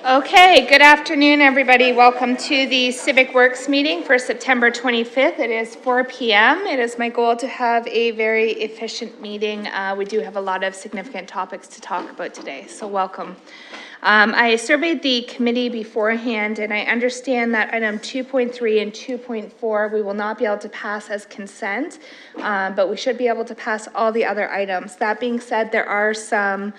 Okay, good afternoon, everybody. Welcome to the Civic Works meeting for September 25th. It is 4 p.m. It is my goal to have a very efficient meeting. We do have a lot of significant topics to talk about today, so welcome. I surveyed the committee beforehand, and I understand that item 2.3 and 2.4 we will not be able to pass as consent, but we should be able to pass all the other items. That being said, there are some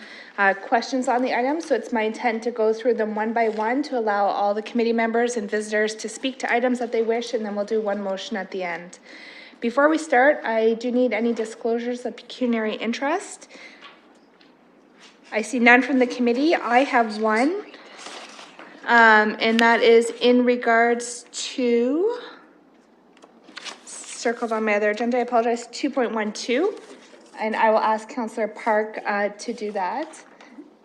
questions on the items, so it's my intent to go through them one by one to allow all the committee members and visitors to speak to items that they wish, and then we'll do one motion at the end. Before we start, I do need any disclosures of pecuniary interest. I see none from the committee. I have one, and that is in regards to, circled on my other agenda, I apologize, 2.12, and I will ask Councillor Park to do that.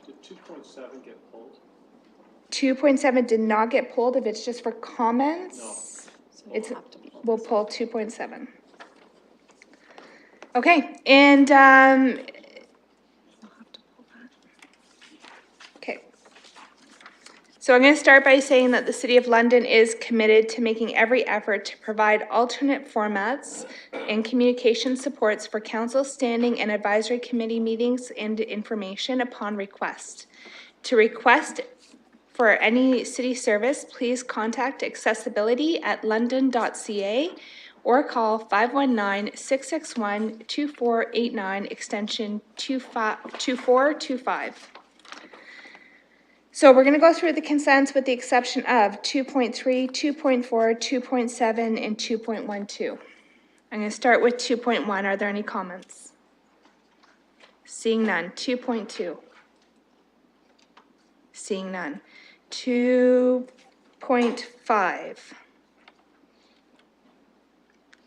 Did 2.7 get pulled? 2.7 did not get pulled. If it's just for comments, No. We'll pull 2.7. Okay, and okay. So I'm going to start by saying that the City of London is committed to making every effort to provide alternate formats and communication supports for council standing and advisory committee meetings and information upon request. To request for any city service, please contact accessibility@london.ca or call 519-661-2489 extension 2425. So we're going to go through the consents with the exception of 2.3, 2.4, 2.7, and 2.12. I'm going to start with 2.1. Are there any comments? Seeing none. 2.2. Seeing none. 2.5.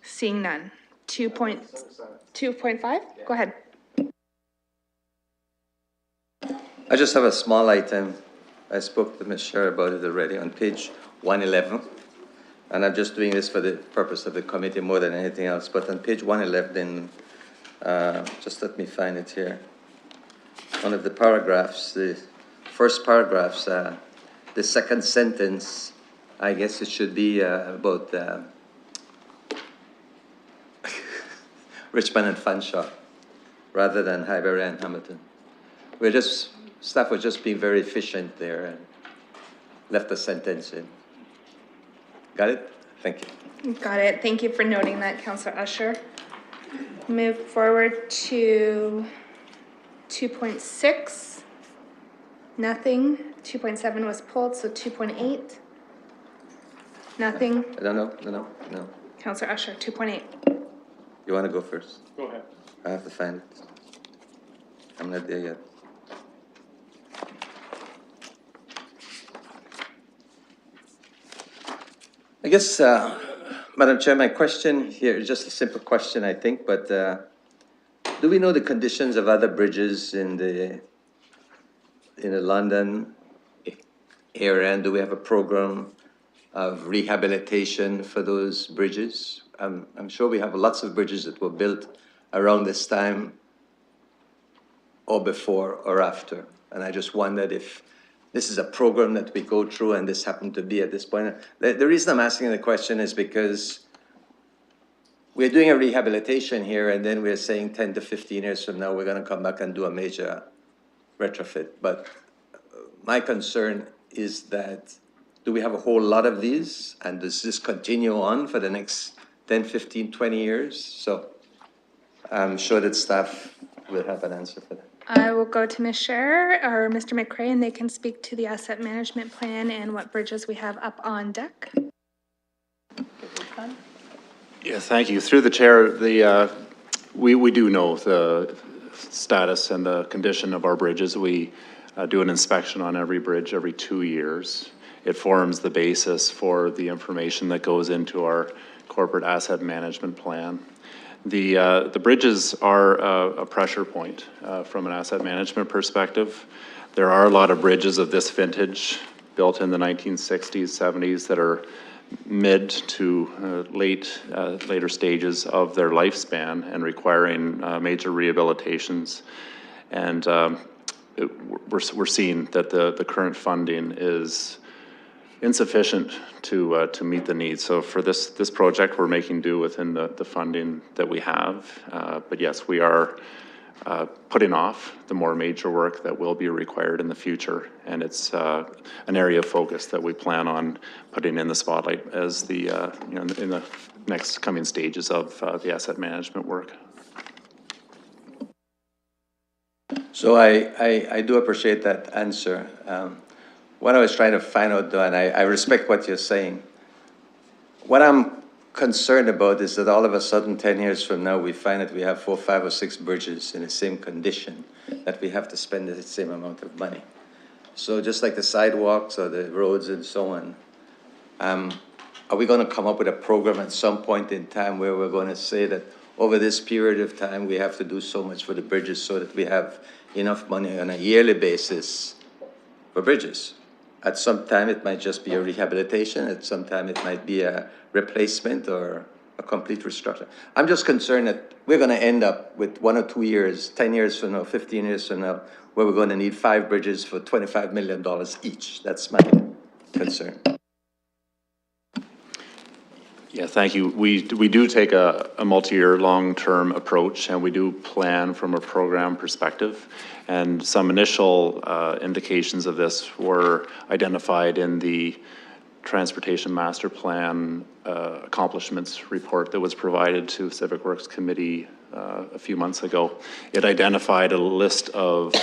Seeing none. 2.5? Go ahead. I just have a small item. I spoke to Ms. Sher about it already on page 111. And I'm just doing this for the purpose of the committee more than anything else. But on page 111, just let me find it here. One of the paragraphs, the first paragraphs, the second sentence, I guess it should be about Richmond and Fanshawe rather than Highbury and Hamilton. Staff was just being very efficient there and left the sentence in. Got it? Thank you. Got it. Thank you for noting that, Councillor Usher. Move forward to 2.6. Nothing. 2.7 was pulled, so 2.8. Nothing. No. Councillor Usher, 2.8. You want to go first? Go ahead. I have to find it. I'm not there yet. I guess, Madam Chair, my question here is just a simple question, I think, but do we know the conditions of other bridges in the London area, and do we have a program of rehabilitation for those bridges? I'm sure we have lots of bridges that were built around this time or before or after, and I just wondered if this is a program that we go through and this happened to be at this point. The reason I'm asking the question is because we're doing a rehabilitation here and then we're saying 10 to 15 years from now, we're going to come back and do a major retrofit. But my concern is that, do we have a whole lot of these? And does this continue on for the next 10, 15, 20 years? So I'm sure that staff will have an answer for that. I will go to Ms. Sher or Mr. McCray, and they can speak to the asset management plan and what bridges we have up on deck. Yeah, thank you. Through the chair, we do know the status and the condition of our bridges. We do an inspection on every bridge every 2 years. It forms the basis for the information that goes into our corporate asset management plan. The bridges are a pressure point from an asset management perspective. There are a lot of bridges of this vintage built in the 1960s, 70s that are mid to later stages of their lifespan and requiring major rehabilitations. And we're seeing that the current funding is insufficient to meet the needs. So for this project, we're making do within the funding that we have. But yes, we are putting off the more major work that will be required in the future. And it's an area of focus that we plan on putting in the spotlight as the, you know, in the next coming stages of the asset management work. So I do appreciate that answer. What I was trying to find out though, and I respect what you're saying, what I'm concerned about is that all of a sudden 10 years from now we find that we have 4, 5 or 6 bridges in the same condition that we have to spend the same amount of money. So just like the sidewalks or the roads and so on, are we going to come up with a program at some point in time where we're going to say that over this period of time we have to do so much for the bridges so that we have enough money on a yearly basis for bridges? At some time, it might just be a rehabilitation. At some time, it might be a replacement or a complete restructure. I'm just concerned that we're going to end up with 1 or 2 years, 10 years from now, 15 years from now, where we're going to need 5 bridges for $25 million each. That's my concern. Yeah, thank you. We do take a multi-year long-term approach, and we do plan from a program perspective. And some initial indications of this were identified in the Transportation Master Plan accomplishments report that was provided to Civic Works Committee a few months ago. It identified a list of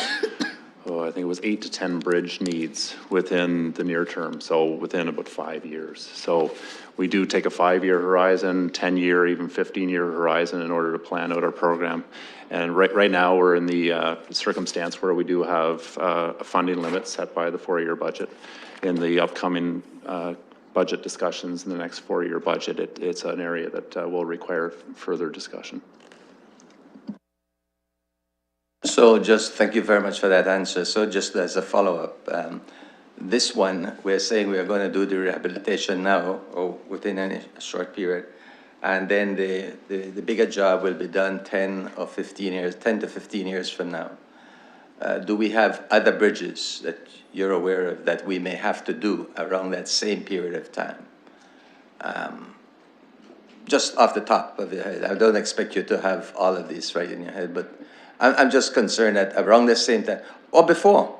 I think it was 8 to 10 bridge needs within the near term, so within about 5 years. So we do take a 5-year horizon, 10-year, even 15-year horizon in order to plan out our program. And right now we're in the circumstance where we do have a funding limit set by the 4-year budget. In the upcoming budget discussions in the next 4-year budget, it's an area that will require further discussion. So just thank you very much for that answer. So just as a follow-up, this one, we're saying we are going to do the rehabilitation now or within a short period. And then the bigger job will be done 10 or 15 years, 10 to 15 years from now. Do we have other bridges that you're aware of that we may have to do around that same period of time? Just off the top of your head, I don't expect you to have all of these right in your head, but I'm just concerned that around the same time, or before,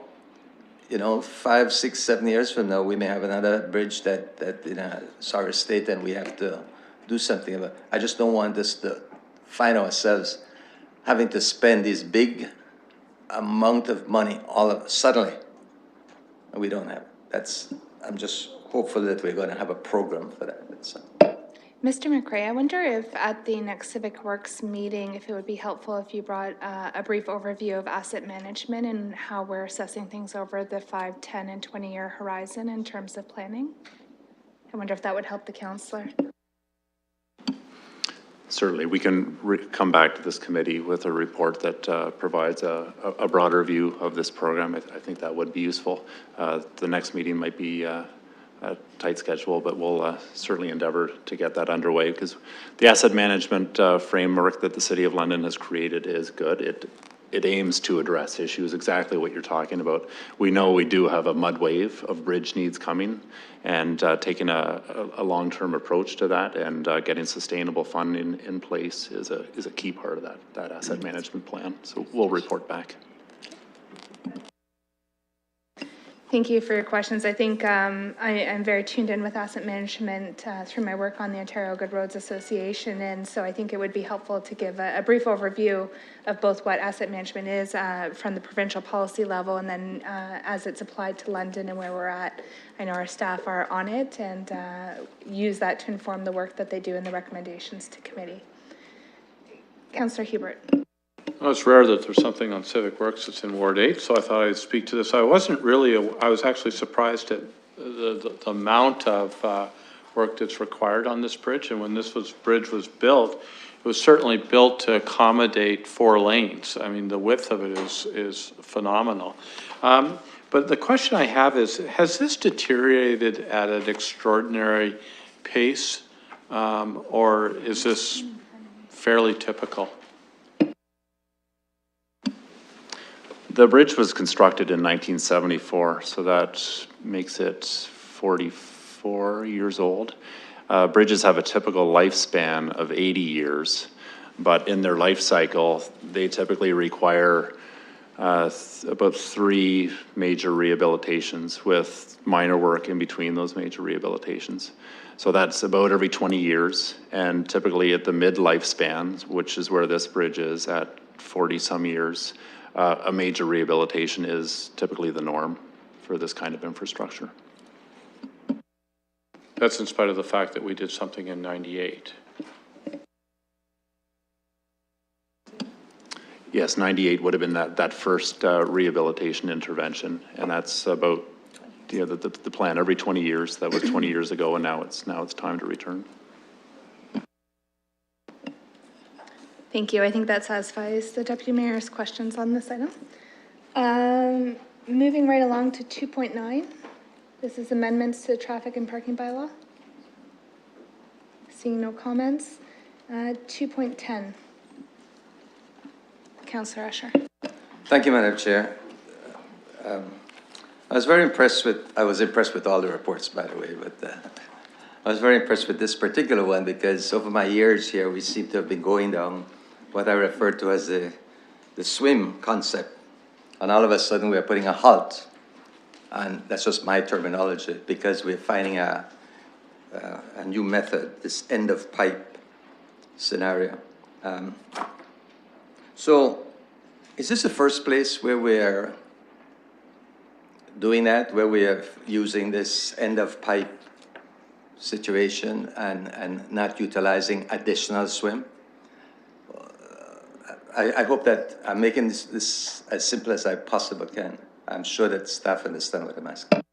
you know, 5, 6, 7 years from now, we may have another bridge that in a sorry state and we have to do something about it. I just don't want us to find ourselves having to spend this big amount of money suddenly. And we don't have it. I'm just hopeful that we're going to have a program for that. Mr. McRae, I wonder if at the next Civic Works meeting, if it would be helpful if you brought a brief overview of asset management and how we're assessing things over the 5, 10, and 20-year horizon in terms of planning. I wonder if that would help the councillor. Certainly, we can come back to this committee with a report that provides a broader view of this program. I think that would be useful. The next meeting might be a tight schedule, but we'll certainly endeavor to get that underway, because the asset management framework that the City of London has created is good. It aims to address issues exactly what you're talking about. We know we do have a mud wave of bridge needs coming, and taking a long-term approach to that and getting sustainable funding in place is a key part of that asset management plan. So we'll report back. Thank you for your questions. I think I'm very tuned in with asset management through my work on the Ontario Good Roads Association, and so I think it would be helpful to give a brief overview of both what asset management is from the provincial policy level, and then as it's applied to London and where we're at. I know our staff are on it and use that to inform the work that they do and the recommendations to committee. Councillor Hubert. Well, it's rare that there's something on Civic Works that's in Ward 8, so I thought I'd speak to this. I was actually surprised at the amount of work that's required on this bridge. And when this bridge was built, it was certainly built to accommodate 4 lanes. I mean, the width of it is phenomenal. But the question I have is, has this deteriorated at an extraordinary pace, or is this fairly typical? The bridge was constructed in 1974, so that makes it 44 years old. Bridges have a typical lifespan of 80 years, but in their life cycle, they typically require about 3 major rehabilitations with minor work in between those major rehabilitations. So that's about every 20 years, and typically at the mid-lifespan, which is where this bridge is at 40-some years, a major rehabilitation is typically the norm for this kind of infrastructure. That's in spite of the fact that we did something in 98. Yes, 98 would have been that first rehabilitation intervention, and that's about the plan every 20 years. That was 20 years ago, and now it's time to return. Thank you. I think that satisfies the Deputy Mayor's questions on this item. Moving right along to 2.9. This is amendments to the traffic and parking bylaw. Seeing no comments. 2.10. Councillor Usher. Thank you, Madam Chair. I was impressed with all the reports, by the way, but I was very impressed with this particular one because over my years here, we seem to have been going down what I refer to as the swim concept. And all of a sudden, we're putting a halt. And that's just my terminology because we're finding a new method, this end of pipe scenario. So is this the first place where we're doing that, where we are using this end of pipe situation and not utilizing additional swim? I hope that I'm making this as simple as I possibly can. I'm sure that staff understand what I'm asking.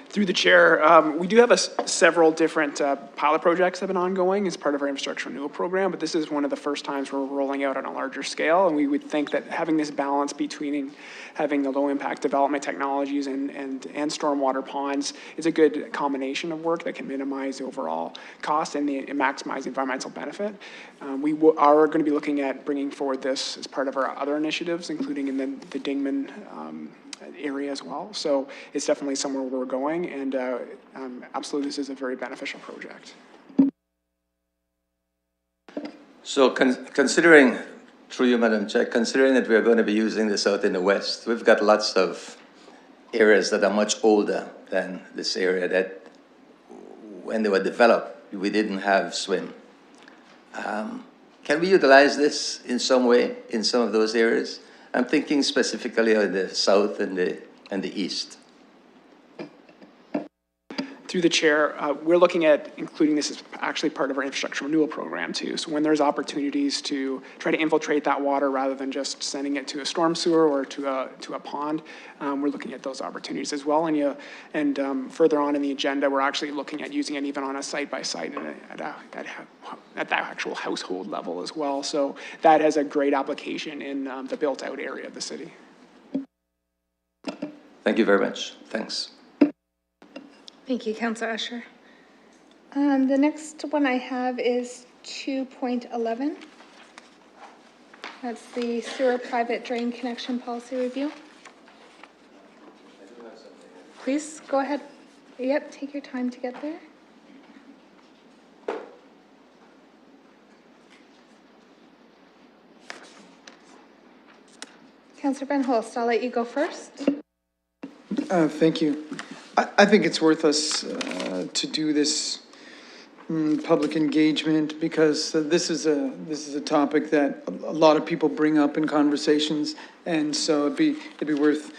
Through the chair, we do have several different pilot projects that have been ongoing as part of our infrastructure renewal program, but this is one of the first times we're rolling out on a larger scale, and we would think that having this balance between having the low impact development technologies and stormwater ponds is a good combination of work that can minimize the overall cost and maximize the environmental benefit. We are going to be looking at bringing forward this as part of our other initiatives, including in the Dingman area as well. So it's definitely somewhere where we're going, and absolutely this is a very beneficial project. So considering, through you, Madam Chair, considering that we're going to be using this out in the West, we've got lots of areas that are much older than this area that when they were developed, we didn't have swim. Can we utilize this in some way in some of those areas? I'm thinking specifically of the south and the east. Through the chair, we're looking at including this as actually part of our infrastructure renewal program too. So when there's opportunities to try to infiltrate that water rather than just sending it to a storm sewer or to a pond, we're looking at those opportunities as well. And further on in the agenda, we're actually looking at using it even on a site-by-site at that actual household level as well. So that has a great application in the built-out area of the city. Thank you very much. Thanks. Thank you, Councillor Usher. The next one I have is 2.11. That's the sewer private drain connection policy review. Please go ahead. Yep, take your time to get there. Councillor Van Holst, I'll let you go first. Thank you. I think it's worth us to do this public engagement because this is a topic that a lot of people bring up in conversations, and so it'd be worth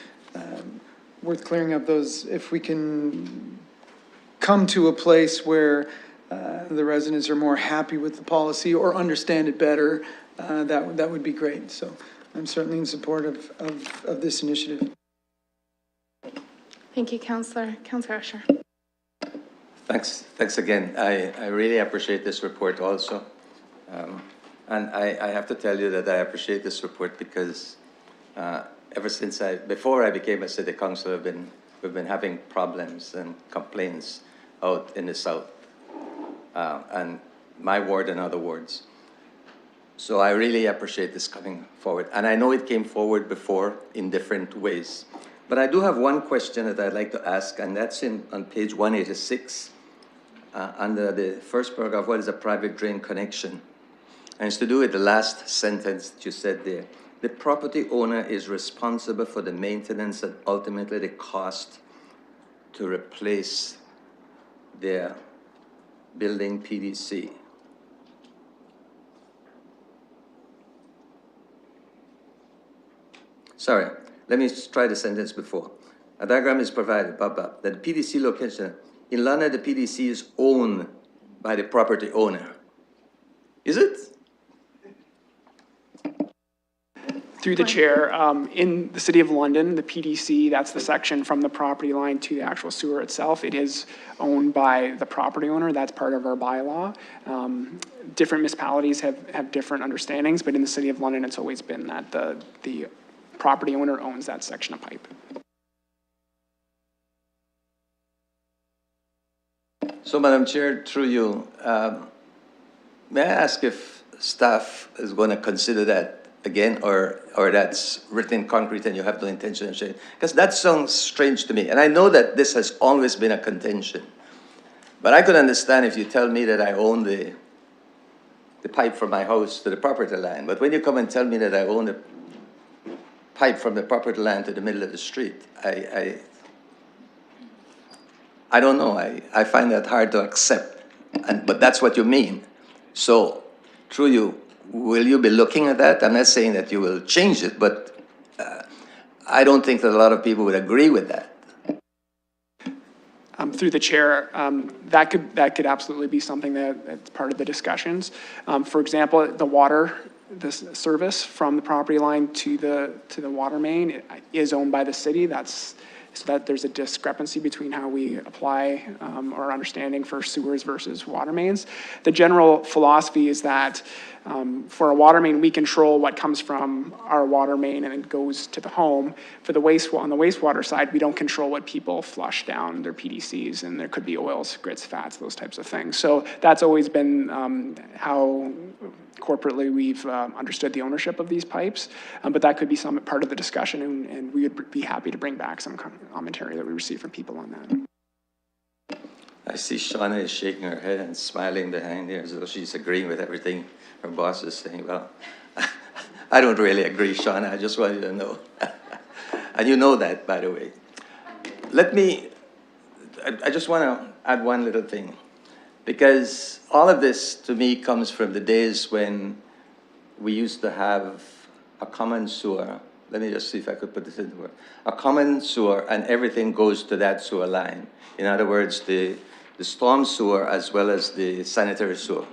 clearing up those. If we can come to a place where the residents are more happy with the policy or understand it better, that would be great. So I'm certainly in support of this initiative. Thank you, Councillor. Councillor Usher. Thanks again. I really appreciate this report also. And I have to tell you that I appreciate this report because ever since before I became a city councillor, we've been having problems and complaints out in the south and my ward and other wards. So I really appreciate this coming forward. And I know it came forward before in different ways. But I do have one question that I'd like to ask, and that's on page 186, under the first paragraph, what is a private drain connection? And it's to do with the last sentence that you said there. The property owner is responsible for the maintenance and ultimately the cost to replace their building PDC. Sorry, let me try the sentence before. A diagram is provided, that the PDC location, in London, the PDC is owned by the property owner. Is it? Through the chair, in the City of London, the PDC, that's the section from the property line to the actual sewer itself. It is owned by the property owner. That's part of our bylaw. Different municipalities have different understandings, but in the City of London, it's always been that the property owner owns that section of pipe. So, Madam Chair, through you, may I ask if staff is going to consider that again, or that's written in concrete and you have no intention of changing? Because that sounds strange to me. And I know that this has always been a contention. But I could understand if you tell me that I own the pipe from my house to the property line. But when you come and tell me that I own the pipe from the property line to the middle of the street, I don't know. I find that hard to accept. But that's what you mean. So, through you, will you be looking at that? I'm not saying that you will change it, but I don't think that a lot of people would agree with that. Through the chair, that could absolutely be something that's part of the discussions. For example, the service from the property line to the water main is owned by the city. So that there's a discrepancy between how we apply our understanding for sewers versus water mains. The general philosophy is that for a water main, we control what comes from our water main and it goes to the home. On the wastewater side, we don't control what people flush down their PDCs, and there could be oils, grits, fats, those types of things. So that's always been how corporately we've understood the ownership of these pipes, but that could be some part of the discussion, and we would be happy to bring back some commentary that we receive from people on that. I see Shauna is shaking her head and smiling behind here as though she's agreeing with everything her boss is saying. Well, I don't really agree, Shauna. I just want you to know. And you know that, by the way. I just want to add one little thing. Because all of this, to me, comes from the days when we used to have a common sewer. Let me just see if I could put this into words. A common sewer, and everything goes to that sewer line. In other words, the storm sewer as well as the sanitary sewer.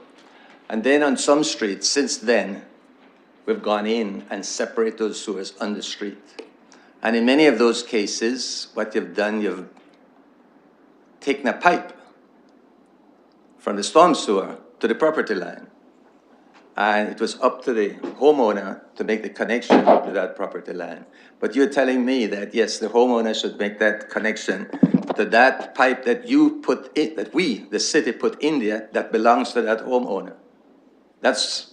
And then on some streets, since then, we've gone in and separated those sewers on the street. And in many of those cases, what you've done, you've taken a pipe from the storm sewer to the property line. And it was up to the homeowner to make the connection to that property line. But you're telling me that, yes, the homeowner should make that connection to that pipe that you put in, that we, the city, put in there, that belongs to that homeowner. That's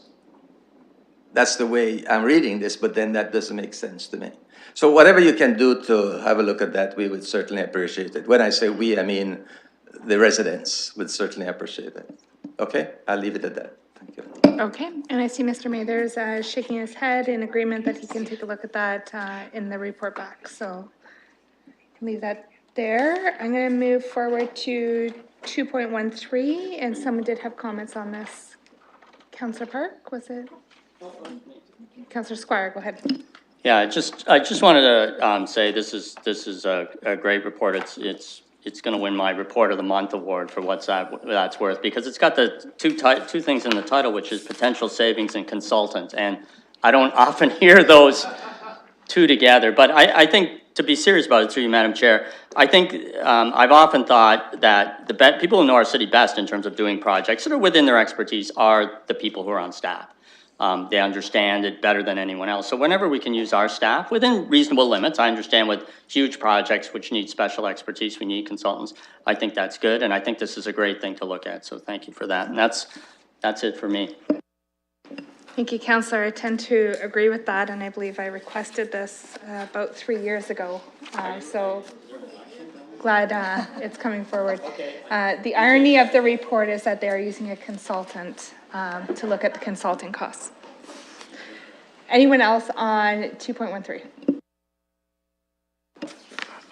the way I'm reading this, but then that doesn't make sense to me. So whatever you can do to have a look at that, we would certainly appreciate it. When I say we, I mean the residents would certainly appreciate it. Okay, I'll leave it at that. Thank you. Okay, and I see Mr. Mathers shaking his head in agreement that he can take a look at that in the report back. So leave that there. I'm going to move forward to 2.13, and someone did have comments on this. Councillor Park, was it? Councillor Squire, go ahead. Yeah, I just wanted to say this is a great report. It's going to win my Report of the Month award for what's that's worth, because it's got the two things in the title, which is potential savings and consultant, and I don't often hear those two together. But I think, to be serious about it, through you, Madam Chair, I think I've often thought that the people who know our city best in terms of doing projects that are within their expertise are the people who are on staff. They understand it better than anyone else. So whenever we can use our staff within reasonable limits, I understand with huge projects which need special expertise, we need consultants. I think that's good, and I think this is a great thing to look at. So thank you for that. And that's it for me. Thank you, Councillor. I tend to agree with that, and I believe I requested this about 3 years ago. So glad it's coming forward. The irony of the report is that they are using a consultant to look at the consulting costs. Anyone else on 2.13?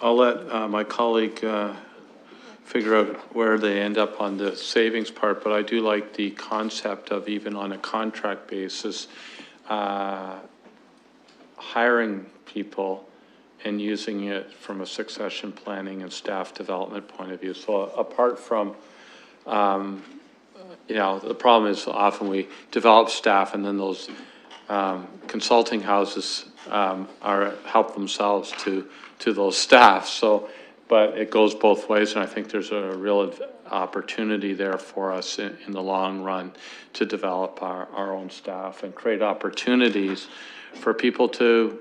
I'll let my colleague figure out where they end up on the savings part, but I do like the concept of even on a contract basis, hiring people and using it from a succession planning and staff development point of view. So apart from, you know, the problem is often we develop staff and then those consulting houses help themselves to those staff. So, but it goes both ways, and I think there's a real opportunity there for us in the long run to develop our own staff and create opportunities for people to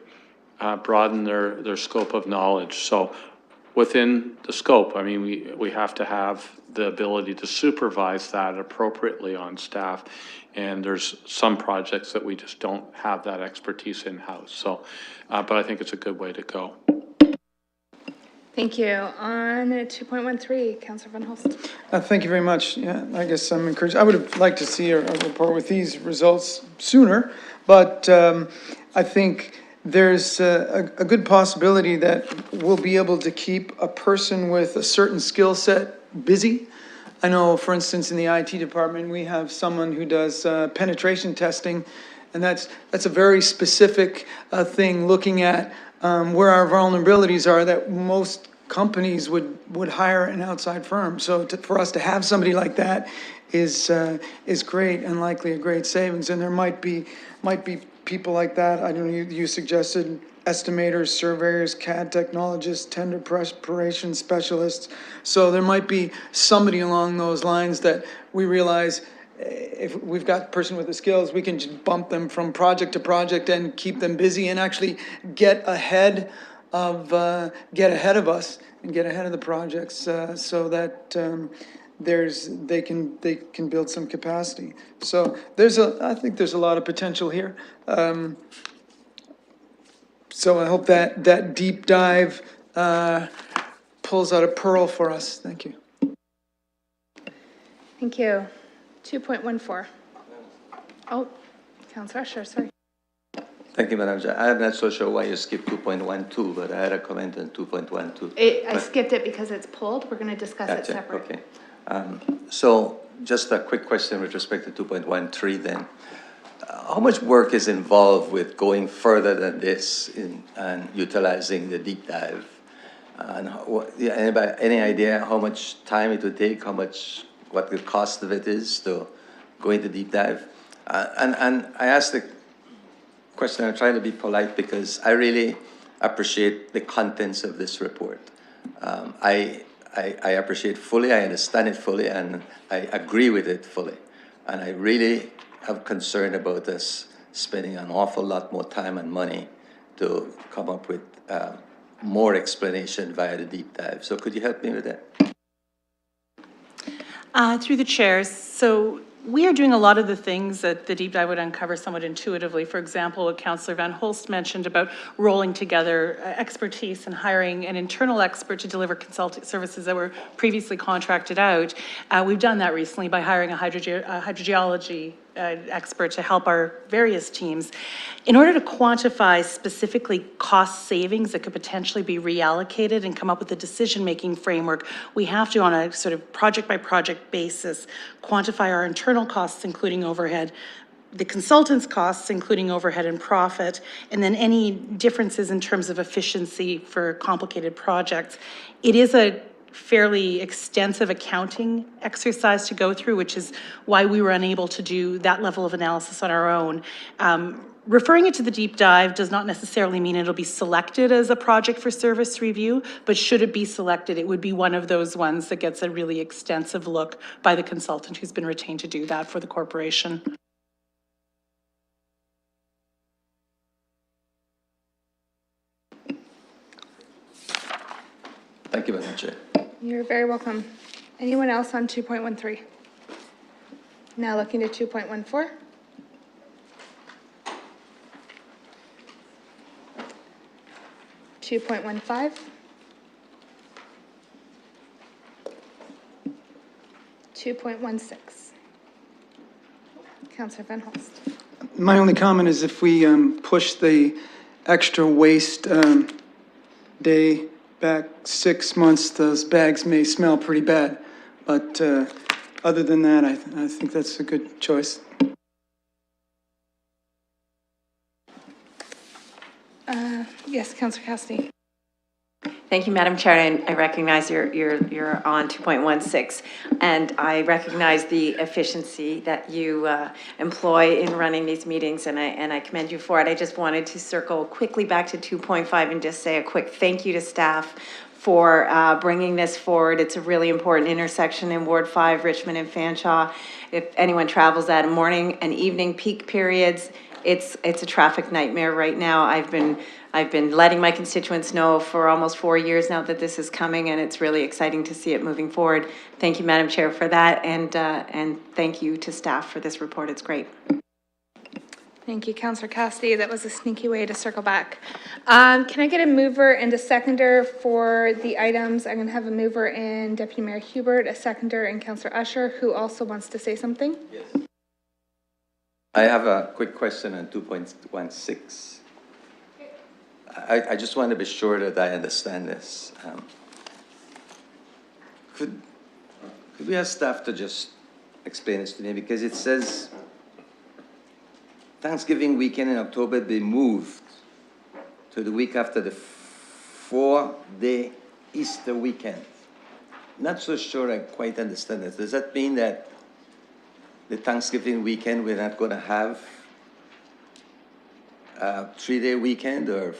broaden their scope of knowledge. So within the scope, I mean, we have to have the ability to supervise that appropriately on staff. And there's some projects that we just don't have that expertise in-house. So, but I think it's a good way to go. Thank you. On 2.13, Councillor Van Holst. Thank you very much. Yeah, I guess I'm encouraged. I would have liked to see a report with these results sooner, but I think there's a good possibility that we'll be able to keep a person with a certain skill set busy. I know, for instance, in the IT department, we have someone who does penetration testing, and that's a very specific thing, looking at where our vulnerabilities are that most companies would hire an outside firm. So for us to have somebody like that is great and likely a great savings. And there might be people like that. I don't know, you suggested estimators, surveyors, CAD technologists, tender preparation specialists. So there might be somebody along those lines that we realize if we've got a person with the skills, we can just bump them from project to project and keep them busy and actually get ahead of us and get ahead of the projects so that they can build some capacity. So I think there's a lot of potential here. So I hope that deep dive pulls out a pearl for us. Thank you. Thank you. 2.14. Oh, Councillor Usher, sorry. Thank you, Madam Chair. I'm not so sure why you skipped 2.12, but I had a comment on 2.12. I skipped it because it's pulled. We're going to discuss it separate. Okay. So just a quick question with respect to 2.13 then. How much work is involved with going further than this and utilizing the deep dive? And any idea how much time it would take, what the cost of it is to go into deep dive? And I asked the question, I'm trying to be polite because I really appreciate the contents of this report. I appreciate fully, I understand it fully, and I agree with it fully. And I really have concern about us spending an awful lot more time and money to come up with more explanation via the deep dive. So could you help me with that? Through the chairs, so we are doing a lot of the things that the deep dive would uncover somewhat intuitively. For example, what Councillor Van Holst mentioned about rolling together expertise and hiring an internal expert to deliver consulting services that were previously contracted out. We've done that recently by hiring a hydrogeology expert to help our various teams. In order to quantify specifically cost savings that could potentially be reallocated and come up with a decision-making framework, we have to, on a sort of project-by-project basis, quantify our internal costs, including overhead, the consultants' costs, including overhead and profit, and then any differences in terms of efficiency for complicated projects. It is a fairly extensive accounting exercise to go through, which is why we were unable to do that level of analysis on our own. Referring it to the deep dive does not necessarily mean it'll be selected as a project for service review, but should it be selected, it would be one of those ones that gets a really extensive look by the consultant who's been retained to do that for the corporation. Thank you, Madam Chair. You're very welcome. Anyone else on 2.13? Now looking to 2.14. 2.15. 2.16. Councillor Van Holst. My only comment is if we push the extra waste day back 6 months, those bags may smell pretty bad. But other than that, I think that's a good choice. Yes, Councillor Cassidy. Thank you, Madam Chair, and I recognize you're on 2.16, and I recognize the efficiency that you employ in running these meetings, and I commend you for it. I just wanted to circle quickly back to 2.5 and just say a quick thank you to staff for bringing this forward. It's a really important intersection in Ward 5, Richmond and Fanshawe. If anyone travels that morning and evening peak periods, it's a traffic nightmare right now. I've been letting my constituents know for almost 4 years now that this is coming, and it's really exciting to see it moving forward. Thank you, Madam Chair, for that, and thank you to staff for this report. It's great. Thank you, Councillor Cassidy. That was a sneaky way to circle back. Can I get a mover and a seconder for the items? I'm going to have a mover in Deputy Mayor Hubert, a seconder in Councillor Usher, who also wants to say something. Yes. I have a quick question on 2.16. I just want to be sure that I understand this. Could we ask staff to just explain this to me? Because it says Thanksgiving weekend in October be moved to the week after the 4-day Easter weekend. Not so sure I quite understand this. Does that mean that the Thanksgiving weekend we're not going to have a 3-day weekend, or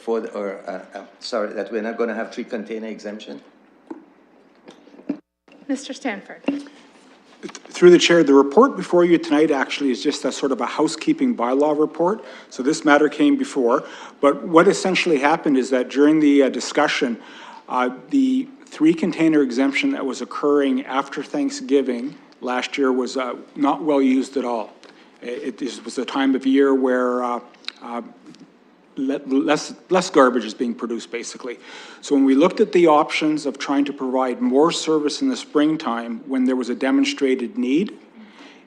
sorry, that we're not going to have 3 container exemption? Mr. Stanford. Through the chair, the report before you tonight actually is just a sort of a housekeeping bylaw report. So this matter came before, but what essentially happened is that during the discussion, the 3 container exemption that was occurring after Thanksgiving last year was not well used at all. It was a time of year where less garbage is being produced, basically. So when we looked at the options of trying to provide more service in the springtime when there was a demonstrated need,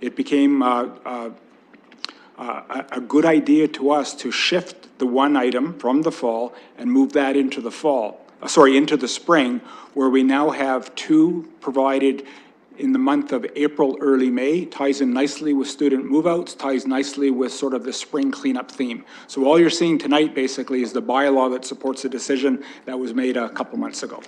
it became a good idea to us to shift the one item from the fall and move that into the into the spring, where we now have 2 provided in the month of April, early May. Ties in nicely with student move-outs, ties nicely with sort of the spring cleanup theme. So all you're seeing tonight basically is the bylaw that supports a decision that was made a couple months ago.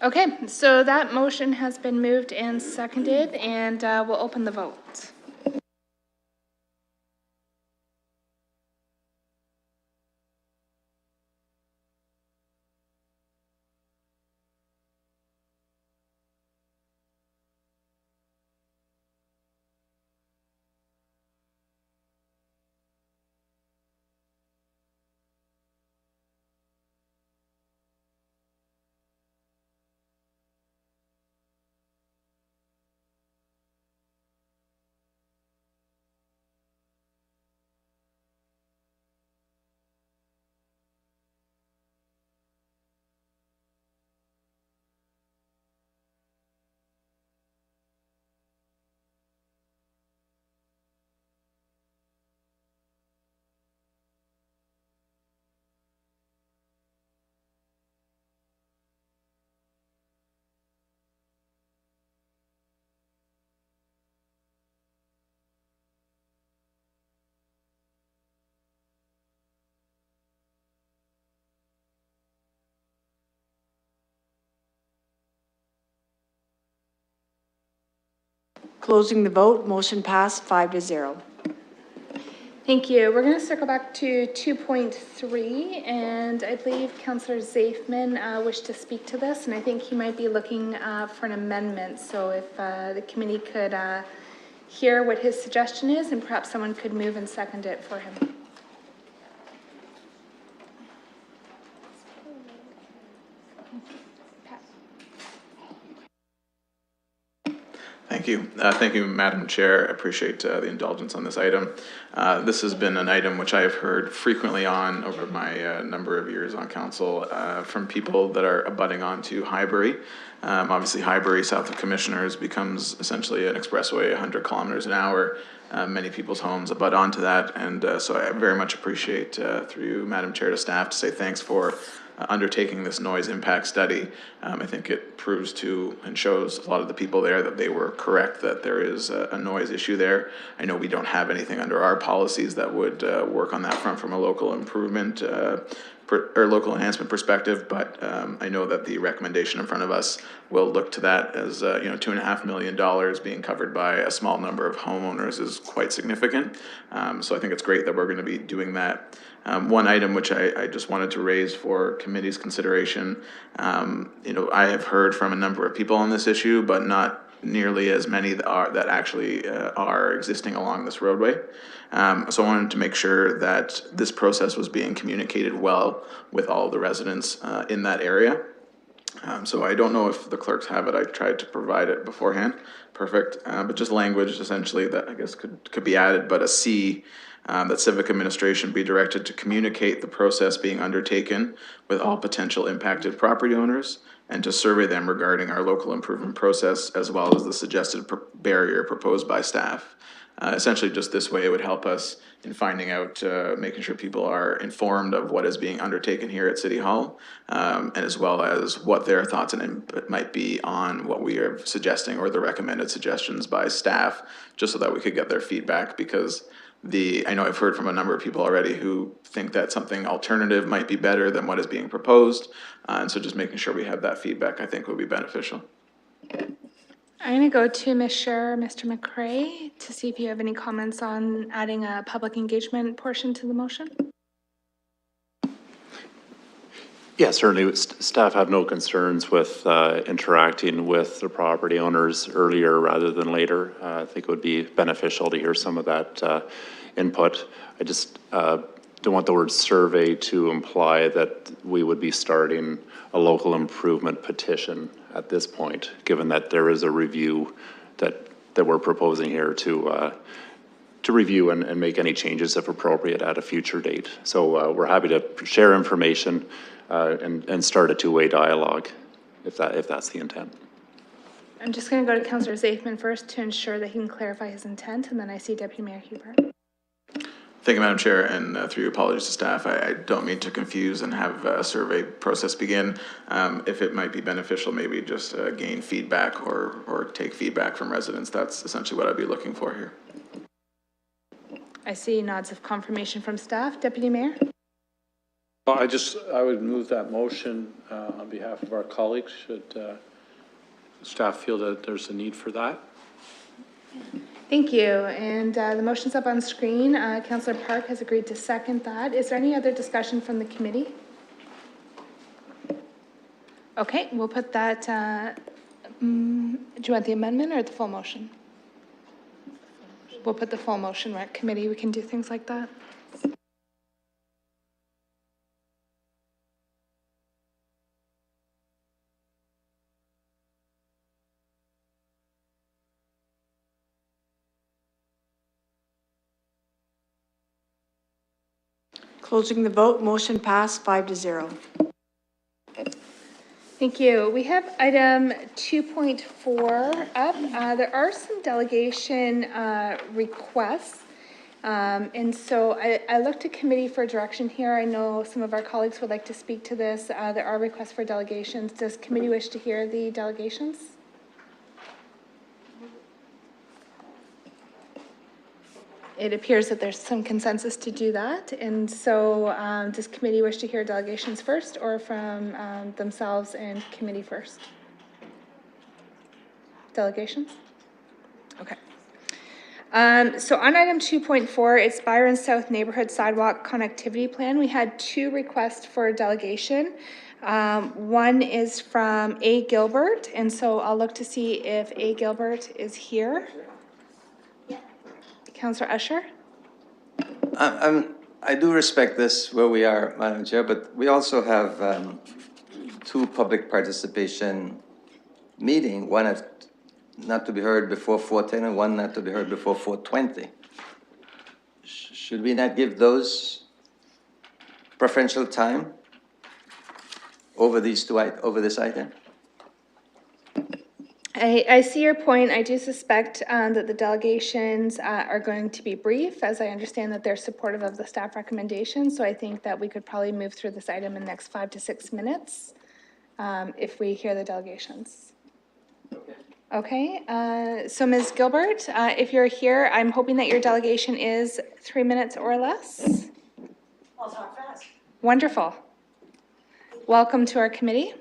Okay, so that motion has been moved and seconded, and we'll open the vote. Closing the vote, motion passed 5-0. Thank you. We're going to circle back to 2.3, and I believe Councillor Zafman wished to speak to this, and I think he might be looking for an amendment. So if the committee could hear what his suggestion is, and perhaps someone could move and second it for him. Thank you. Thank you, Madam Chair. I appreciate the indulgence on this item. This has been an item which I have heard frequently on over my number of years on council from people that are abutting onto Highbury. Obviously, Highbury, south of Commissioners, becomes essentially an expressway, 100 kilometers an hour. Many people's homes abut onto that, and so I very much appreciate, through you, Madam Chair, to staff, to say thanks for undertaking this noise impact study. I think it proves to and shows a lot of the people there that they were correct, that there is a noise issue there. I know we don't have anything under our policies that would work on that front from a local improvement or local enhancement perspective, but I know that the recommendation in front of us will look to that as, $2.5 million being covered by a small number of homeowners is quite significant. So I think it's great that we're going to be doing that. One item which I just wanted to raise for committee's consideration, I have heard from a number of people on this issue, but not nearly as many that actually are existing along this roadway. So I wanted to make sure that this process was being communicated well with all the residents in that area. So I don't know if the clerks have it. I tried to provide it beforehand. Perfect. But just language essentially that I guess could be added, but a C, that Civic Administration be directed to communicate the process being undertaken with all potential impacted property owners and to survey them regarding our local improvement process as well as the suggested barrier proposed by staff. Essentially, just this way, it would help us in finding out, making sure people are informed of what is being undertaken here at City Hall, and as well as what their thoughts and input might be on what we are suggesting or the recommended suggestions by staff, just so that we could get their feedback. Because I know I've heard from a number of people already who think that something alternative might be better than what is being proposed, and so just making sure we have that feedback, I think, would be beneficial. I'm going to go to Ms. Scherer, Mr. McCray, to see if you have any comments on adding a public engagement portion to the motion. Yeah, certainly. Staff have no concerns with interacting with the property owners earlier rather than later. I think it would be beneficial to hear some of that input. I just don't want the word survey to imply that we would be starting a local improvement petition at this point, given that there is a review that we're proposing here to review and make any changes if appropriate at a future date. So we're happy to share information and start a two-way dialogue if that's the intent. I'm just going to go to Councillor Zaithman first to ensure that he can clarify his intent, and then I see Deputy Mayor Huber. Thank you, Madam Chair, and through your apologies to staff. I don't mean to confuse and have a survey process begin. If it might be beneficial, maybe just gain feedback or take feedback from residents. That's essentially what I'd be looking for here. I see nods of confirmation from staff. Deputy Mayor? I would move that motion on behalf of our colleagues. Should staff feel that there's a need for that? Thank you. And the motion's up on screen. Councillor Park has agreed to second that. Is there any other discussion from the committee? Okay, we'll put that. Do you want the amendment or the full motion? We'll put the full motion, right? Committee, we can do things like that. Closing the vote, motion passed 5-0. Thank you. We have item 2.4 up. There are some delegation requests. And so I looked to committee for direction here. I know some of our colleagues would like to speak to this. There are requests for delegations. Does committee wish to hear the delegations? It appears that there's some consensus to do that. And so does committee wish to hear delegations first or from themselves and committee first? Delegations? Okay. So on item 2.4, it's Byron South Neighborhood Sidewalk Connectivity Plan. We had two requests for delegation. One is from A. Gilbert, and so I'll look to see if A. Gilbert is here. Councillor Usher? I do respect this where we are, Madam Chair, but we also have two public participation meeting, one at not to be heard before 4:10 and one not to be heard before 4:20. Should we not give those preferential time over these over this item? I see your point. I do suspect that the delegations are going to be brief, as I understand that they're supportive of the staff recommendations. So I think that we could probably move through this item in the next 5 to 6 minutes if we hear the delegations. Okay, so Ms. Gilbert, if you're here, I'm hoping that your delegation is 3 minutes or less. I'll talk fast. Wonderful. Welcome to our committee.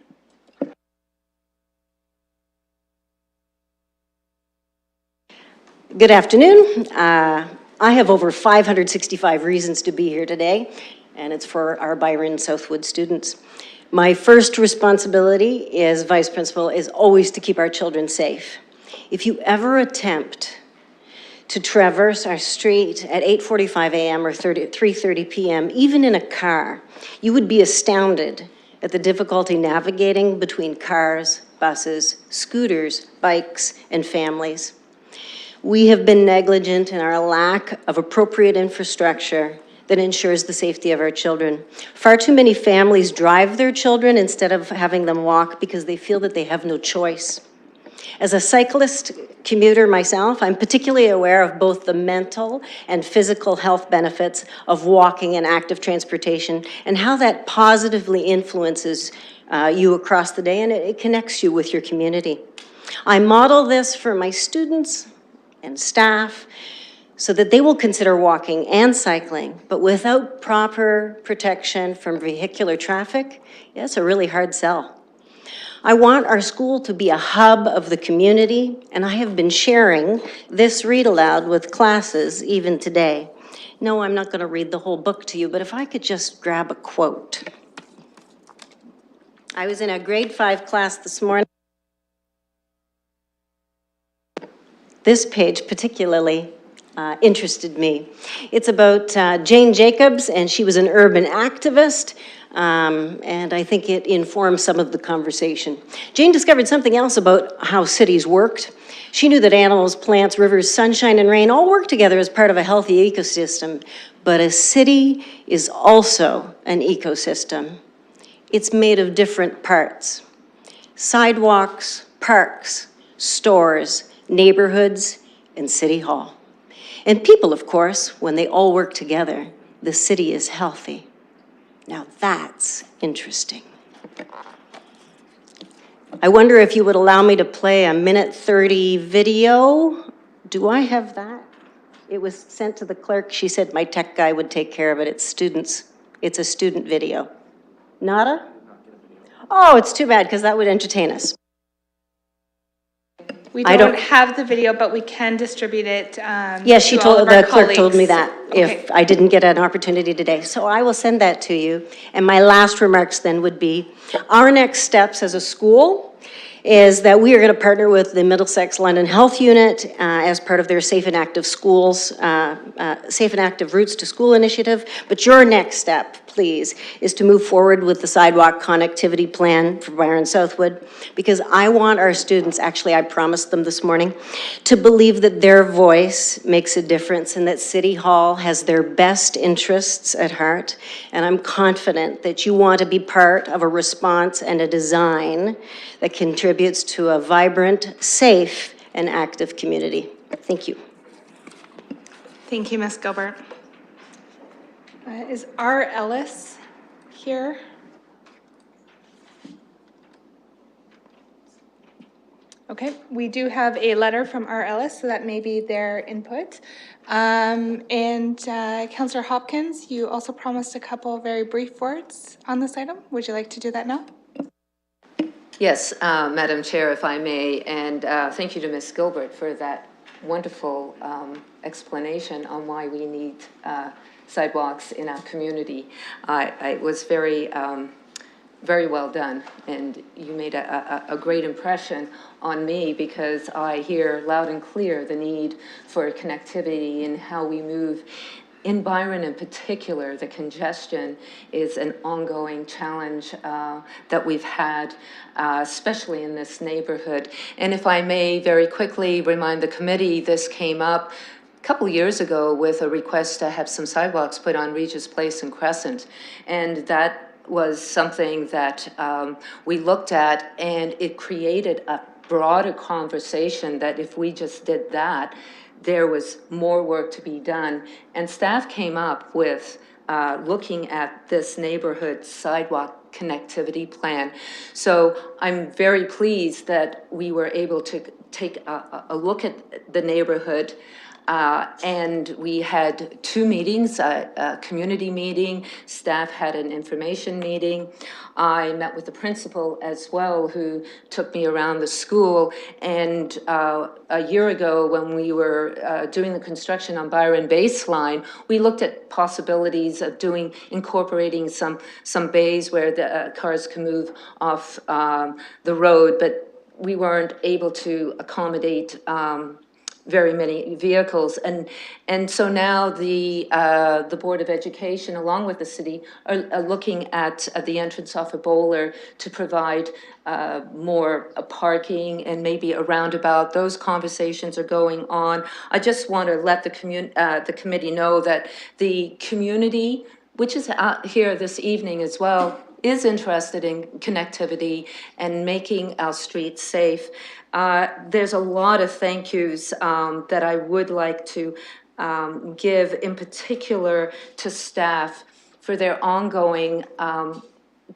Good afternoon. I have over 565 reasons to be here today, and it's for our Byron Southwood students. My first responsibility as vice principal is always to keep our children safe. If you ever attempt to traverse our street at 8:45 a.m. or 3:30 p.m., even in a car, you would be astounded at the difficulty navigating between cars, buses, scooters, bikes, and families. We have been negligent in our lack of appropriate infrastructure that ensures the safety of our children. Far too many families drive their children instead of having them walk because they feel that they have no choice. As a cyclist commuter myself, I'm particularly aware of both the mental and physical health benefits of walking and active transportation and how that positively influences you across the day, and it connects you with your community. I model this for my students and staff so that they will consider walking and cycling, but without proper protection from vehicular traffic, it's a really hard sell. I want our school to be a hub of the community, and I have been sharing this read aloud with classes even today. No, I'm not going to read the whole book to you, but if I could just grab a quote. I was in a grade 5 class this morning. This page particularly interested me. It's about Jane Jacobs, and she was an urban activist, and I think it informs some of the conversation. Jane discovered something else about how cities worked. She knew that animals, plants, rivers, sunshine, and rain all work together as part of a healthy ecosystem, but a city is also an ecosystem. It's made of different parts: sidewalks, parks, stores, neighborhoods, and City Hall. And people, of course, when they all work together, the city is healthy. Now that's interesting. I wonder if you would allow me to play a 1:30 video. Do I have that? It was sent to the clerk. She said my tech guy would take care of it. It's students. It's a student video. Nada? Oh, it's too bad, because that would entertain us. We I don't don't- have the video, but we can distribute it Yes, she to all told, of our the clerk told me colleagues. that if I didn't get an opportunity today. So I will send that to you. And my last remarks then would be, our next steps as a school is that we are going to partner with the Middlesex London Health Unit as part of their Safe and Active Schools, Safe and Active Routes to School initiative. But your next step, please, is to move forward with the sidewalk connectivity plan for Byron Southwood, because I want our students, actually I promised them this morning, to believe that their voice makes a difference and that City Hall has their best interests at heart. And I'm confident that you want to be part of a response and a design that contributes to a vibrant, safe, and active community. Thank you. Thank you, Ms. Gilbert. Is R. Ellis here? Okay, we do have a letter from R. Ellis, so that may be their input. Councillor Hopkins, you also promised a couple very brief words on this item. Would you like to do that now? Yes, Madam Chair, if I may, and thank you to Ms. Gilbert for that wonderful explanation on why we need sidewalks in our community. It was very, very well done, and you made a great impression on me, because I hear loud and clear the need for connectivity and how we move in Byron in particular, the congestion is an ongoing challenge that we've had, especially in this neighborhood. And if I may very quickly remind the committee, this came up a couple years ago with a request to have some sidewalks put on Regis Place and Crescent. And that was something that we looked at, and it created a broader conversation that if we just did that, there was more work to be done. And staff came up with looking at this neighborhood sidewalk connectivity plan. So I'm very pleased that we were able to take a look at the neighborhood. And we had two meetings, a community meeting, staff had an information meeting. I met with the principal as well, who took me around the school. And a year ago, when we were doing the construction on Byron Baseline, we looked at possibilities of incorporating some bays where the cars can move off the road, but we weren't able to accommodate very many vehicles. And so now the Board of Education, along with the city, are looking at the entrance off of Bowler to provide more parking and maybe a roundabout. Those conversations are going on. I just want to let the committee know that the community, which is out here this evening as well, is interested in connectivity and making our streets safe. There's a lot of thank yous that I would like to give, in particular to staff for their ongoing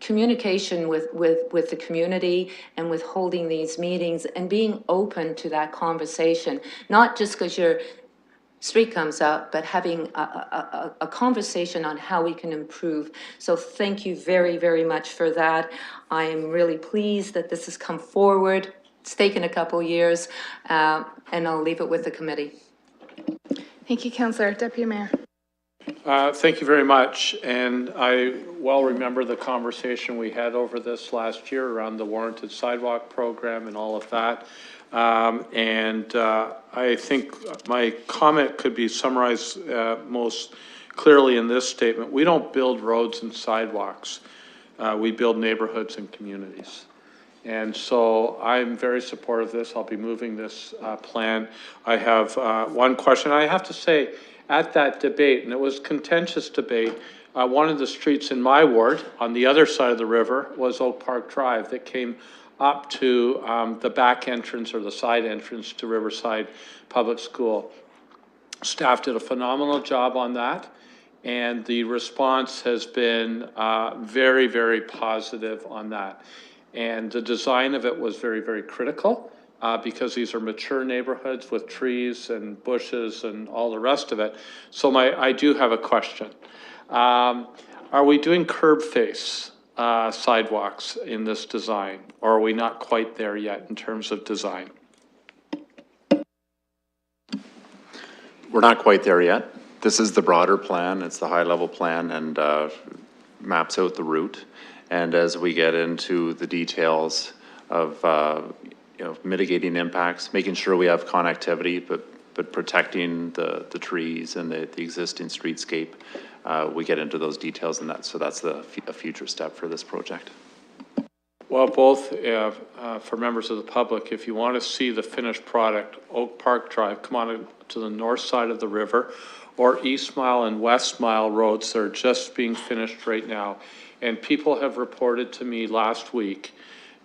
communication with the community and with holding these meetings and being open to that conversation, not just because your street comes up, but having a conversation on how we can improve. So thank you very, very much for that. I am really pleased that this has come forward. It's taken a couple years, and I'll leave it with the committee. Thank you, Councillor. Deputy Mayor. Thank you very much. And I well remember the conversation we had over this last year around the warranted sidewalk program and all of that. I think my comment could be summarized most clearly in this statement. We don't build roads and sidewalks. We build neighborhoods and communities. And so I'm very supportive of this. I'll be moving this plan. I have one question. I have to say, at that debate, and it was contentious debate, one of the streets in my ward on the other side of the river was Oak Park Drive that came up to the back entrance or the side entrance to Riverside Public School. Staff did a phenomenal job on that, and the response has been very, very positive on that. And the design of it was very, very critical because these are mature neighborhoods with trees and bushes and all the rest of it. So I do have a question. Are we doing curb face sidewalks in this design, or are we not quite there yet in terms of design? We're not quite there yet. This is the broader plan. It's the high-level plan and maps out the route. And as we get into the details of mitigating impacts, making sure we have connectivity, but protecting the trees and the existing streetscape, we get into those details, and so that's a future step for this project. Well, both for members of the public, if you want to see the finished product, Oak Park Drive, come on to the north side of the river, or East Mile and West Mile roads that are just being finished right now. And people have reported to me last week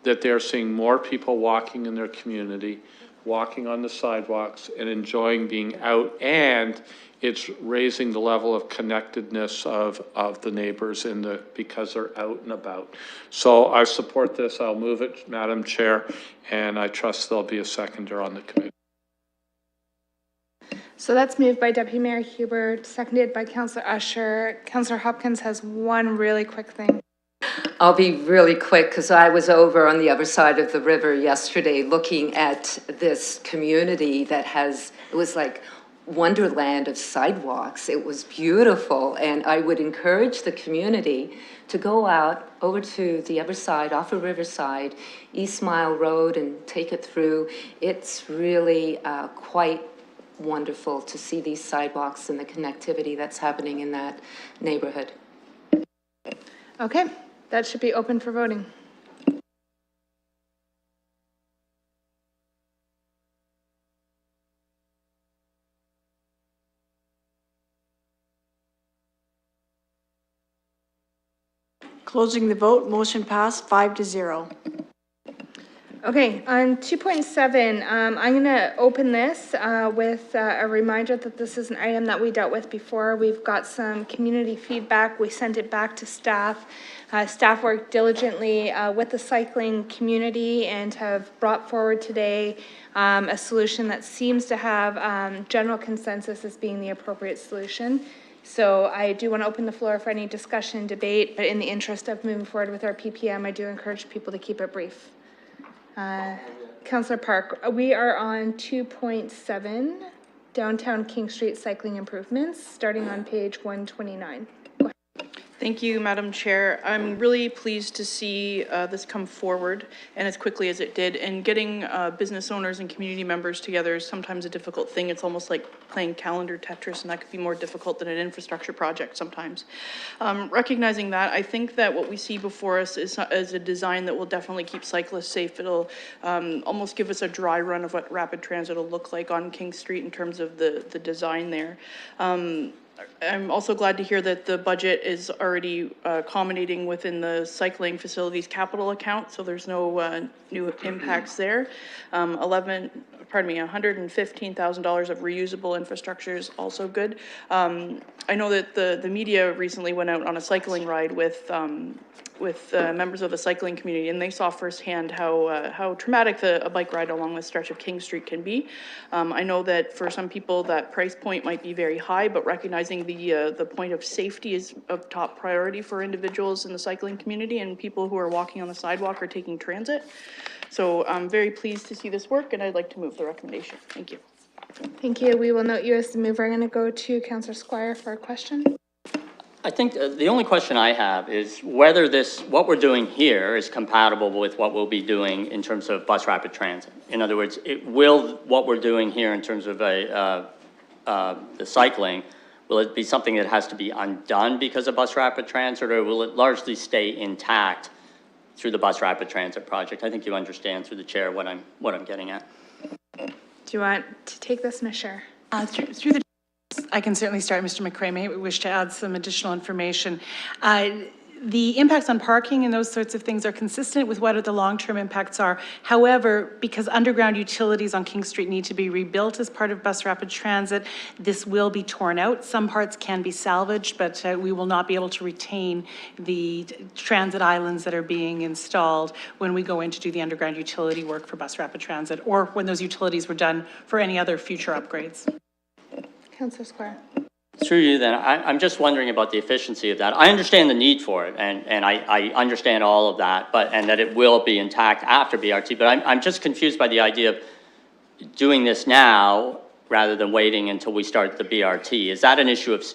that they're seeing more people walking in their community, walking on the sidewalks and enjoying being out, and it's raising the level of connectedness of the neighbors because they're out and about. So I support this. I'll move it, Madam Chair, and I trust there'll be a seconder on the committee. So that's moved by Deputy Mayor Hubert, seconded by Councillor Usher. Councillor Hopkins has one really quick thing. I'll be really quick because I was over on the other side of the river yesterday looking at this community that it was like wonderland of sidewalks. It was beautiful, and I would encourage the community to go out over to the other side, off of Riverside, East Mile Road, and take it through. It's really quite wonderful to see these sidewalks and the connectivity that's happening in that neighborhood. Okay, that should be open for voting. Closing the vote, motion passed 5-0. Okay, on 2.7, I'm going to open this with a reminder that this is an item that we dealt with before. We've got some community feedback. We sent it back to staff. Staff worked diligently with the cycling community and have brought forward today a solution that seems to have general consensus as being the appropriate solution. So I do want to open the floor for any discussion, debate, but in the interest of moving forward with our PPM, I do encourage people to keep it brief. Councillor Park, we are on 2.7, downtown King Street cycling improvements, starting on page 129. Thank you, Madam Chair. I'm really pleased to see this come forward and as quickly as it did. And getting business owners and community members together is sometimes a difficult thing. It's almost like playing calendar Tetris, and that could be more difficult than an infrastructure project sometimes. Recognizing that, I think that what we see before us is a design that will definitely keep cyclists safe. It'll almost give us a dry run of what rapid transit will look like on King Street in terms of the design there. I'm also glad to hear that the budget is already accommodating within the cycling facilities capital account, so there's no new impacts there. $115,000 of reusable infrastructure is also good. I know that the media recently went out on a cycling ride with members of the cycling community, and they saw firsthand how traumatic a bike ride along the stretch of King Street can be. I know that for some people that price point might be very high, but recognizing the point of safety is of top priority for individuals in the cycling community and people who are walking on the sidewalk or taking transit. So I'm very pleased to see this work, and I'd like to move the recommendation. Thank you. Thank you. We will note you as the mover. I'm going to go to Councillor Squire for a question. I think the only question I have is whether what we're doing here is compatible with what we'll be doing in terms of bus rapid transit. In other words, what we're doing here in terms of the cycling, will it be something that has to be undone because of bus rapid transit, or will it largely stay intact through the bus rapid transit project? I think you understand through the chair what I'm getting at. Do you want to take this, Ms. Scher? Through the, I can certainly start. Mr. McCray may wish to add some additional information. The impacts on parking and those sorts of things are consistent with what the long-term impacts are. However, because underground utilities on King Street need to be rebuilt as part of bus rapid transit, this will be torn out. Some parts can be salvaged, but we will not be able to retain the transit islands that are being installed when we go in to do the underground utility work for bus rapid transit, or when those utilities were done for any other future upgrades. Councillor Squire. Through you then, I'm just wondering about the efficiency of that. I understand the need for it, and I understand all of that, and that it will be intact after BRT, but I'm just confused by the idea of doing this now rather than waiting until we start the BRT. Is that an issue of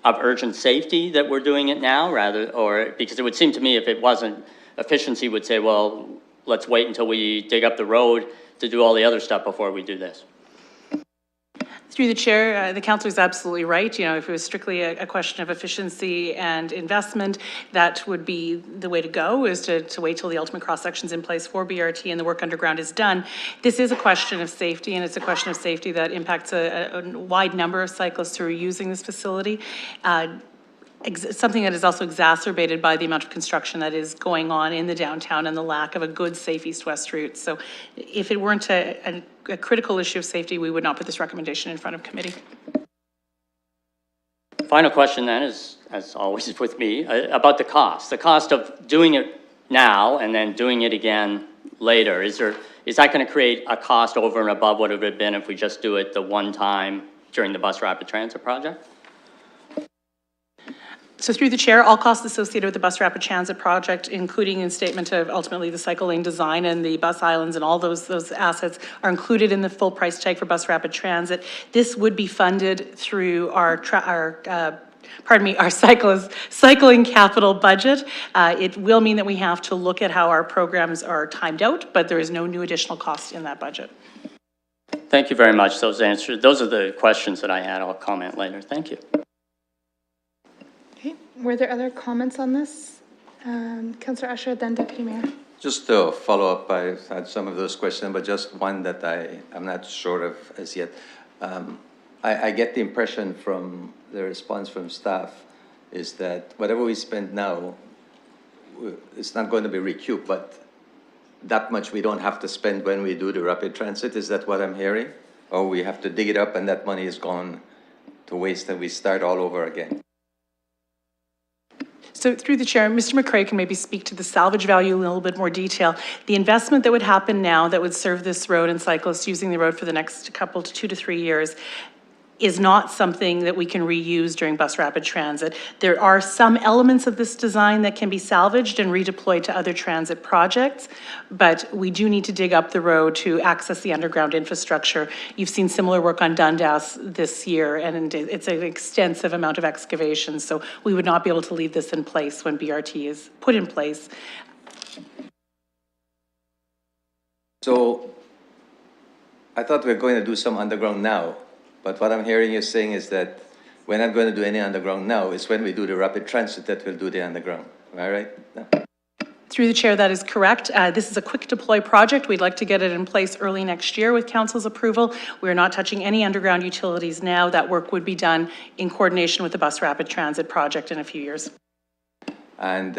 urgent safety that we're doing it now, or because it would seem to me if it wasn't, efficiency would say, well, let's wait until we dig up the road to do all the other stuff before we do this. Through the chair, the councillor is absolutely right. You know, if it was strictly a question of efficiency and investment, that would be the way to go, is to wait till the ultimate cross section's in place for BRT and the work underground is done. This is a question of safety, and it's a question of safety that impacts a wide number of cyclists who are using this facility. Something that is also exacerbated by the amount of construction that is going on in the downtown and the lack of a good safe east-west route. So if it weren't a critical issue of safety, we would not put this recommendation in front of committee. Final question then is, as always with me, about the cost. The cost of doing it now and then doing it again later. Is that going to create a cost over and above what it would have been if we just do it the one time during the bus rapid transit project? So through the chair, all costs associated with the bus rapid transit project, including in statement of ultimately the cycle lane design and the bus islands and all those assets, are included in the full price tag for bus rapid transit. This would be funded through our cycling capital budget. It will mean that we have to look at how our programs are timed out, but there is no new additional cost in that budget. Thank you very much. Those are the questions that I had. I'll comment later. Thank you. Okay, were there other comments on this? Councillor Usher, then Deputy Mayor. Just to follow up, I had some of those questions, but just one that I'm not sure of as yet. I get the impression from the response from staff is that whatever we spend now, it's not going to be recouped, but that much we don't have to spend when we do the rapid transit. Is that what I'm hearing? Or we have to dig it up and that money is gone to waste and we start all over again? So through the chair, Mr. McCrae can maybe speak to the salvage value in a little bit more detail. The investment that would happen now that would serve this road and cyclists using the road for the next couple to 2 to 3 years is not something that we can reuse during bus rapid transit. There are some elements of this design that can be salvaged and redeployed to other transit projects, but we do need to dig up the road to access the underground infrastructure. You've seen similar work on Dundas this year, and it's an extensive amount of excavation, so we would not be able to leave this in place when BRT is put in place. So I thought we were going to do some underground now. But what I'm hearing you saying is that we're not going to do any underground now. It's when we do the rapid transit that we'll do the underground. Am I right? No. Through the chair, that is correct. This is a quick deploy project. We'd like to get it in place early next year with council's approval. We're not touching any underground utilities now. That work would be done in coordination with the bus rapid transit project in a few years. And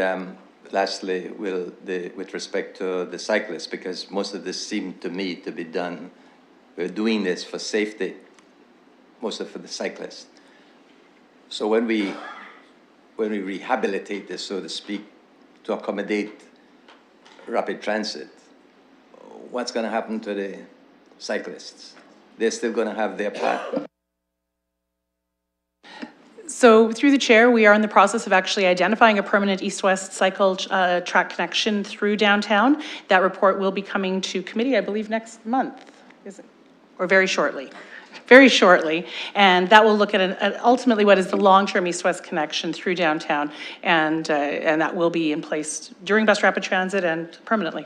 lastly, with respect to the cyclists, because most of this seemed to me to be done, we're doing this for safety, most of it for the cyclists. So when we rehabilitate this, so to speak, to accommodate rapid transit, what's going to happen to the cyclists? They're still going to have their path. So through the chair, we are in the process of actually identifying a permanent east-west cycle track connection through downtown. That report will be coming to committee, I believe, next month, is it? Or very shortly. Very shortly, and that will look at ultimately what is the long-term east-west connection through downtown, and that will be in place during bus rapid transit and permanently.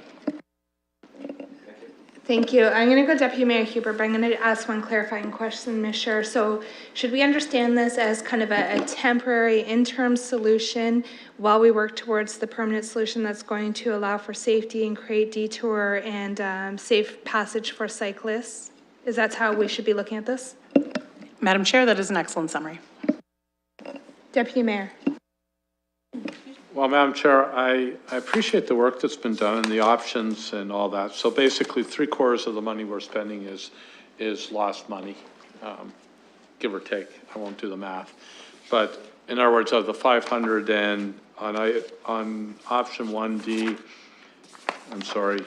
Thank you. I'm going to go Deputy Mayor Huber, but I'm going to ask one clarifying question, Ms. Scher. So should we understand this as kind of a temporary interim solution while we work towards the permanent solution that's going to allow for safety and create detour and safe passage for cyclists? Is that how we should be looking at this? Madam Chair, that is an excellent summary. Deputy Mayor. Well, Madam Chair, I appreciate the work that's been done and the options and all that. So basically 3/4 of the money we're spending is lost money, give or take. I won't do the math. But in other words, of the 500 and on option 1D, I'm sorry,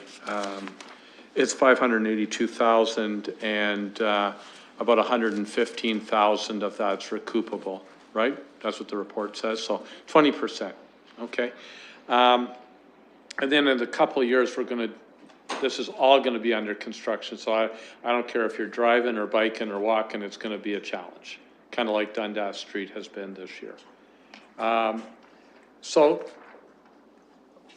it's 582,000 and about 115,000 of that's recoupable, right? That's what the report says, so 20%, okay? And then in a couple of years, this is all gonna be under construction, so I don't care if you're driving or biking or walking, it's gonna be a challenge, kind of like Dundas Street has been this year. So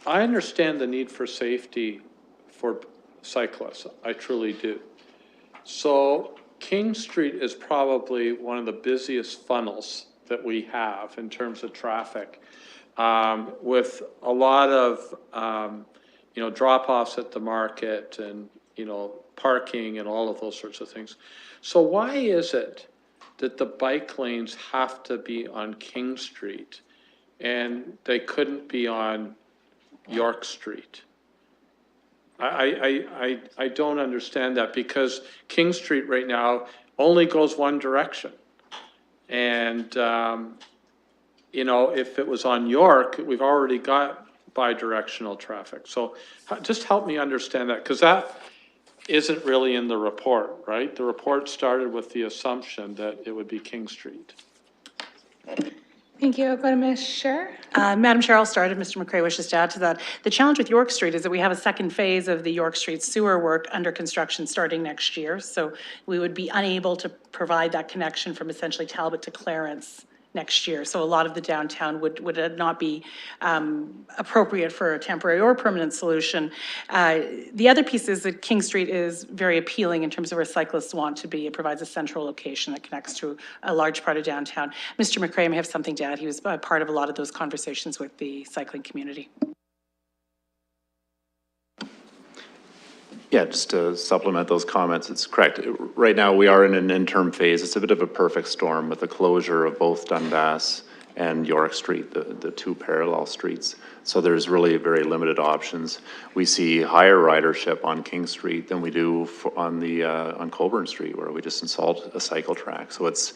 I understand the need for safety for cyclists, I truly do. So King Street is probably one of the busiest funnels that we have in terms of traffic, with a lot of, drop-offs at the market and, parking and all of those sorts of things. So why is it that the bike lanes have to be on King Street and they couldn't be on York Street? I don't understand that, because King Street right now only goes one direction. And, if it was on York, we've already got bi-directional traffic. So just help me understand that, because that isn't really in the report, right? The report started with the assumption that it would be King Street. Thank you. I'll go to Ms. Scher. Madam Chair, I'll start if Mr. McCrae wishes to add to that. The challenge with York Street is that we have a second phase of the York Street sewer work under construction starting next year. So we would be unable to provide that connection from essentially Talbot to Clarence next year. So a lot of the downtown would not be appropriate for a temporary or permanent solution. The other piece is that King Street is very appealing in terms of where cyclists want to be. It provides a central location that connects to a large part of downtown. Mr. McCray may have something to add. He was a part of a lot of those conversations with the cycling community. Yeah, just to supplement those comments, it's correct. Right now, we are in an interim phase. It's a bit of a perfect storm with the closure of both Dundas and York Street, the two parallel streets. So there's really very limited options. We see higher ridership on King Street than we do on Colburn Street, where we just installed a cycle track. So it's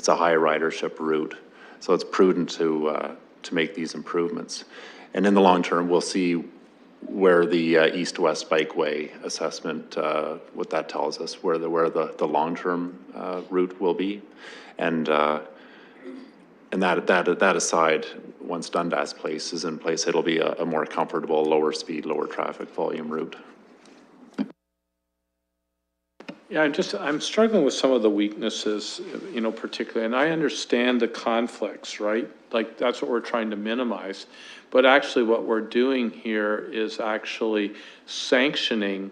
a high ridership route. So it's prudent to make these improvements. And in the long term, we'll see where the east-west bikeway assessment, what that tells us, where the long-term route will be, and that aside, once Dundas Place is in place, it'll be a more comfortable, lower speed, lower traffic volume route. Yeah, I'm struggling with some of the weaknesses, particularly, and I understand the conflicts, right? Like, that's what we're trying to minimize. But actually what we're doing here is actually sanctioning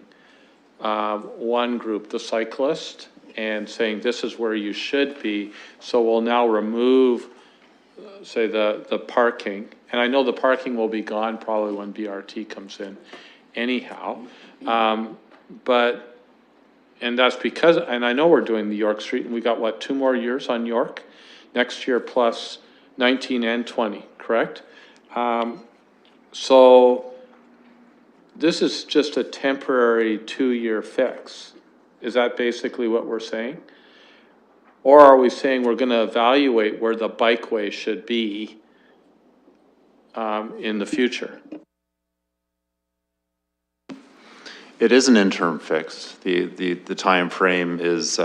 one group, the cyclist, and saying this is where you should be. So we'll now remove, say, the parking. And I know the parking will be gone probably when BRT comes in anyhow. And that's because, and I know we're doing the York Street, and we got, what, 2 more years on York? Next year plus 19 and 20, correct? So this is just a temporary 2-year fix. Is that basically what we're saying? Or are we saying we're gonna evaluate where the bikeway should be in the future? It is an interim fix. The time frame is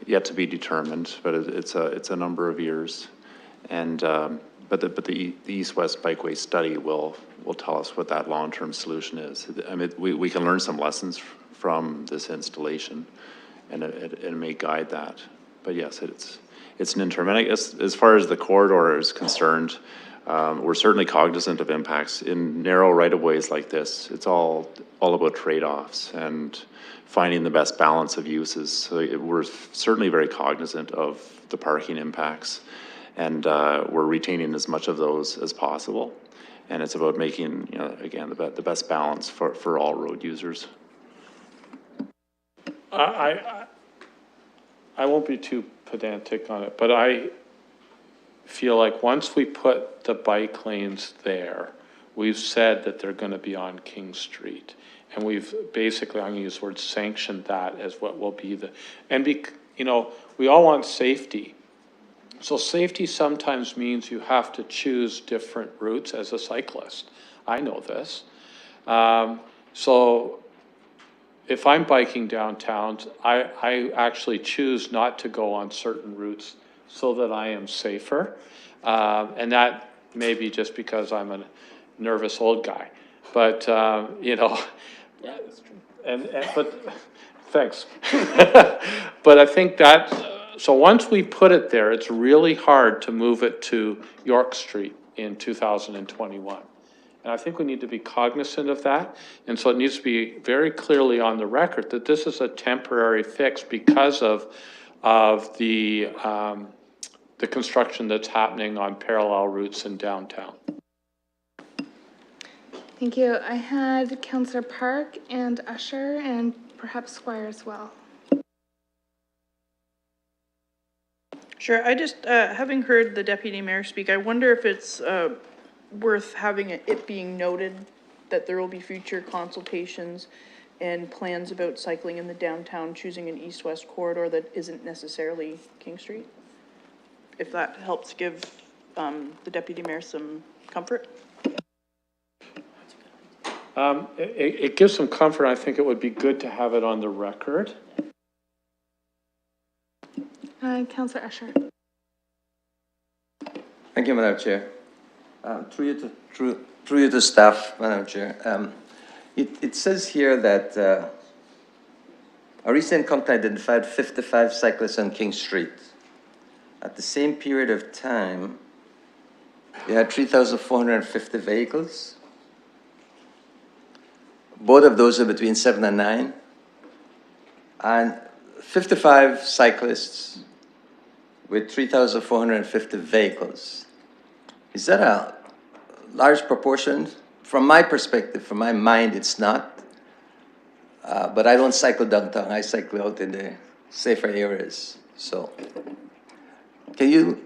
yet to be determined, but it's a number of years. And but the east-west bikeway study will tell us what that long-term solution is. I mean, we can learn some lessons from this installation, and it may guide that. But yes, it's an interim. And I guess as far as the corridor is concerned, we're certainly cognizant of impacts in narrow right-of-ways like this. It's all about trade-offs and finding the best balance of uses. So we're certainly very cognizant of the parking impacts, and we're retaining as much of those as possible. And it's about making, again, the best balance for all road users. I won't be too pedantic on it, but I feel like once we put the bike lanes there, we've said that they're gonna be on King Street. And we've basically, I'm gonna use the word sanctioned that as what will be we all want safety. So safety sometimes means you have to choose different routes as a cyclist. I know this. So if I'm biking downtown, I actually choose not to go on certain routes so that I am safer. And that may be just because I'm a nervous old guy, but, Yeah, that's true. But thanks. But I think so once we put it there, it's really hard to move it to York Street in 2021. And I think we need to be cognizant of that. And so it needs to be very clearly on the record that this is a temporary fix because of the construction that's happening on parallel routes in downtown. Thank you. I had Councillor Park and Usher and perhaps Squire as well. Sure, I just, having heard the deputy mayor speak, I wonder if it's worth having it being noted that there will be future consultations and plans about cycling in the downtown, choosing an east-west corridor that isn't necessarily King Street? If that helps give the deputy mayor some comfort? It gives some comfort. I think it would be good to have it on the record. Councillor Usher. Thank you, Madam Chair. Through you to staff, Madam Chair. It says here that a recent company identified 55 cyclists on King Street. at the same period of time, you had 3,450 vehicles. Both of those are between 7 and 9. And 55 cyclists with 3,450 vehicles. Is that a large proportion? From my perspective, from my mind, it's not. But I don't cycle downtown. I cycle out in the safer areas. So, do you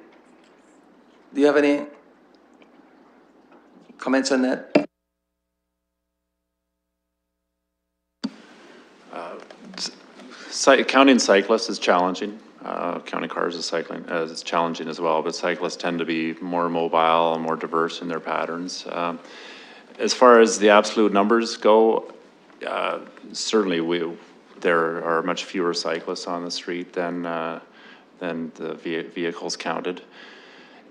have any comments on that? Counting cyclists is challenging. Counting cars is challenging as well, but cyclists tend to be more mobile and more diverse in their patterns. As far as the absolute numbers go, certainly there are much fewer cyclists on the street than the vehicles counted.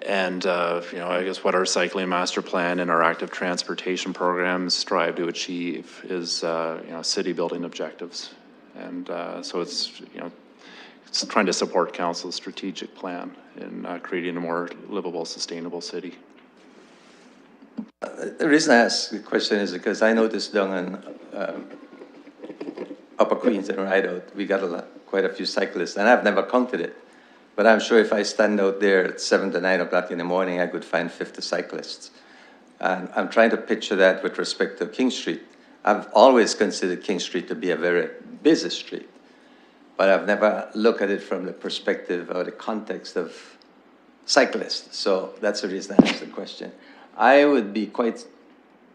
And, you know, I guess what our cycling master plan and our active transportation programs strive to achieve is, you know, city building objectives. And so it's, you know, it's trying to support council's strategic plan in creating a more livable, sustainable city. The reason I ask the question is because I noticed down in Upper Queens and Rideout, we got quite a few cyclists, and I've never counted it. But I'm sure if I stand out there at 7 to 9 o'clock in the morning, I could find 50 cyclists. And I'm trying to picture that with respect to King Street. I've always considered King Street to be a very busy street, but I've never looked at it from the perspective or the context of cyclists. So that's the reason I asked the question. I would be quite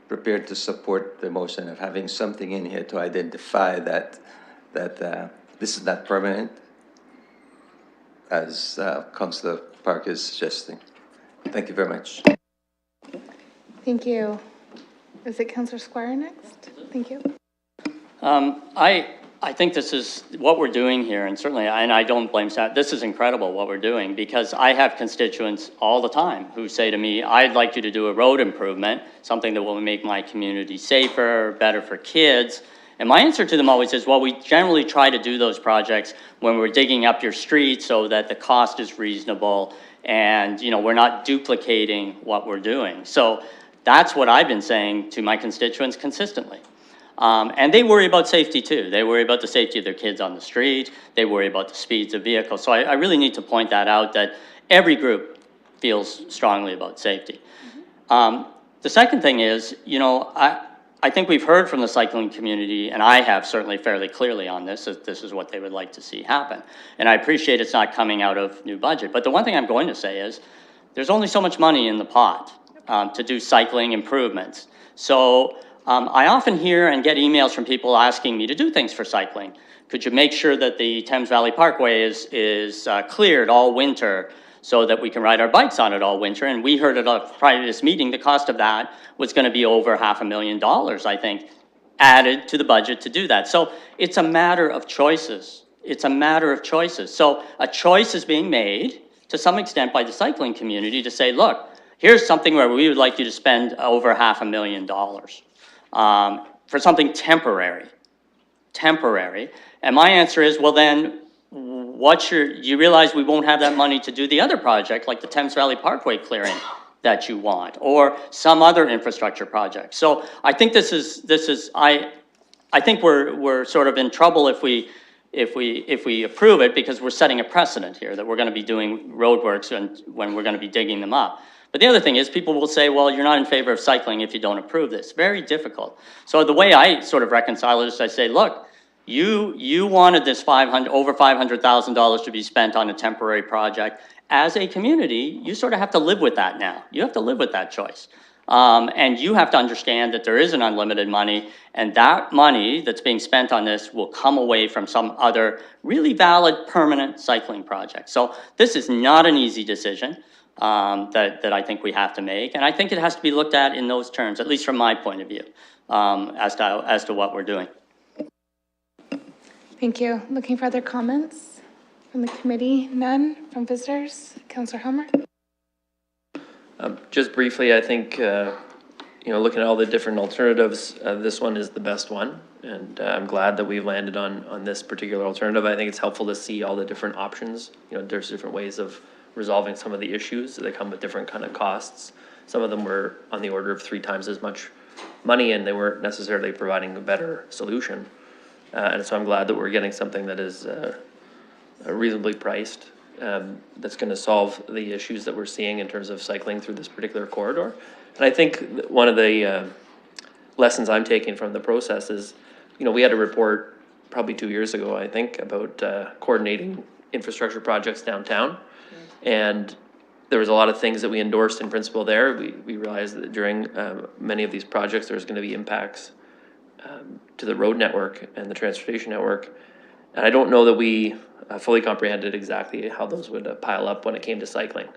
prepared to support the motion of having something in here to identify that this is not permanent, as Councillor Park is suggesting. Thank you very much. Thank you. Is it Councillor Squire next? Thank you. I think this is what we're doing here, and certainly, and I don't blame staff, this is incredible what we're doing, because I have constituents all the time who say to me, I'd like you to do a road improvement, something that will make my community safer, better for kids. And my answer to them always is, well, we generally try to do those projects when we're digging up your street so that the cost is reasonable and, you know, we're not duplicating what we're doing. So that's what I've been saying to my constituents consistently. And they worry about safety too. They worry about the safety of their kids on the street. They worry about the speeds of vehicles. So I really need to point that out, that every group feels strongly about safety. The second thing is, you know, I think we've heard from the cycling community, and I have certainly fairly clearly on this, that this is what they would like to see happen. And I appreciate it's not coming out of new budget. But the one thing I'm going to say is, there's only so much money in the pot to do cycling improvements. So I often hear and get emails from people asking me to do things for cycling. Could you make sure that the Thames Valley Parkway is cleared all winter so that we can ride our bikes on it all winter? And we heard prior to this meeting, the cost of that was going to be over $500,000, I think, added to the budget to do that. So it's a matter of choices. It's a matter of choices. So a choice is being made to some extent by the cycling community to say, look, here's something where we would like you to spend over $500,000 for something temporary. And my answer is, well then, you realize we won't have that money to do the other project, like the Thames Valley Parkway clearing that you want, or some other infrastructure project. So I think I think we're sort of in trouble if we approve it, because we're setting a precedent here that we're going to be doing roadworks and when we're going to be digging them up. But the other thing is, people will say, well, you're not in favor of cycling if you don't approve this. Very difficult. So the way I sort of reconcile it is I say, look, you wanted this over $500,000 to be spent on a temporary project. As a community, you sort of have to live with that now. You have to live with that choice. And you have to understand that there is an unlimited money, and that money that's being spent on this will come away from some other really valid permanent cycling project. So this is not an easy decision that I think we have to make. And I think it has to be looked at in those terms, at least from my point of view, as to what we're doing. Thank you. Looking for other comments from the committee? None from visitors? Councillor Helmer? Just briefly, I think, looking at all the different alternatives, this one is the best one. And I'm glad that we've landed on this particular alternative. I think it's helpful to see all the different options. You know, there's different ways of resolving some of the issues that come with different kind of costs. Some of them were on the order of 3 times as much money, and they weren't necessarily providing a better solution. And so I'm glad that we're getting something that is reasonably priced, that's going to solve the issues that we're seeing in terms of cycling through this particular corridor. And I think one of the lessons I'm taking from the process is, you know, we had a report probably 2 years ago, I think, about coordinating infrastructure projects downtown. And there was a lot of things that we endorsed in principle there. We realized that during many of these projects, there's going to be impacts to the road network and the transportation network. And I don't know that we fully comprehended exactly how those would pile up when it came to cycling.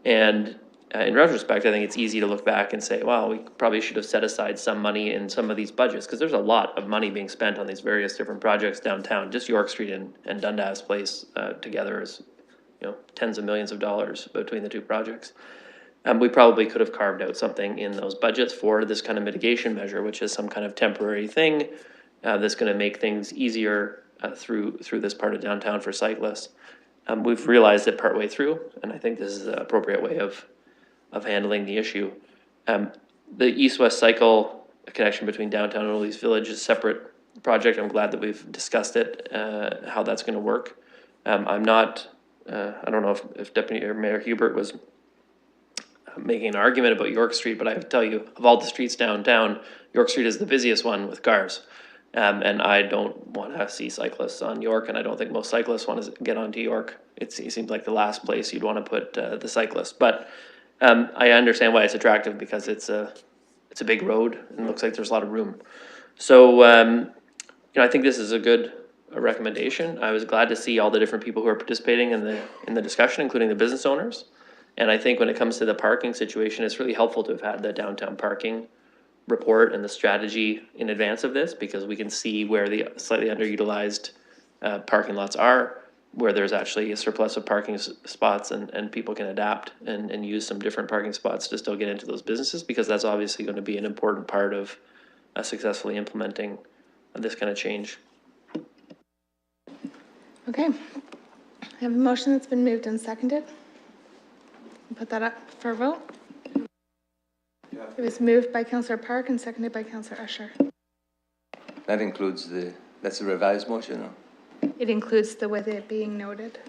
And in retrospect, I think it's easy to look back and say, wow, we probably should have set aside some money in some of these budgets, because there's a lot of money being spent on these various different projects downtown. Just York Street and Dundas Place together is, you know, tens of millions of dollars between the two projects. We probably could have carved out something in those budgets for this kind of mitigation measure, which is some kind of temporary thing that's going to make things easier through this part of downtown for cyclists. We've realized it partway through, and I think this is the appropriate way of handling the issue. The east-west cycle connection between downtown and Old East Village is a separate project. I'm glad that we've discussed it, how that's going to work. I'm not, I don't know if Deputy Mayor Hubert was making an argument about York Street, but I have to tell you, of all the streets downtown, York Street is the busiest one with cars. And I don't want to see cyclists on York, and I don't think most cyclists want to get onto York. It seems like the last place you'd want to put the cyclists. But I understand why it's attractive, because it's a big road and it looks like there's a lot of room. So you know, I think this is a good recommendation. I was glad to see all the different people who are participating in the discussion, including the business owners. And I think when it comes to the parking situation, it's really helpful to have had the downtown parking report and the strategy in advance of this, because we can see where the slightly underutilized parking lots are, where there's actually a surplus of parking spots, and people can adapt and use some different parking spots to still get into those businesses, because that's obviously going to be an important part of successfully implementing this kind of change. Okay. I have a motion that's been moved and seconded. Put that up for a vote. It was moved by Councillor Park and seconded by Councillor Usher. That includes that's a revised motion, no? It includes the with it being noted.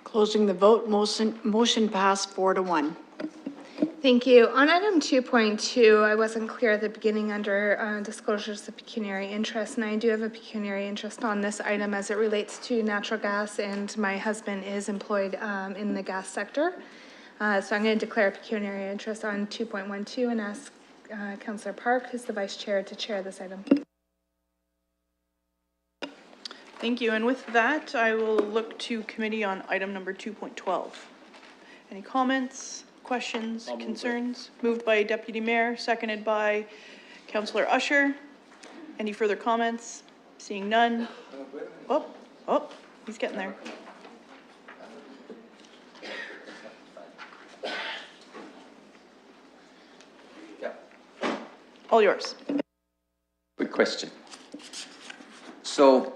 Closing the vote, motion passed 4-1. Thank you. On item 2.2, I wasn't clear at the beginning under disclosures of pecuniary interest, and I do have a pecuniary interest on this item as it relates to natural gas, and my husband is employed in the gas sector. So I'm going to declare a pecuniary interest on 2.12 and ask Councillor Park, who's the vice chair, to chair this item. Thank you. And with that, I will look to committee on item number 2.12. Any comments, questions, concerns? Moved by Deputy Mayor, seconded by Councillor Usher. Any further comments? Seeing none. Oh, he's getting there. All yours. Quick question. So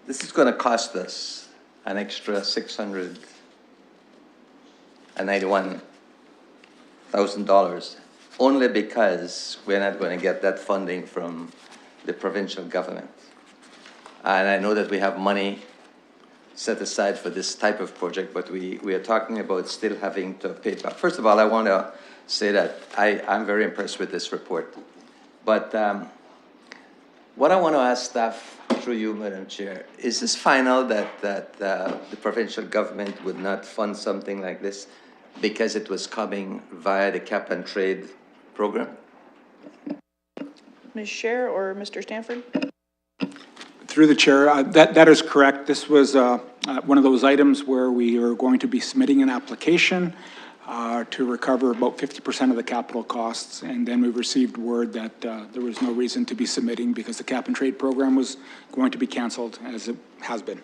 this is going to cost us an extra $691,000 only because we're not going to get that funding from the provincial government. And I know that we have money set aside for this type of project, but we are talking about still having to pay back. First of all, I want to say that I'm very impressed with this report. But what I want to ask staff, through you, Madam Chair, is this final that the provincial government would not fund something like this because it was coming via the cap and trade program? Ms. Chair or Mr. Stanford? Through the chair, that is correct. This was one of those items where we are going to be submitting an application to recover about 50% of the capital costs, and then we received word that there was no reason to be submitting because the cap and trade program was going to be canceled, as it has been.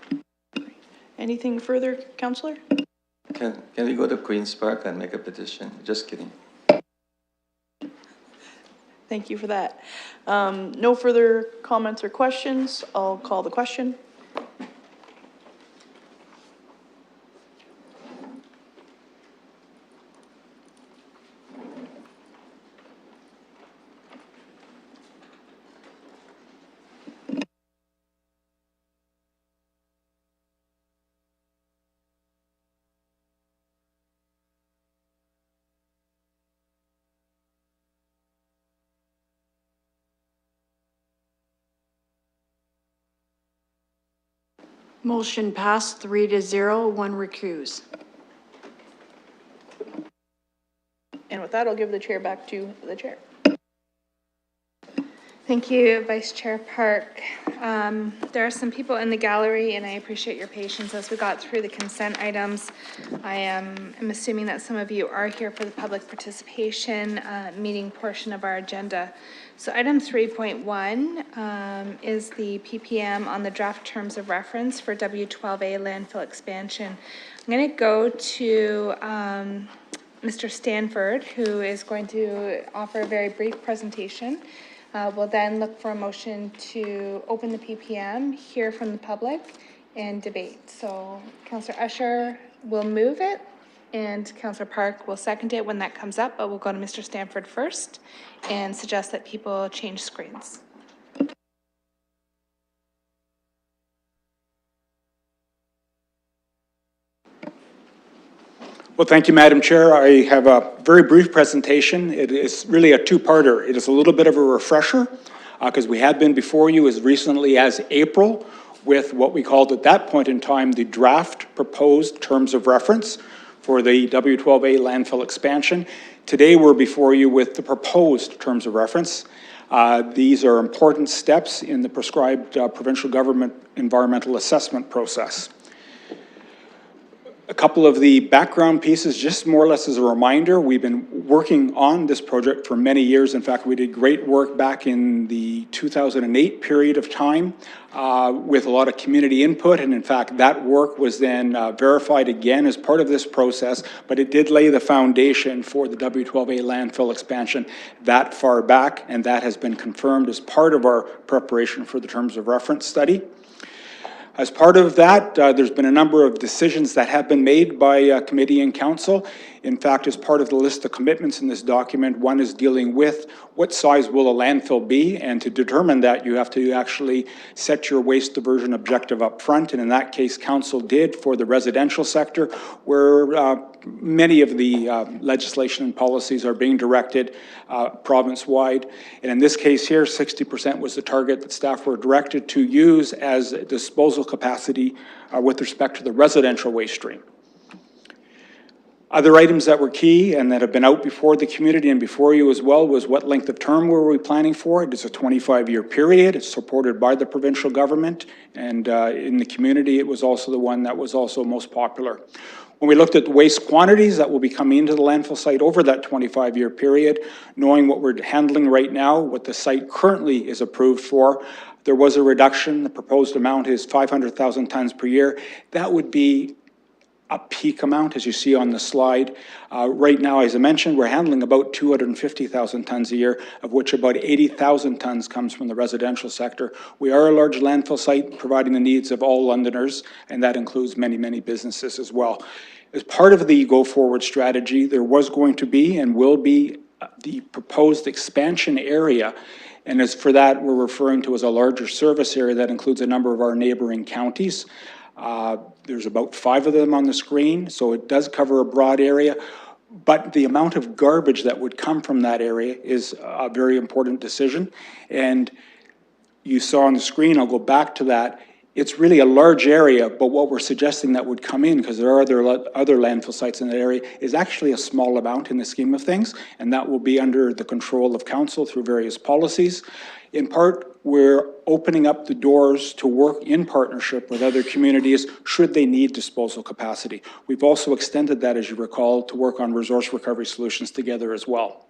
Anything further, Councillor? Can we go to Queen's Park and make a petition? Just kidding. Thank you for that. No further comments or questions. I'll call the question. Motion passed 3-0, 1 recuse. And with that, I'll give the chair back to the chair. Thank you, Vice Chair Park. There are some people in the gallery, and I appreciate your patience as we got through the consent items. I'm assuming that some of you are here for the public participation meeting portion of our agenda. So item 3.1 is the PPM on the draft terms of reference for W12A landfill expansion. I'm going to go to Mr. Stanford, who is going to offer a very brief presentation. We'll then look for a motion to open the PPM, hear from the public, and debate. So Councillor Usher will move it, and Councillor Park will second it when that comes up, but we'll go to Mr. Stanford first and suggest that people change screens. Well, thank you, Madam Chair. I have a very brief presentation. It is really a two-parter. It is a little bit of a refresher because we had been before you as recently as April with what we called at that point in time the draft proposed terms of reference for the W12A landfill expansion. Today we're before you with the proposed terms of reference. These are important steps in the prescribed provincial government environmental assessment process. A couple of the background pieces, just more or less as a reminder, we've been working on this project for many years. In fact, we did great work back in the 2008 period of time with a lot of community input. And in fact, that work was then verified again as part of this process, but it did lay the foundation for the W12A landfill expansion that far back, and that has been confirmed as part of our preparation for the terms of reference study. As part of that, there's been a number of decisions that have been made by committee and council. In fact, as part of the list of commitments in this document, one is dealing with what size will a landfill be, and to determine that, you have to actually set your waste diversion objective up front, and in that case, council did for the residential sector, where many of the legislation and policies are being directed province-wide. And in this case here, 60% was the target that staff were directed to use as disposal capacity with respect to the residential waste stream. Other items that were key and that have been out before the community and before you as well was what length of term were we planning for? It is a 25-year period. It's supported by the provincial government, and in the community it was also the one that was also most popular. When we looked at the waste quantities that will be coming into the landfill site over that 25-year period, knowing what we're handling right now, what the site currently is approved for, there was a reduction. The proposed amount is 500,000 tons per year. That would be a peak amount, as you see on the slide. Right now, as I mentioned, we're handling about 250,000 tons a year, of which about 80,000 tons comes from the residential sector. We are a large landfill site providing the needs of all Londoners, and that includes many, many businesses as well. As part of the go-forward strategy, there was going to be and will be the proposed expansion area. And as for that, we're referring to as a larger service area that includes a number of our neighboring counties. There's about 5 of them on the screen, so it does cover a broad area, but the amount of garbage that would come from that area is a very important decision. And you saw on the screen, I'll go back to that, it's really a large area, but what we're suggesting that would come in, because there are other landfill sites in that area, is actually a small amount in the scheme of things, and that will be under the control of council through various policies. In part, we're opening up the doors to work in partnership with other communities should they need disposal capacity. We've also extended that, as you recall, to work on resource recovery solutions together as well.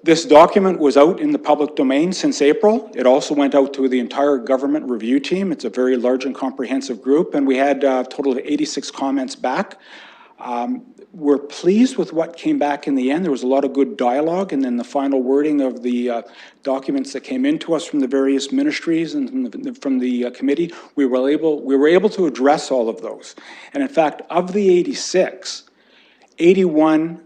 This document was out in the public domain since April. It also went out to the entire government review team. It's a very large and comprehensive group, and we had a total of 86 comments back. We're pleased with what came back in the end. There was a lot of good dialogue, and then the final wording of the documents that came into us from the various ministries and from the committee, we were able to address all of those. And in fact, of the 86, 81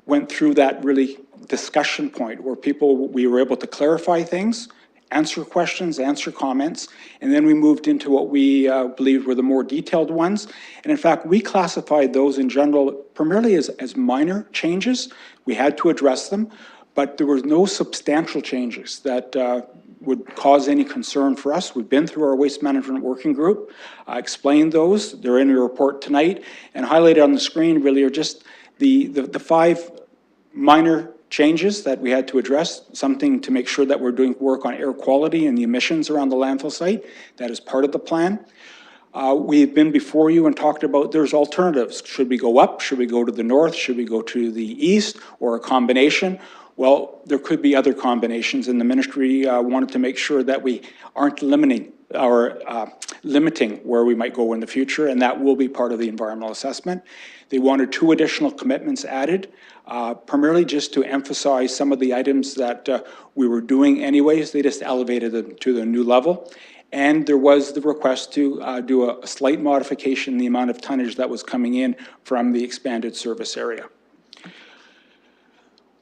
went through that really discussion point where we were able to clarify things, answer questions, answer comments, and then we moved into what we believed were the more detailed ones. And in fact, we classified those in general primarily as minor changes. We had to address them, but there were no substantial changes that would cause any concern for us. We've been through our waste management working group, explained those. They're in your report tonight, and highlighted on the screen really are just the 5 minor changes that we had to address, something to make sure that we're doing work on air quality and the emissions around the landfill site. That is part of the plan. We've been before you and talked about there's alternatives. Should we go up? Should we go to the north? Should we go to the east, or a combination? Well, there could be other combinations, and the ministry wanted to make sure that we aren't limiting where we might go in the future, and that will be part of the environmental assessment. They wanted 2 additional commitments added, primarily just to emphasize some of the items that we were doing anyways. They just elevated them to the new level. And there was the request to do a slight modification in the amount of tonnage that was coming in from the expanded service area.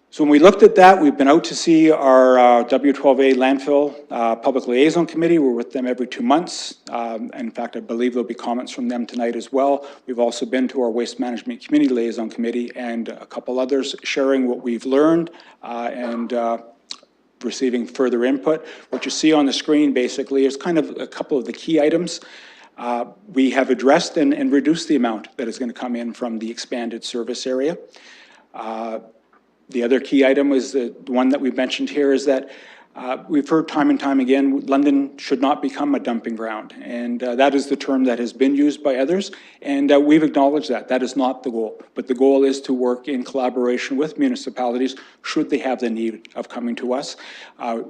So when we looked at that, we've been out to see our W12 Landfill Public Liaison Committee. We're with them every 2 months. In fact, I believe there'll be comments from them tonight as well. We've also been to our Waste Management Community Liaison Committee and a couple others, sharing what we've learned and receiving further input. What you see on the screen basically is kind of a couple of the key items. We have addressed and reduced the amount that is going to come in from the expanded service area. The other key item is the one that we've mentioned here is that we've heard time and time again, London should not become a dumping ground. And that is the term that has been used by others. And we've acknowledged that. That is not the goal. But the goal is to work in collaboration with municipalities should they have the need of coming to us. A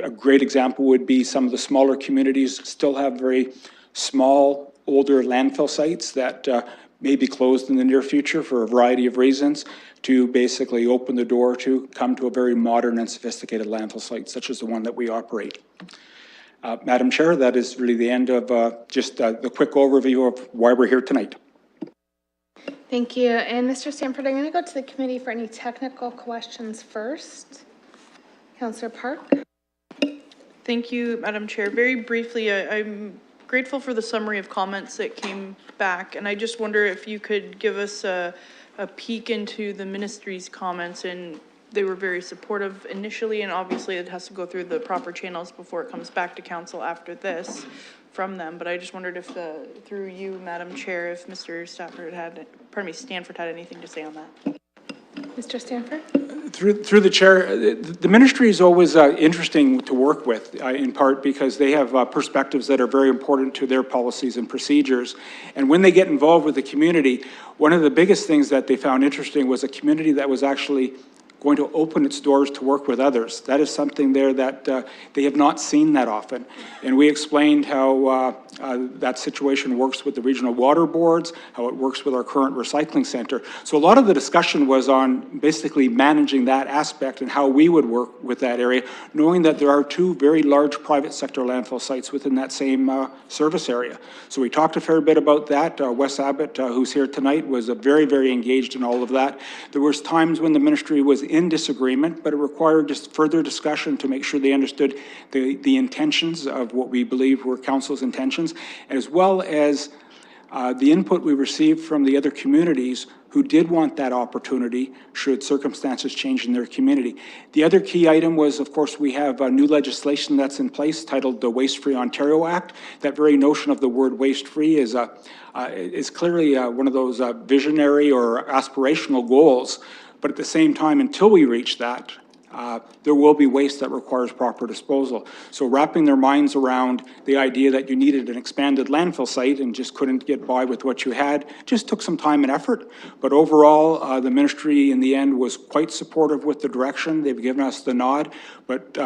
great example would be some of the smaller communities still have very small, older landfill sites that may be closed in the near future for a variety of reasons, to basically open the door to come to a very modern and sophisticated landfill site, such as the one that we operate. Madam Chair, that is really the end of just the quick overview of why we're here tonight. Thank you. And Mr. Stanford, I'm going to go to the committee for any technical questions first. Councillor Park. Thank you, Madam Chair. Very briefly, I'm grateful for the summary of comments that came back, and I just wonder if you could give us a peek into the ministry's comments. And they were very supportive initially, and obviously it has to go through the proper channels before it comes back to council after this from them. But I just wondered if through you, Madam Chair, if Mr. Stanford had anything to say on that. Mr. Stanford? Through the chair, the ministry is always interesting to work with, in part because they have perspectives that are very important to their policies and procedures. And when they get involved with the community, one of the biggest things that they found interesting was a community that was actually going to open its doors to work with others. That is something there that they have not seen that often. And we explained how that situation works with the regional water boards, how it works with our current recycling center. So a lot of the discussion was on basically managing that aspect and how we would work with that area, knowing that there are 2 very large private sector landfill sites within that same service area. So we talked a fair bit about that. Wes Abbott, who's here tonight, was very, very engaged in all of that. There was times when the ministry was in disagreement, but it required just further discussion to make sure they understood the intentions of what we believe were council's intentions, as well as the input we received from the other communities who did want that opportunity should circumstances change in their community. The other key item was, of course, we have new legislation that's in place titled the Waste Free Ontario Act. That very notion of the word waste free is clearly one of those visionary or aspirational goals. But at the same time, until we reach that, there will be waste that requires proper disposal. So wrapping their minds around the idea that you needed an expanded landfill site and just couldn't get by with what you had just took some time and effort. But overall, the ministry in the end was quite supportive with the direction. They've given us the nod, but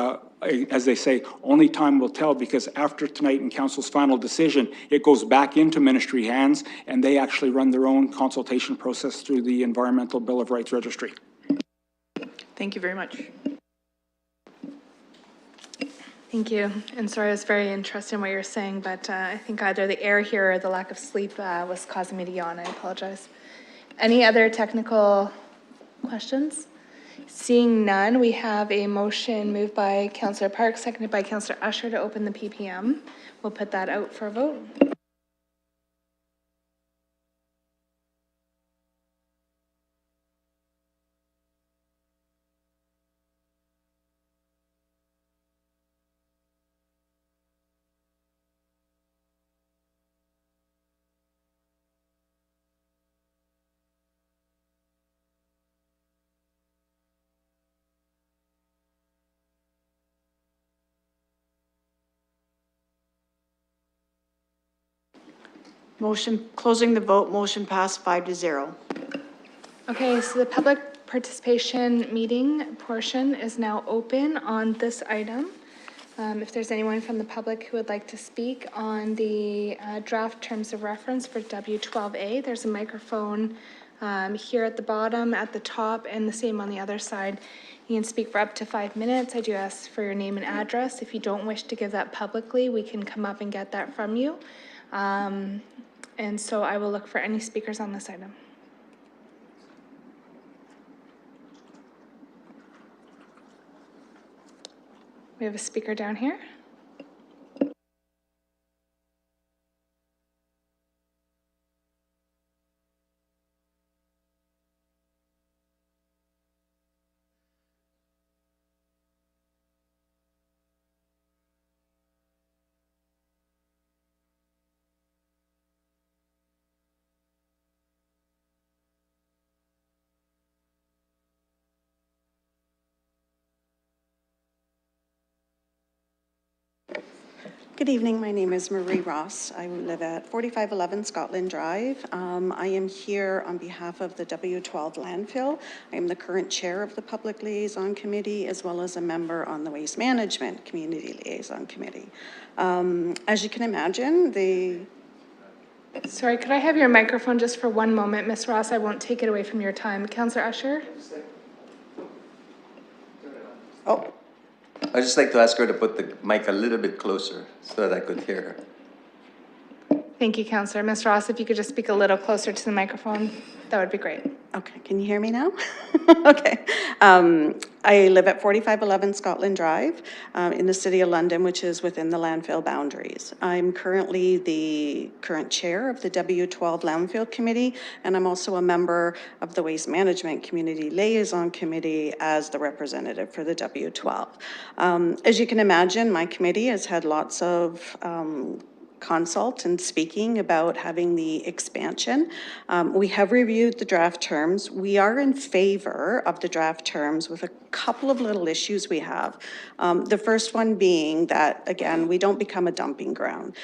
as they say, only time will tell, because after tonight in council's final decision, it goes back into ministry hands and they actually run their own consultation process through the Environmental Bill of Rights Registry. Thank you very much. Thank you. And sorry, it's very interesting what you're saying, but I think either the air here or the lack of sleep was causing me to yawn. I apologize. Any other technical questions? Seeing none, we have a motion moved by Councillor Park, seconded by Councillor Usher to open the PPM. We'll put that out for a vote. Motion, closing the vote, motion passed 5-0. Okay, so the public participation meeting portion is now open on this item. If there's anyone from the public who would like to speak on the draft terms of reference for W12A, there's a microphone here at the bottom, at the top, and the same on the other side. You can speak for up to 5 minutes. I do ask for your name and address. If you don't wish to give that publicly, we can come up and get that from you. And so I will look for any speakers on this item. We have a speaker down here. Good evening, my name is Marie Ross. I live at 4511 Scotland Drive. I am here on behalf of the W12 Landfill. I am the current chair of the Public Liaison Committee, as well as a member on the Waste Management Community Liaison Committee. As you can imagine, Sorry, could I have your microphone just for 1 moment, Ms. Ross? I won't take it away from your time. Councillor Usher? Oh. I'd just like to ask her to put the mic a little bit closer so that I could hear her. Thank you, Councillor. Ms. Ross, if you could just speak a little closer to the microphone, that would be great. Okay, can you hear me now? Okay. I live at 4511 Scotland Drive in the City of London, which is within the landfill boundaries. I'm currently the current chair of the W12 Landfill Committee, and I'm also a member of the Waste Management Community Liaison Committee as the representative for the W12. As you can imagine, my committee has had lots of consult and speaking about having the expansion. We have reviewed the draft terms. We are in favor of the draft terms with a couple of little issues we have. The first one being that, again, we don't become a dumping ground.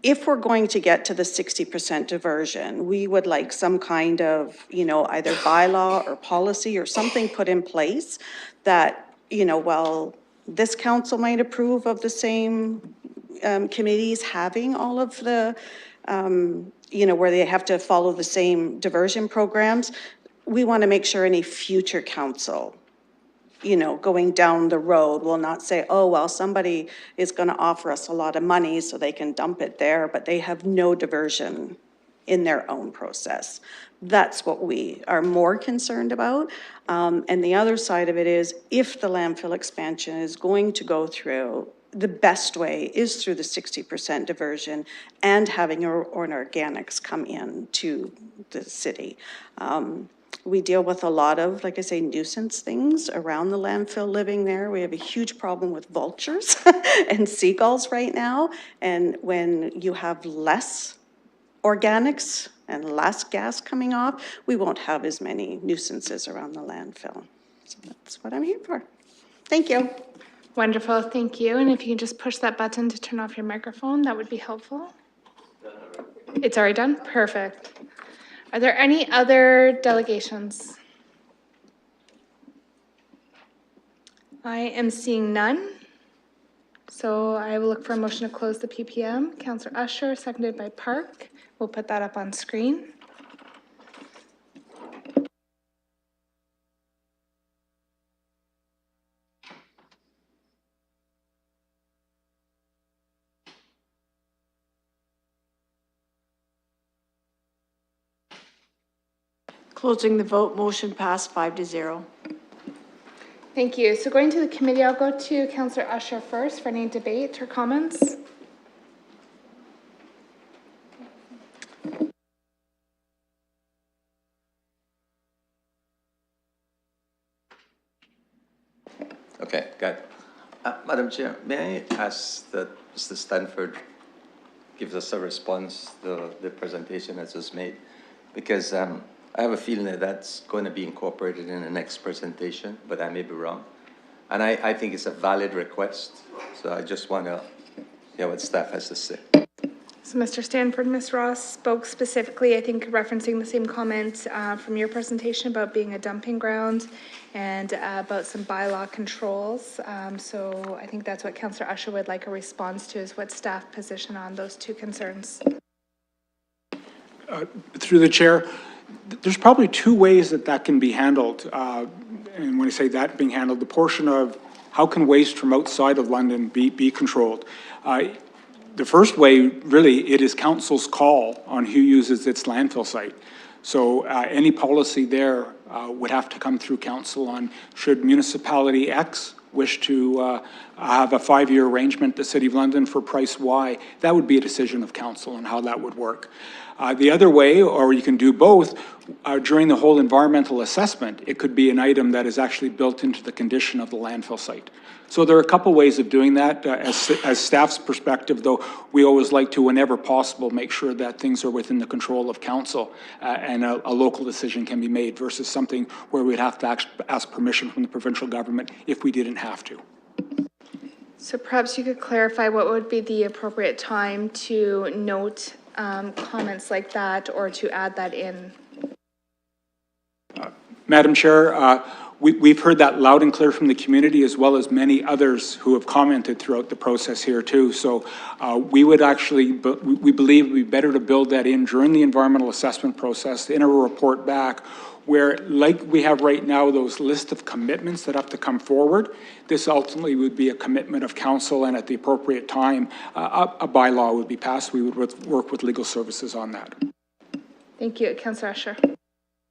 If we're going to get to the 60% diversion, we would like some kind of, either bylaw or policy or something put in place that, while this council might approve of the same committees having all of the, where they have to follow the same diversion programs, we want to make sure any future council, going down the road will not say, oh, well, somebody is going to offer us a lot of money so they can dump it there, but they have no diversion in their own process. That's what we are more concerned about. And the other side of it is, if the landfill expansion is going to go through, the best way is through the 60% diversion and having our organics come in to the city. We deal with a lot of, like I say, nuisance things around the landfill living there. We have a huge problem with vultures and seagulls right now. And when you have less organics and less gas coming off, we won't have as many nuisances around the landfill. So that's what I'm here for. Thank you. Wonderful, thank you. And if you can just push that button to turn off your microphone, that would be helpful. It's already done? Perfect. Are there any other delegations? I am seeing none. So I will look for a motion to close the PPM. Councillor Usher, seconded by Park. We'll put that up on screen. Closing the vote, motion passed 5-0. Thank you. So going to the committee, I'll go to Councillor Usher first for any debate or comments. Okay, got it. Madam Chair, may I ask that Mr. Stanford gives us a response to the presentation that's just made? Because I have a feeling that that's going to be incorporated in the next presentation, but I may be wrong. And I think it's a valid request, so I just want to hear what staff has to say. So Mr. Stanford, Ms. Ross spoke specifically, I think referencing the same comment from your presentation about being a dumping ground and about some bylaw controls. So I think that's what Councillor Usher would like a response to, is what staff position on those two concerns. Through the chair, there's probably two ways that that can be handled. And when I say that being handled, the portion of how can waste from outside of London be controlled? The first way, really, it is council's call on who uses its landfill site. So any policy there would have to come through council on should municipality X wish to have a 5-year arrangement, the City of London, for price Y, that would be a decision of council on how that would work. The other way, or you can do both, during the whole environmental assessment, it could be an item that is actually built into the condition of the landfill site. So there are a couple ways of doing that. As staff's perspective, though, we always like to, whenever possible, make sure that things are within the control of council and a local decision can be made versus something where we'd have to ask permission from the provincial government if we didn't have to. So perhaps you could clarify what would be the appropriate time to note comments like that or to add that in? Madam Chair, we've heard that loud and clear from the community as well as many others who have commented throughout the process here too. So we would actually, we believe it would be better to build that in during the environmental assessment process in a report back where, like we have right now, those list of commitments that have to come forward. This ultimately would be a commitment of council, and at the appropriate time, a bylaw would be passed. We would work with legal services on that. Thank you. Councillor Usher.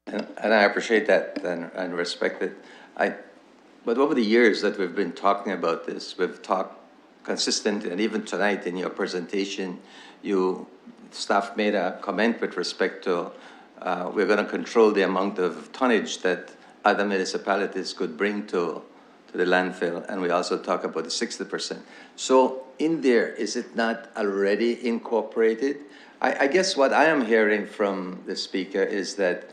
And I appreciate that and respect it. But over the years that we've been talking about this, we've talked consistently, and even tonight in your presentation, staff made a comment with respect to we're going to control the amount of tonnage that other municipalities could bring to the landfill, and we also talk about the 60%. So in there, is it not already incorporated? I guess what I am hearing from the speaker is that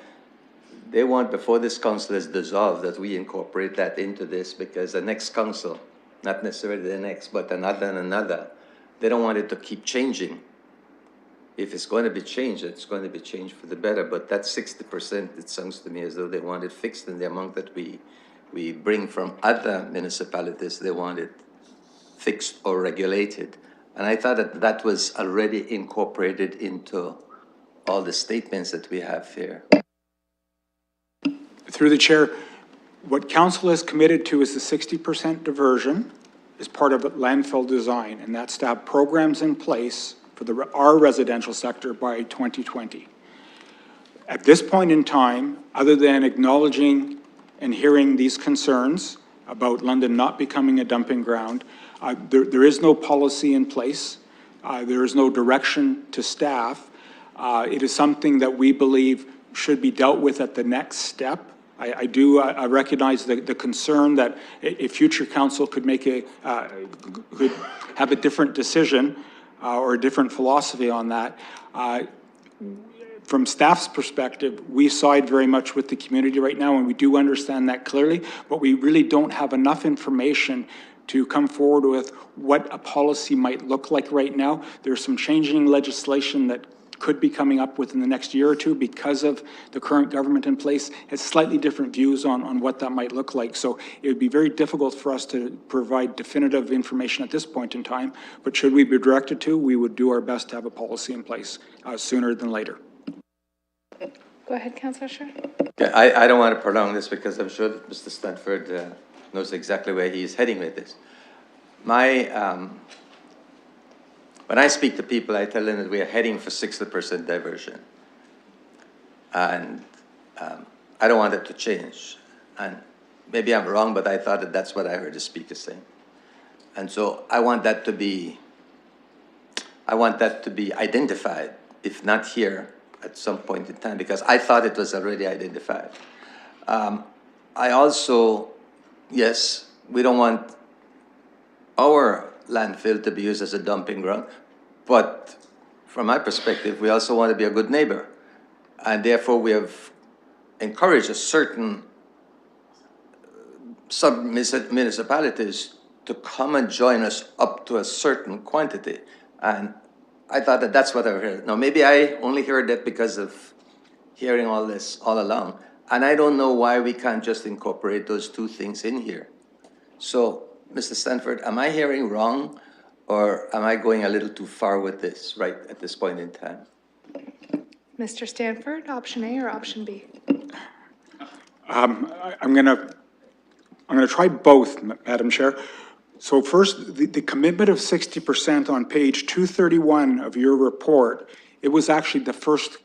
they want, before this council is dissolved, that we incorporate that into this, because the next council, not necessarily the next, but another and another, they don't want it to keep changing. If it's going to be changed, it's going to be changed for the better. But that 60%, it sounds to me as though they want it fixed in the amount that we bring from other municipalities. They want it fixed or regulated. And I thought that that was already incorporated into all the statements that we have here. Through the chair, what council has committed to is the 60% diversion as part of landfill design, and that's to have programs in place for our residential sector by 2020. At this point in time, other than acknowledging and hearing these concerns about London not becoming a dumping ground, there is no policy in place. There is no direction to staff. It is something that we believe should be dealt with at the next step. I recognize the concern that a future council could could have a different decision or a different philosophy on that. from staff's perspective, we side very much with the community right now, and we do understand that clearly, but we really don't have enough information to come forward with what a policy might look like right now. There's some changing legislation that could be coming up within the next year or two because of the current government in place, has slightly different views on what that might look like. So it would be very difficult for us to provide definitive information at this point in time, but should we be directed to, we would do our best to have a policy in place sooner than later. Go ahead, Councillor Sher. Okay, I don't want to prolong this because I'm sure that Mr. Stanford knows exactly where he is heading with this. When I speak to people, I tell them that we are heading for 60% diversion. And I don't want it to change. And maybe I'm wrong, but I thought that that's what I heard the speaker say. And so I want that to be identified, if not here, at some point in time, because I thought it was already identified. I also, yes, we don't want our landfill to be used as a dumping ground, but from my perspective, we also want to be a good neighbor. And therefore, we have encouraged a certain sub-municipalities to come and join us up to a certain quantity. And I thought that that's what I heard. Now, maybe I only heard that because of hearing all this all along. And I don't know why we can't just incorporate those two things in here. So, Mr. Stanford, am I hearing wrong, or am I going a little too far with this right at this point in time? Mr. Stanford, option A or option B? I'm gonna try both, Madam Chair. So first, the commitment of 60% on page 231 of your report, it was actually the first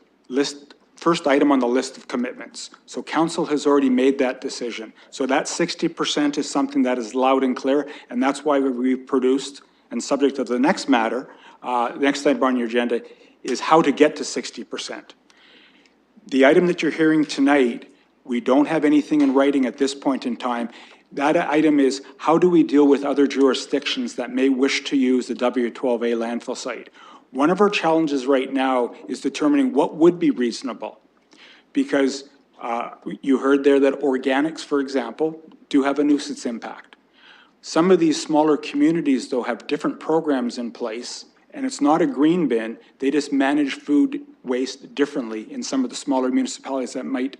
item on the list of commitments. So council has already made that decision. So that 60% is something that is loud and clear, and that's why we've produced, and subject to the next matter, the next item on your agenda is how to get to 60%. The item that you're hearing tonight, we don't have anything in writing at this point in time. That item is, how do we deal with other jurisdictions that may wish to use the W12A landfill site? One of our challenges right now is determining what would be reasonable. Because you heard there that organics, for example, do have a nuisance impact. Some of these smaller communities, though, have different programs in place, and it's not a green bin. They just manage food waste differently in some of the smaller municipalities that might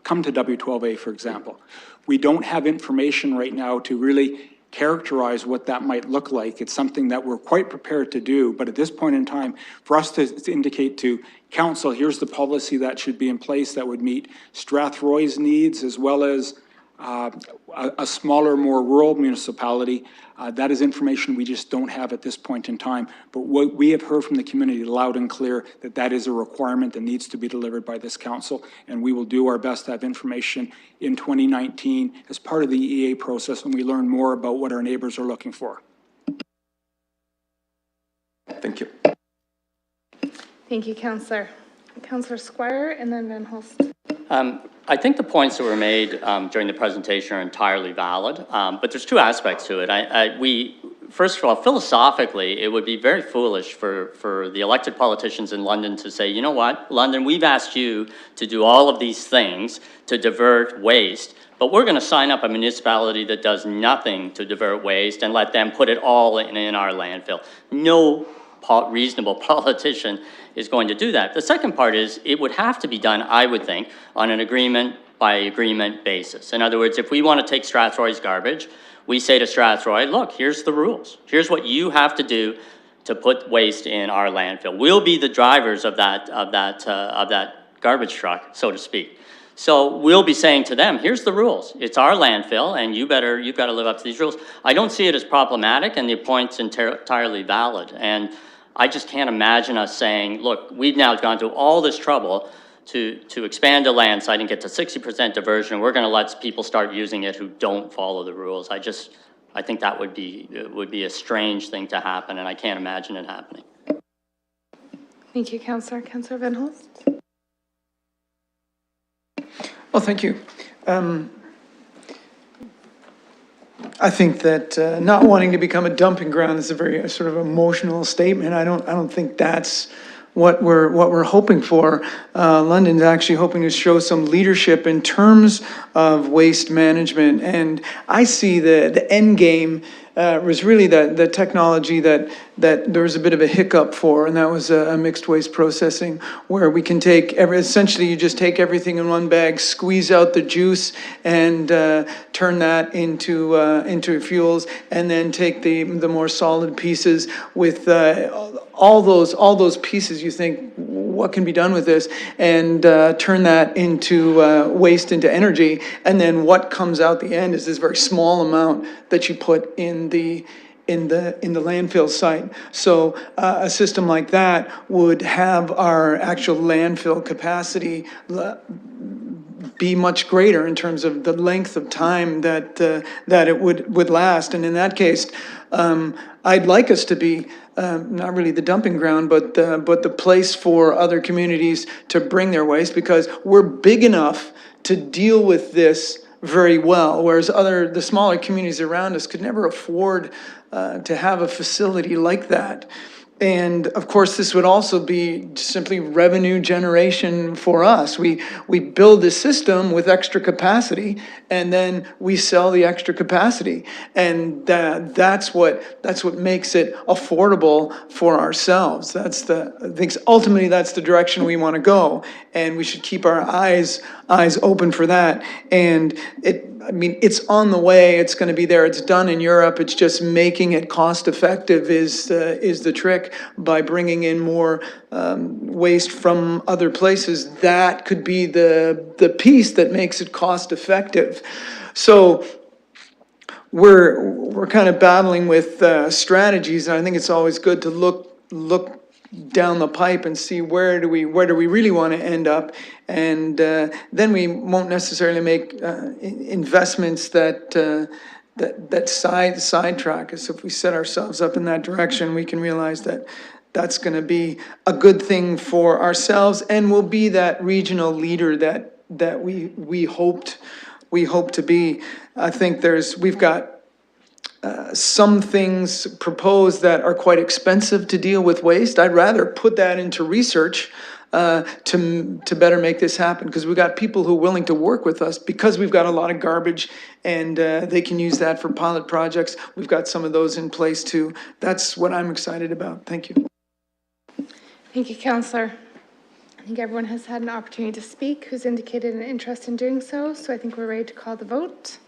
come to W12A, for example. We don't have information right now to really characterize what that might look like. It's something that we're quite prepared to do, but at this point in time, for us to indicate to council, here's the policy that should be in place that would meet Strathroy's needs as well as a smaller, more rural municipality, that is information we just don't have at this point in time. But what we have heard from the community loud and clear that that is a requirement that needs to be delivered by this council, and we will do our best to have information in 2019 as part of the EA process when we learn more about what our neighbors are looking for. Thank you. Thank you, Councillor. Councillor Squire and then Van Holst. I think the points that were made during the presentation are entirely valid, but there's two aspects to it. First of all, philosophically, it would be very foolish for the elected politicians in London to say, you know what, London, we've asked you to do all of these things to divert waste, but we're going to sign up a municipality that does nothing to divert waste and let them put it all in our landfill. No reasonable politician is going to do that. The second part is it would have to be done, I would think, on an agreement by agreement basis. In other words, if we want to take Strathroy's garbage, we say to Strathroy, look, here's the rules. Here's what you have to do to put waste in our landfill. We'll be the drivers of that garbage truck, so to speak. So we'll be saying to them, here's the rules. It's our landfill, and you've got to live up to these rules. I don't see it as problematic, and the point's entirely valid. And I just can't imagine us saying, look, we've now gone to all this trouble to expand a land site and get to 60% diversion, and we're going to let people start using it who don't follow the rules. I think that would be a strange thing to happen, and I can't imagine it happening. Thank you, Councillor. Councillor Van Holst. Well, thank you. I think that not wanting to become a dumping ground is a very sort of emotional statement. I don't think that's what we're hoping for. London's actually hoping to show some leadership in terms of waste management, and I see the end game was really the technology that there was a bit of a hiccup for, and that was a mixed waste processing, where we can take essentially you just take everything in one bag, squeeze out the juice, and turn that into fuels, and then take the more solid pieces with all those pieces. You think, what can be done with this, and turn that into waste, into energy, and then what comes out the end is this very small amount that you put in the landfill site. So a system like that would have our actual landfill capacity be much greater in terms of the length of time that it would last. And in that case, I'd like us to be not really the dumping ground, but the place for other communities to bring their waste, because we're big enough to deal with this very well, whereas the smaller communities around us could never afford to have a facility like that. And of course, this would also be simply revenue generation for us. We build a system with extra capacity, and then we sell the extra capacity, and that's what makes it affordable for ourselves. I think ultimately that's the direction we want to go, and we should keep our eyes open for that. And it's on the way. It's going to be there. It's done in Europe. It's just making it cost effective is the trick. By bringing in more waste from other places, that could be the piece that makes it cost effective. So we're kind of battling with strategies, and I think it's always good to look down the pipe and see where do we really want to end up, and then we won't necessarily make investments that sidetrack us. If we set ourselves up in that direction, we can realize that that's going to be a good thing for ourselves, and will be that regional leader that we hope to be. I think we've got some things proposed that are quite expensive to deal with waste. I'd rather put that into research to better make this happen, because we've got people who are willing to work with us, because we've got a lot of garbage, and they can use that for pilot projects. We've got some of those in place too. That's what I'm excited about. Thank you. Thank you, Councillor. I think everyone has had an opportunity to speak who's indicated an interest in doing so, so I think we're ready to call the vote.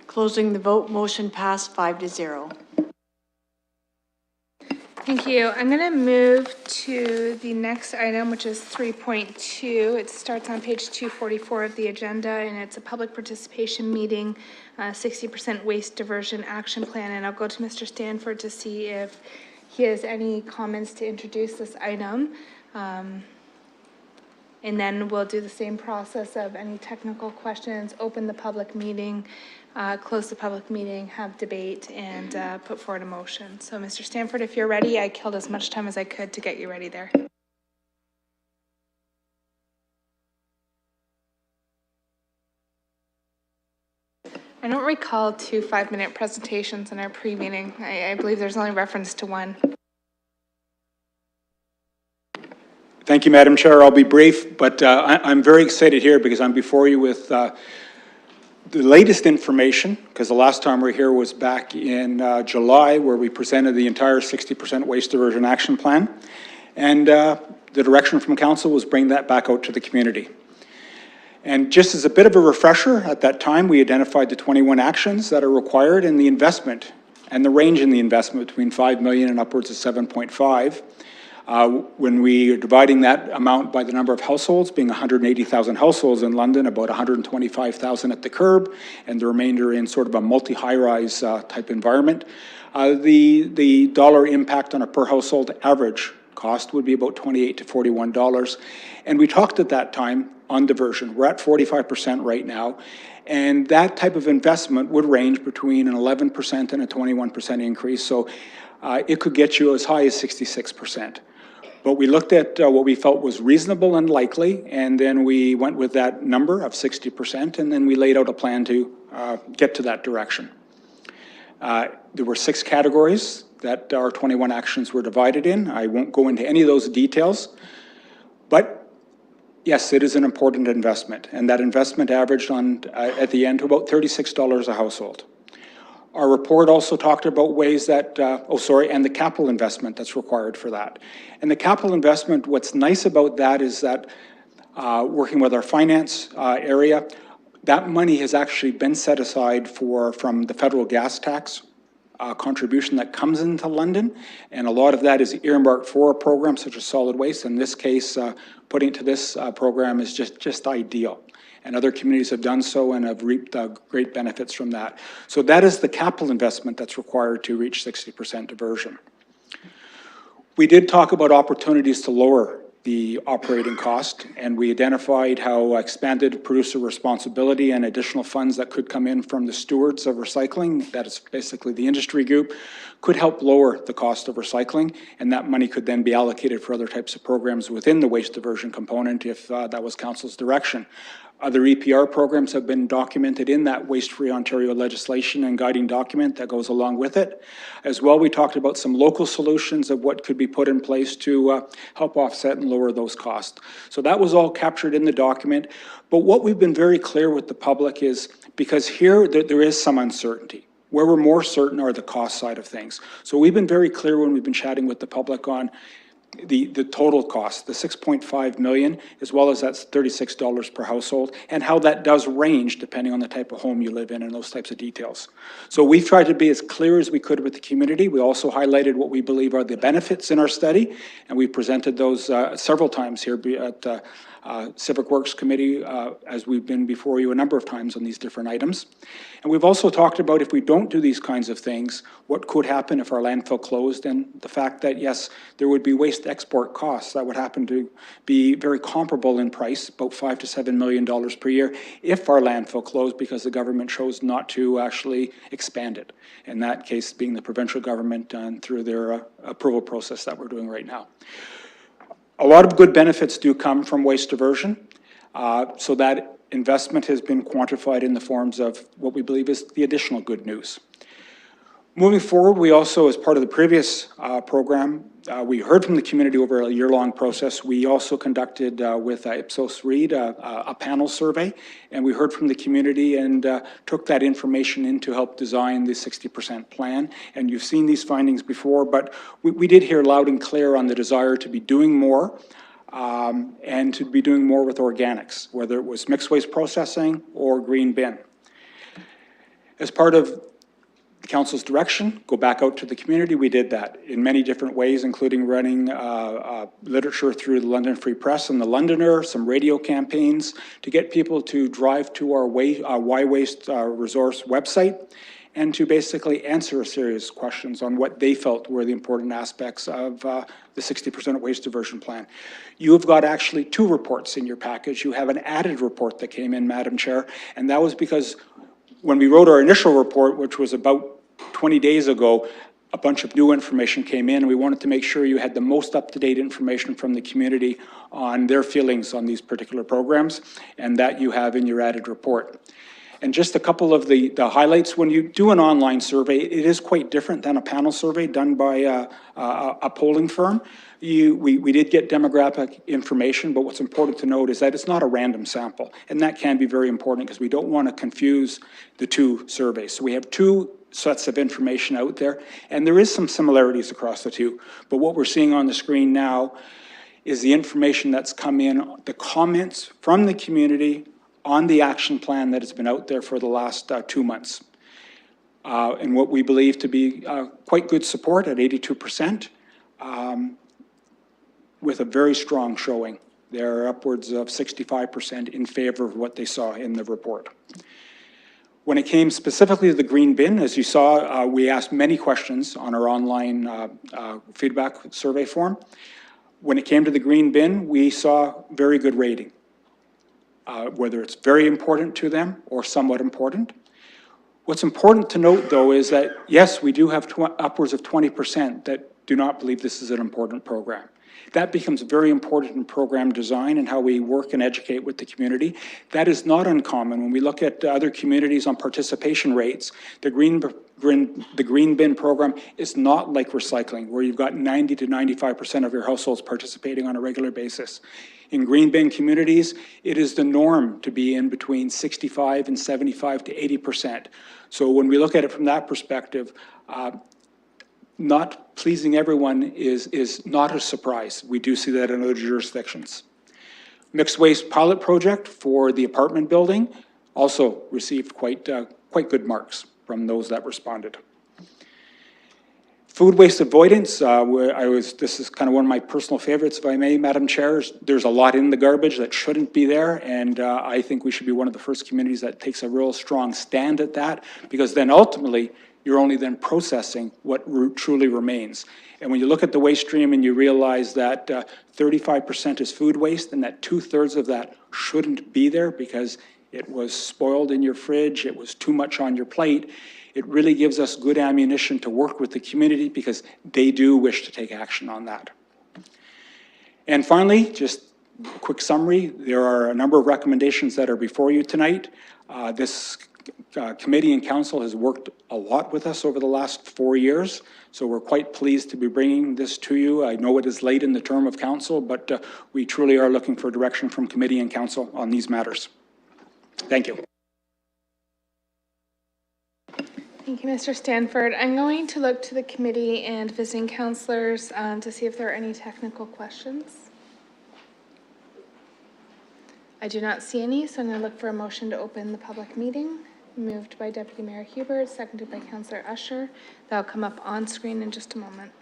Closing the vote, motion passed 5-0. Thank you. I'm going to move to the next item, which is 3.2. It starts on page 244 of the agenda, and it's a public participation meeting, 60% waste diversion action plan. And I'll go to Mr. Stanford to see if he has any comments to introduce this item. And then we'll do the same process of any technical questions, open the public meeting, close the public meeting, have debate, and put forward a motion. So Mr. Stanford, if you're ready, I killed as much time as I could to get you ready there. I don't recall 2 5-minute presentations in our pre-meeting. I believe there's only reference to one. Thank you, Madam Chair. I'll be brief, but I'm very excited here because I'm before you with the latest information, because the last time we were here was back in July, where we presented the entire 60% waste diversion action plan. And the direction from council was bring that back out to the community. And just as a bit of a refresher, at that time, we identified the 21 actions that are required in the investment and the range in the investment between 5 million and upwards of 7.5. When we are dividing that amount by the number of households, being 180,000 households in London, about 125,000 at the curb, and the remainder in sort of a multi-high-rise type environment, the dollar impact on a per household average cost would be about $28 to $41. And we talked at that time on diversion. We're at 45% right now. And that type of investment would range between an 11% and a 21% increase. So it could get you as high as 66%. But we looked at what we felt was reasonable and likely, and then we went with that number of 60%, and then we laid out a plan to get to that direction. There were 6 categories that our 21 actions were divided in. I won't go into any of those details, but yes, it is an important investment, and that investment averaged on at the end to about $36 a household. Our report also talked about ways that, and the capital investment that's required for that. And the capital investment, what's nice about that is that working with our finance area, that money has actually been set aside from the federal gas tax contribution that comes into London, and a lot of that is earmarked for a program such as solid waste. In this case, putting it to this program is just ideal. And other communities have done so and have reaped great benefits from that. So that is the capital investment that's required to reach 60% diversion. We did talk about opportunities to lower the operating cost, and we identified how expanded producer responsibility and additional funds that could come in from the stewards of recycling, that is basically the industry group, could help lower the cost of recycling, and that money could then be allocated for other types of programs within the waste diversion component if that was Council's direction. Other EPR programs have been documented in that Waste Free Ontario legislation and guiding document that goes along with it. As well, we talked about some local solutions of what could be put in place to help offset and lower those costs. So that was all captured in the document. But what we've been very clear with the public is, because here there is some uncertainty. Where we're more certain are the cost side of things. So we've been very clear when we've been chatting with the public on the total cost, the $6.5 million, as well as that's $36 per household, and how that does range depending on the type of home you live in and those types of details. So we've tried to be as clear as we could with the community. We also highlighted what we believe are the benefits in our study, and we presented those several times here at Civic Works Committee, as we've been before you a number of times on these different items. And we've also talked about, if we don't do these kinds of things, what could happen if our landfill closed, and the fact that, yes, there would be waste export costs that would happen to be very comparable in price, about $5 to $7 million per year, if our landfill closed because the government chose not to actually expand it. In that case, being the provincial government through their approval process that we're doing right now. A lot of good benefits do come from waste diversion, so that investment has been quantified in the forms of what we believe is the additional good news. Moving forward, we also, as part of the previous program, we heard from the community over a year-long process. We also conducted with Ipsos Reid a panel survey, and we heard from the community and took that information in to help design the 60% plan. And you've seen these findings before, but we did hear loud and clear on the desire to be doing more and to be doing more with organics, whether it was mixed waste processing or green bin. As part of the council's direction, go back out to the community. We did that in many different ways, including running literature through the London Free Press and the Londoner, some radio campaigns to get people to drive to our Why Waste resource website and to basically answer serious questions on what they felt were the important aspects of the 60% waste diversion plan. You have got actually 2 reports in your package. You have an added report that came in, Madam Chair, and that was because when we wrote our initial report, which was about 20 days ago, a bunch of new information came in, and we wanted to make sure you had the most up-to-date information from the community on their feelings on these particular programs, and that you have in your added report. And just a couple of the highlights. When you do an online survey, it is quite different than a panel survey done by a polling firm. We did get demographic information, but what's important to note is that it's not a random sample. And that can be very important because we don't want to confuse the 2 surveys. So we have 2 sets of information out there, and there is some similarities across the 2. But what we're seeing on the screen now is the information that's come in, the comments from the community on the action plan that has been out there for the last 2 months. And what we believe to be quite good support at 82%, with a very strong showing. They're upwards of 65% in favor of what they saw in the report. When it came specifically to the green bin, as you saw, we asked many questions on our online feedback survey form. When it came to the green bin, we saw very good rating. Whether it's very important to them or somewhat important. What's important to note, though, is that, yes, we do have upwards of 20% that do not believe this is an important program. That becomes very important in program design and how we work and educate with the community. That is not uncommon. When we look at other communities on participation rates, the green bin program is not like recycling, where you've got 90 to 95% of your households participating on a regular basis. In green bin communities, it is the norm to be in between 65 and 75 to 80%. So when we look at it from that perspective, not pleasing everyone is not a surprise. We do see that in other jurisdictions. Mixed waste pilot project for the apartment building also received quite good marks from those that responded. Food waste avoidance, this is kind of one of my personal favorites, if I may, Madam Chair. There's a lot in the garbage that shouldn't be there, and I think we should be one of the first communities that takes a real strong stand at that, because then ultimately, you're only then processing what truly remains. And when you look at the waste stream and you realize that 35% is food waste and that 2/3 of that shouldn't be there because it was spoiled in your fridge, it was too much on your plate, it really gives us good ammunition to work with the community because they do wish to take action on that. And finally, just a quick summary, there are a number of recommendations that are before you tonight. This committee and council has worked a lot with us over the last 4 years, so we're quite pleased to be bringing this to you. I know it is late in the term of council, but we truly are looking for direction from committee and council on these matters. Thank you. Thank you, Mr. Stanford. I'm going to look to the committee and visiting councillors to see if there are any technical questions. I do not see any, so I'm going to look for a motion to open the public meeting. Moved by Deputy Mayor Hubert, seconded by Councillor Usher. That'll come up on screen in just a moment.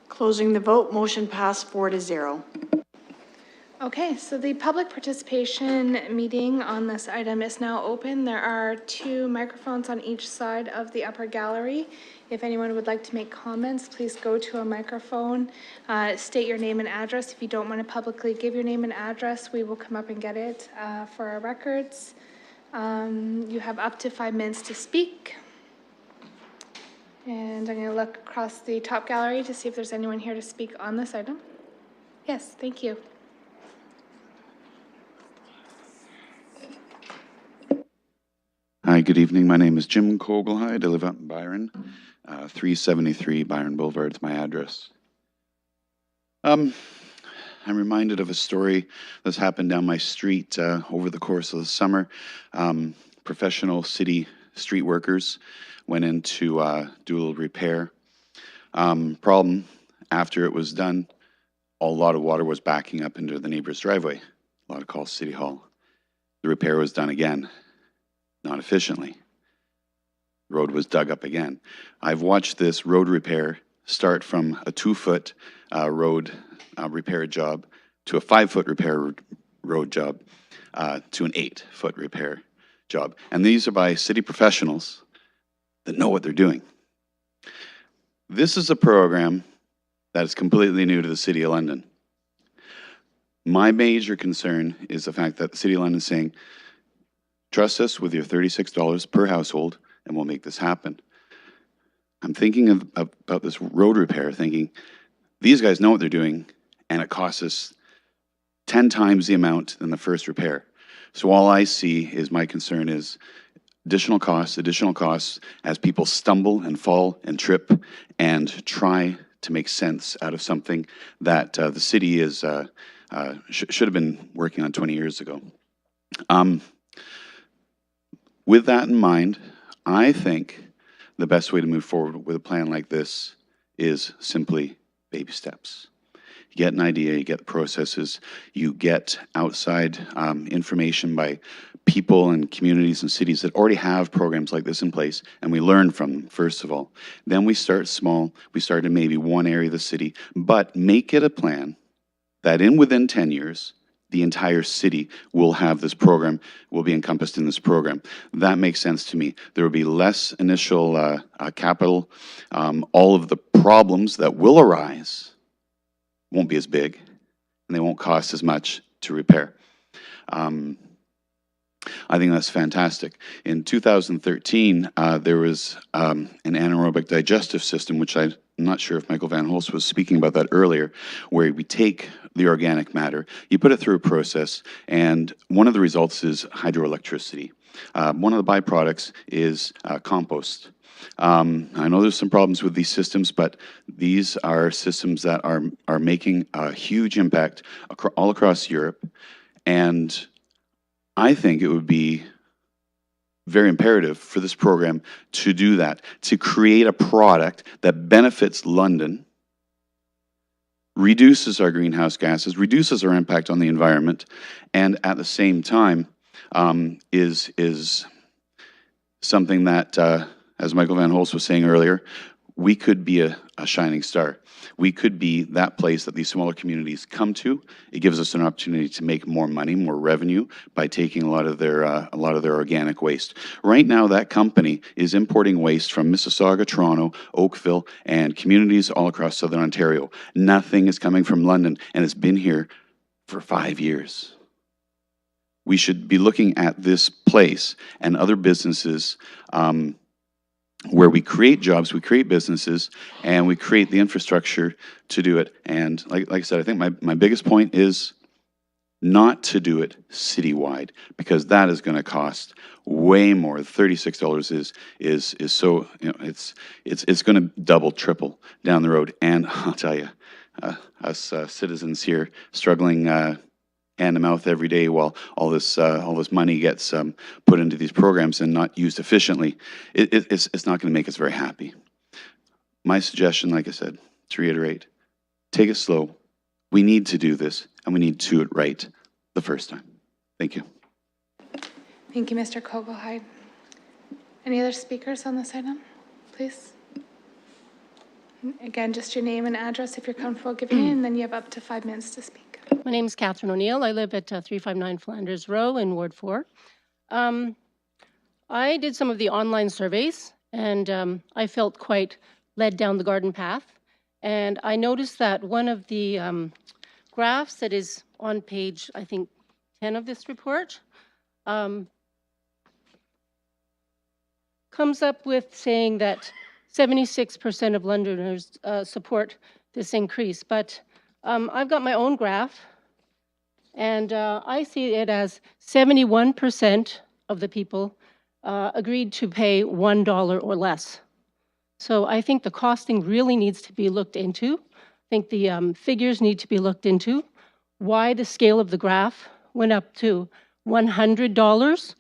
Closing the vote, motion passed 4-0. Okay, so the public participation meeting on this item is now open. There are 2 microphones on each side of the upper gallery. If anyone would like to make comments, please go to a microphone, state your name and address. If you don't want to publicly give your name and address, we will come up and get it for our records. You have up to 5 minutes to speak. And I'm going to look across the top gallery to see if there's anyone here to speak on this item. Yes, thank you. Hi, good evening. My name is Jim Kogelheid. I live out in Byron. 373 Byron Boulevard is my address. I'm reminded of a story that's happened down my street over the course of the summer. Professional city street workers went in to do a little repair. Problem, after it was done, a lot of water was backing up into the neighbor's driveway. A lot of calls City Hall. The repair was done again, not efficiently. The road was dug up again. I've watched this road repair start from a 2-foot road repair job to a 5-foot repair road job to an 8-foot repair job. And these are by city professionals that know what they're doing. This is a program that is completely new to the City of London. My major concern is the fact that the City of London is saying, trust us with your $36 per household and we'll make this happen. I'm thinking about this road repair, thinking these guys know what they're doing and it costs us 10 times the amount than the first repair. So all I see is my concern is additional costs as people stumble and fall and trip and try to make sense out of something that the city is should have been working on 20 years ago. With that in mind, I think the best way to move forward with a plan like this is simply baby steps. You get an idea, you get the processes, you get outside information by people and communities and cities that already have programs like this in place, and we learn from them, first of all. Then we start small. We start in maybe one area of the city, but make it a plan that within 10 years, the entire city will have this program, will be encompassed in this program. That makes sense to me. There will be less initial capital. All of the problems that will arise won't be as big, and they won't cost as much to repair. I think that's fantastic. In 2013, there was an anaerobic digestive system, which I'm not sure if Michael Van Holst was speaking about that earlier, where we take the organic matter, you put it through a process, and one of the results is hydroelectricity. One of the byproducts is compost. I know there's some problems with these systems, but these are systems that are making a huge impact all across Europe, and I think it would be very imperative for this program to do that, to create a product that benefits London, reduces our greenhouse gases, reduces our impact on the environment, and at the same time is something that, as Michael Van Holst was saying earlier, we could be a shining star. We could be that place that these smaller communities come to. It gives us an opportunity to make more money, more revenue by taking a lot of their organic waste. Right now, that company is importing waste from Mississauga, Toronto, Oakville, and communities all across Southern Ontario. Nothing is coming from London, and it's been here for 5 years. We should be looking at this place and other businesses where we create jobs, we create businesses, and we create the infrastructure to do it. And like I said, I think my biggest point is not to do it citywide, because that is going to cost way more. $36 is so, you know, it's going to double, triple down the road. And I'll tell you, us citizens here struggling hand to mouth every day while all this money gets put into these programs and not used efficiently, it's not going to make us very happy. My suggestion, like I said, to reiterate, take it slow. We need to do this, and we need to do it right the first time. Thank you. Thank you, Mr. Kogelheide. Any other speakers on this item, please? Again, just your name and address if you're comfortable giving it, and then you have up to 5 minutes to speak. My name is Catherine O'Neill. I live at 359 Flanders Row in Ward 4. I did some of the online surveys, and I felt quite led down the garden path. And I noticed that one of the graphs that is on page, I think, 10 of this report comes up with saying that 76% of Londoners support this increase. But I've got my own graph, and I see it as 71% of the people agreed to pay $1 or less. So I think the costing really needs to be looked into. I think the figures need to be looked into. Why the scale of the graph went up to $100,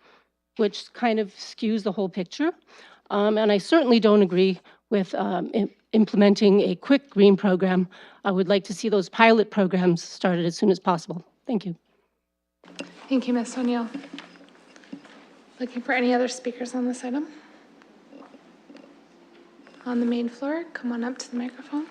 which kind of skews the whole picture. And I certainly don't agree with implementing a quick green program. I would like to see those pilot programs started as soon as possible. Thank you. Thank you, Ms. O'Neill. Looking for any other speakers on this item? On the main floor, come on up to the microphone.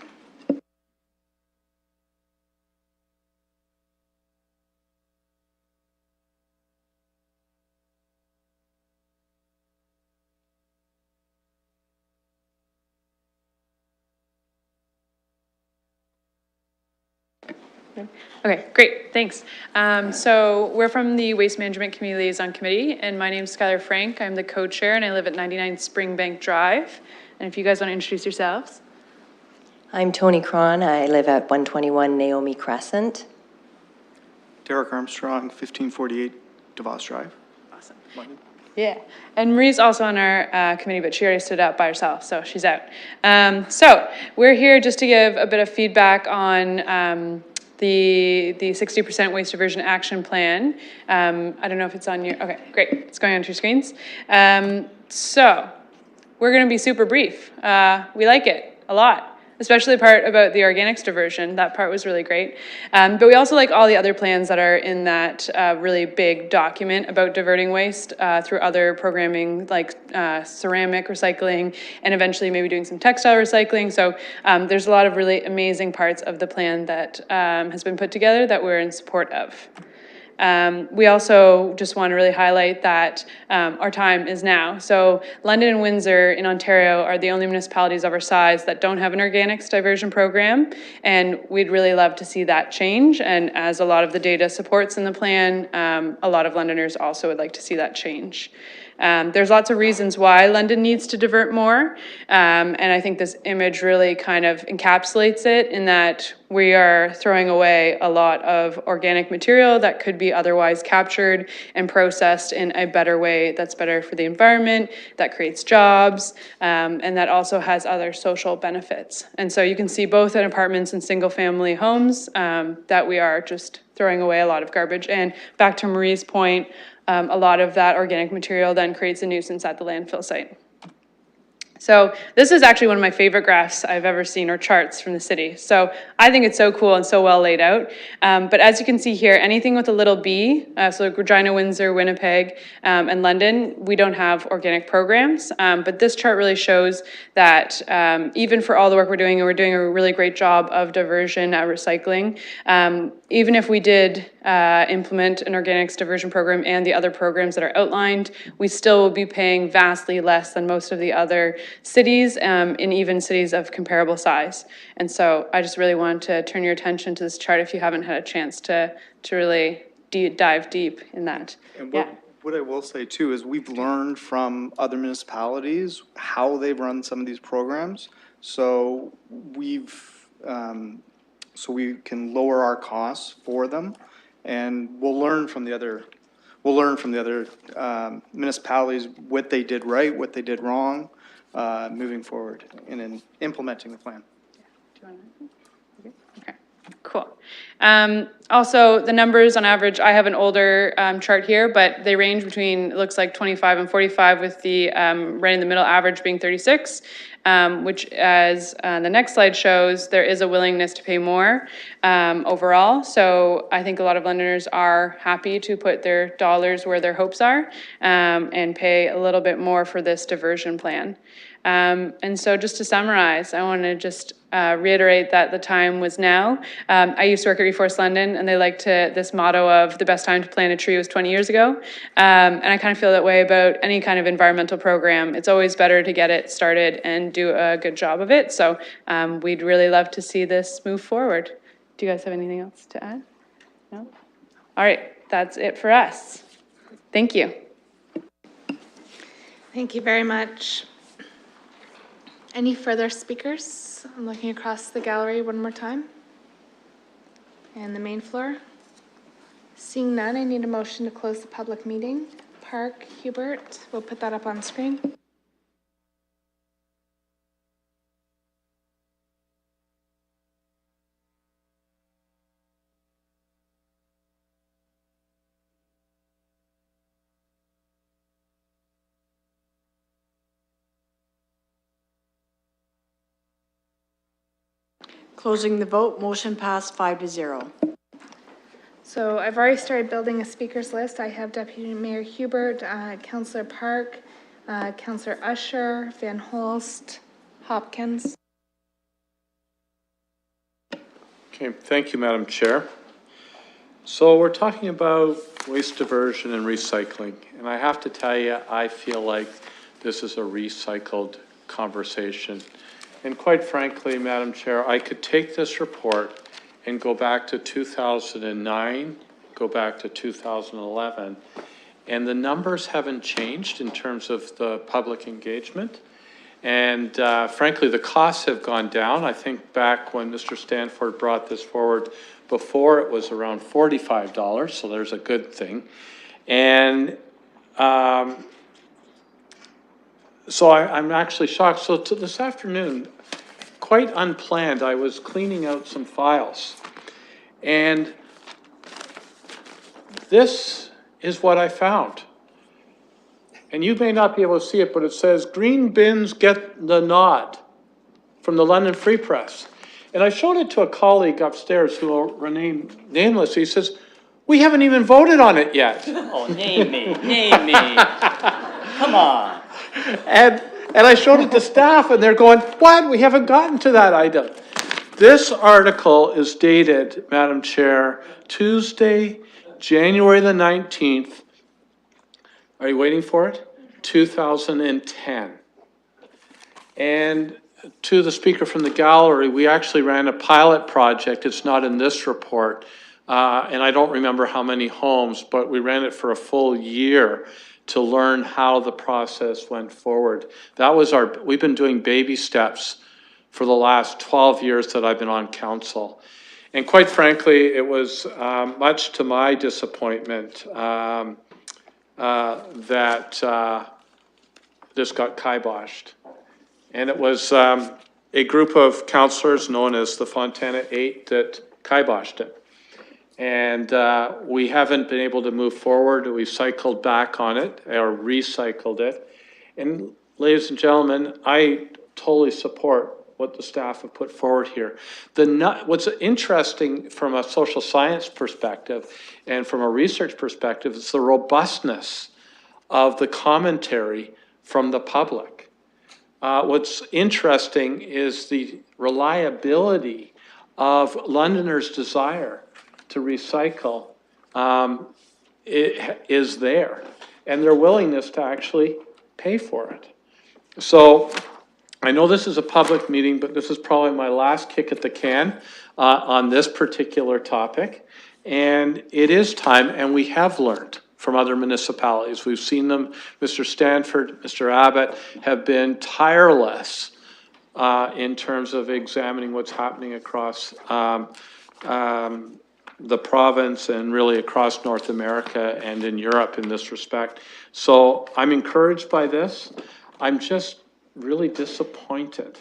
Okay, great, thanks. So we're from the Waste Management Community Liaison Committee, and my name is Skylar Frank. I'm the co-chair, and I live at 99 Springbank Drive. And if you guys want to introduce yourselves. I'm Tony Cron. I live at 121 Naomi Crescent. Derek Armstrong, 1548 DeVos Drive. Awesome. London. Yeah, and Marie's also on our committee, but she already stood out by herself, so she's out. So we're here just to give a bit of feedback on the 60% waste diversion action plan. I don't know if it's on your, okay, great, it's going onto your screens. So we're gonna be super brief. We like it a lot. especially the part about the organics diversion. That part was really great. But we also like all the other plans that are in that really big document about diverting waste through other programming like ceramic recycling and eventually maybe doing some textile recycling. So there's a lot of really amazing parts of the plan that has been put together that we're in support of. We also just want to really highlight that our time is now. So London and Windsor in Ontario are the only municipalities of our size that don't have an organics diversion program, and we'd really love to see that change. And as a lot of the data supports in the plan, a lot of Londoners also would like to see that change. There's lots of reasons why London needs to divert more, and I think this image really kind of encapsulates it in that we are throwing away a lot of organic material that could be otherwise captured and processed in a better way that's better for the environment, that creates jobs, and that also has other social benefits. And so you can see both in apartments and single-family homes that we are just throwing away a lot of garbage. And back to Marie's point, a lot of that organic material then creates a nuisance at the landfill site. So this is actually one of my favorite graphs I've ever seen, or charts from the city. So I think it's so cool and so well laid out. But as you can see here, anything with a little b, so like Regina, Windsor, Winnipeg, and London, we don't have organic programs. But this chart really shows that even for all the work we're doing, and we're doing a really great job of diversion at recycling, even if we did implement an organics diversion program and the other programs that are outlined, we still will be paying vastly less than most of the other cities, in even cities of comparable size. And so I just really wanted to turn your attention to this chart if you haven't had a chance to really dive deep in that. And what I will say too is we've learned from other municipalities how they run some of these programs. So so we can lower our costs for them, and we'll learn from the other municipalities what they did right, what they did wrong, moving forward and in implementing the plan. Okay, cool. Also, the numbers on average, I have an older chart here, but they range between, it looks like 25 and 45, with the right in the middle average being 36, which, as the next slide shows, there is a willingness to pay more overall. So I think a lot of Londoners are happy to put their dollars where their hopes are and pay a little bit more for this diversion plan. And so just to summarize, I want to just reiterate that the time was now. I used to work at Reforest London, and they liked this motto of the best time to plant a tree was 20 years ago. And I kind of feel that way about any kind of environmental program. It's always better to get it started and do a good job of it. So we'd really love to see this move forward. Do you guys have anything else to add? No? All right, that's it for us. Thank you. Thank you very much. Any further speakers? I'm looking across the gallery one more time. And the main floor. Seeing none, I need a motion to close the public meeting. Park, Hubert, we'll put that up on screen. Closing the vote, motion passed 5-0. So I've already started building a speakers list. I have Deputy Mayor Hubert, Councillor Park, Councillor Usher, Van Holst, Hopkins. Okay, thank you, Madam Chair. So we're talking about waste diversion and recycling, and I have to tell you, I feel like this is a recycled conversation. And quite frankly, Madam Chair, I could take this report and go back to 2009, go back to 2011, and the numbers haven't changed in terms of the public engagement. And frankly, the costs have gone down. I think back when Mr. Stanford brought this forward before, it was around $45, so there's a good thing. And so I'm actually shocked. So this afternoon, quite unplanned, I was cleaning out some files. And this is what I found. And you may not be able to see it, but it says green bins get the nod. from the London Free Press. And I showed it to a colleague upstairs who will remain nameless. He says, we haven't even voted on it yet. Oh, name me. Come on. And I showed it to staff and they're going, what? We haven't gotten to that item. This article is dated, Madam Chair, Tuesday, January the 19th. Are you waiting for it? 2010. And to the speaker from the gallery, we actually ran a pilot project. It's not in this report. And I don't remember how many homes, but we ran it for a full year to learn how the process went forward. We've been doing baby steps for the last 12 years that I've been on council. And quite frankly, it was much to my disappointment that this got kiboshed. And it was a group of councillors known as the Fontana Eight that kiboshed it. And we haven't been able to move forward. We cycled back on it or recycled it. And ladies and gentlemen, I totally support what the staff have put forward here. What's interesting from a social science perspective and from a research perspective is the robustness of the commentary from the public. What's interesting is the reliability of Londoners' desire to recycle is there, and their willingness to actually pay for it. So I know this is a public meeting, but this is probably my last kick at the can on this particular topic. And it is time, and we have learned from other municipalities. We've seen them, Mr. Stanford, Mr. Abbott, have been tireless in terms of examining what's happening across the province and really across North America and in Europe in this respect. So I'm encouraged by this. I'm just really disappointed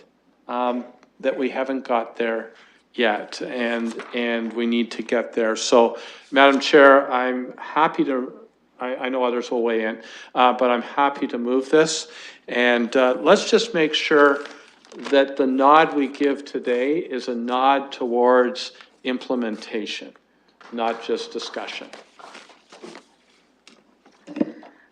that we haven't got there yet, and we need to get there. So, Madam Chair, I'm happy to, I know others will weigh in, but I'm happy to move this. And let's just make sure that the nod we give today is a nod towards implementation, not just discussion.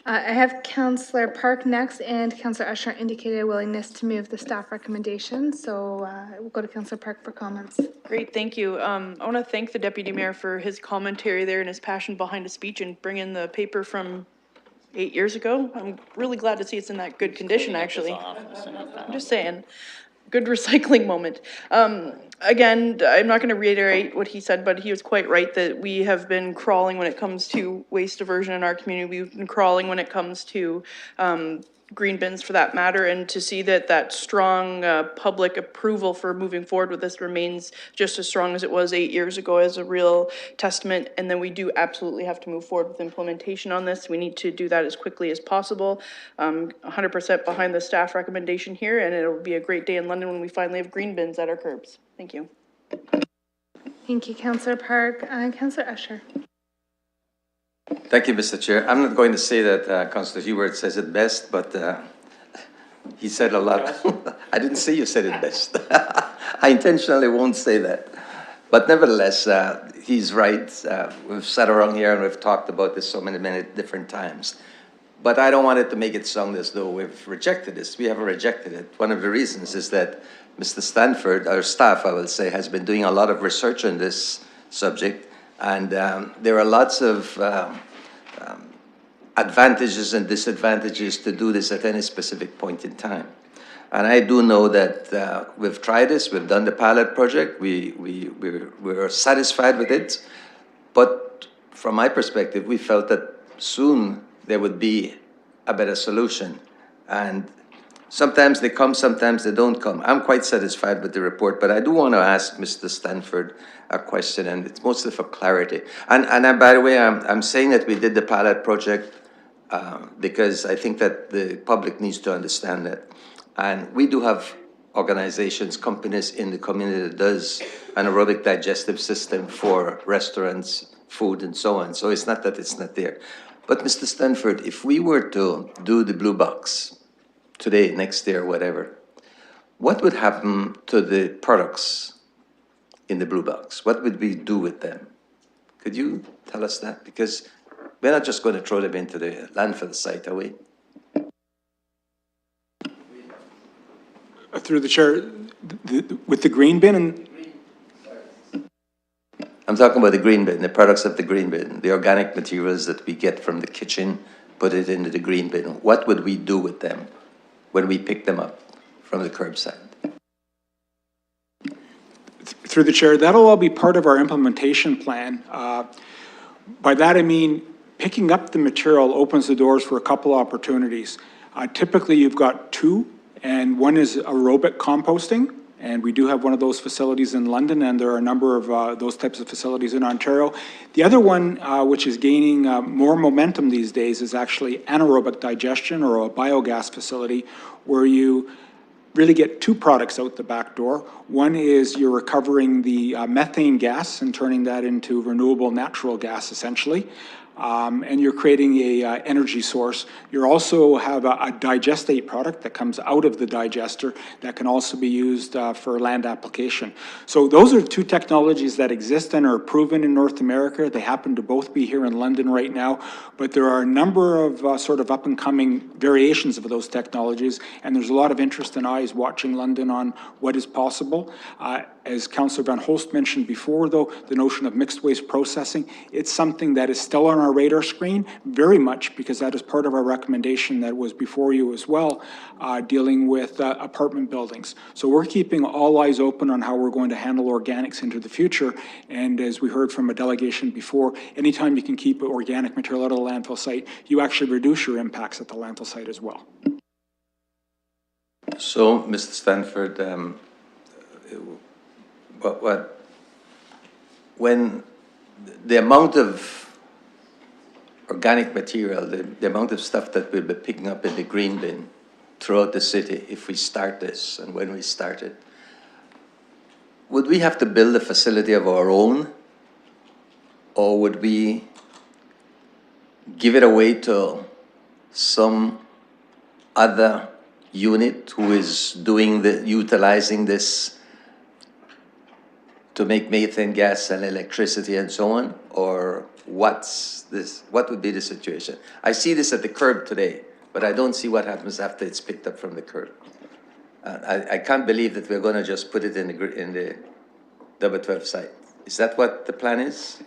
I have Councillor Park next, and Councillor Usher indicated a willingness to move the staff recommendation. So we'll go to Councillor Park for comments. Great, thank you. I want to thank the Deputy Mayor for his commentary there and his passion behind his speech and bringing the paper from 8 years ago. I'm really glad to see it's in that good condition, actually. I'm just saying. Good recycling moment. Again, I'm not going to reiterate what he said, but he was quite right that we have been crawling when it comes to waste diversion in our community. We've been crawling when it comes to green bins for that matter, and to see that strong public approval for moving forward with this remains just as strong as it was 8 years ago is a real testament. And then we do absolutely have to move forward with implementation on this. We need to do that as quickly as possible. 100% behind the staff recommendation here, and it'll be a great day in London when we finally have green bins at our curbs. Thank you. Thank you, Councillor Park. Councillor Usher. Thank you, Mr. Chair. I'm not going to say that Councillor Hubert says it best, but he said a lot. I didn't say you said it best. I intentionally won't say that. But nevertheless, he's right. We've sat around here and we've talked about this so many different times. But I don't want it to make it sound as though we've rejected this. We haven't rejected it. One of the reasons is that Mr. Stanford, our staff, I will say, has been doing a lot of research on this subject. And there are lots of advantages and disadvantages to do this at any specific point in time. And I do know that we've tried this, we've done the pilot project, we're satisfied with it. But from my perspective, we felt that soon there would be a better solution. And sometimes they come, sometimes they don't come. I'm quite satisfied with the report, but I do want to ask Mr. Stanford a question, and it's mostly for clarity. And by the way, I'm saying that we did the pilot project because I think that the public needs to understand that. And we do have organizations, companies in the community that does an aerobic digestive system for restaurants, food, and so on. So it's not that it's not there. But Mr. Stanford, if we were to do the blue box today, next year, whatever, what would happen to the products in the blue box? What would we do with them? Could you tell us that? Because we're not just going to throw them into the landfill site, are we? Through the chair, with the green bin, and I'm talking about the green bin, the products of the green bin, the organic materials that we get from the kitchen, put it into the green bin. What would we do with them when we pick them up from the curbside? through the chair, that'll all be part of our implementation plan. By that I mean, picking up the material opens the doors for a couple opportunities. Typically, you've got two, and one is aerobic composting, and we do have one of those facilities in London, and there are a number of those types of facilities in Ontario. The other one, which is gaining more momentum these days, is actually anaerobic digestion, or a biogas facility, where you really get two products out the back door. One is you're recovering the methane gas and turning that into renewable natural gas, essentially. And you're creating a energy source. You also have a digestate product that comes out of the digester that can also be used for land application. So those are two technologies that exist and are proven in North America. They happen to both be here in London right now, but there are a number of sort of up and coming variations of those technologies, and there's a lot of interest and eyes watching London on what is possible. As Councillor Van Holst mentioned before, though, the notion of mixed waste processing, it's something that is still on our radar screen, very much, because that is part of our recommendation that was before you as well, dealing with apartment buildings. So we're keeping all eyes open on how we're going to handle organics into the future, and as we heard from a delegation before, anytime you can keep organic material out of the landfill site, you actually reduce your impacts at the landfill site as well. So, Mr. Stanford, when the amount of organic material, the amount of stuff that we'll be picking up in the green bin throughout the city, if we start this and when we start it, would we have to build a facility of our own, or would we give it away to some other unit who is utilizing this to make methane gas and electricity and so on? Or what would be the situation? I see this at the curb today, but I don't see what happens after it's picked up from the curb. I can't believe that we're going to just put it in the W12 site. Is that what the plan is?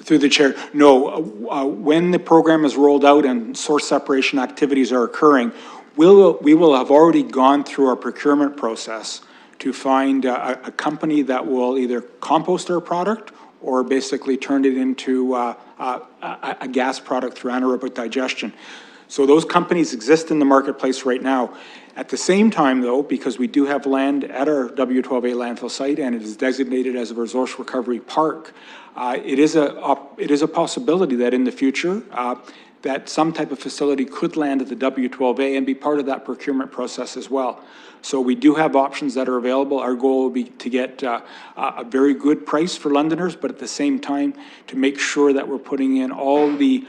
Through the chair, no. When the program is rolled out and source separation activities are occurring, we will have already gone through our procurement process to find a company that will either compost our product or basically turn it into a gas product through anaerobic digestion. So those companies exist in the marketplace right now. At the same time, though, because we do have land at our W12A landfill site and it is designated as a resource recovery park, it is a possibility that in the future that some type of facility could land at the W12A and be part of that procurement process as well. So we do have options that are available. Our goal will be to get a very good price for Londoners, but at the same time to make sure that we're putting in all the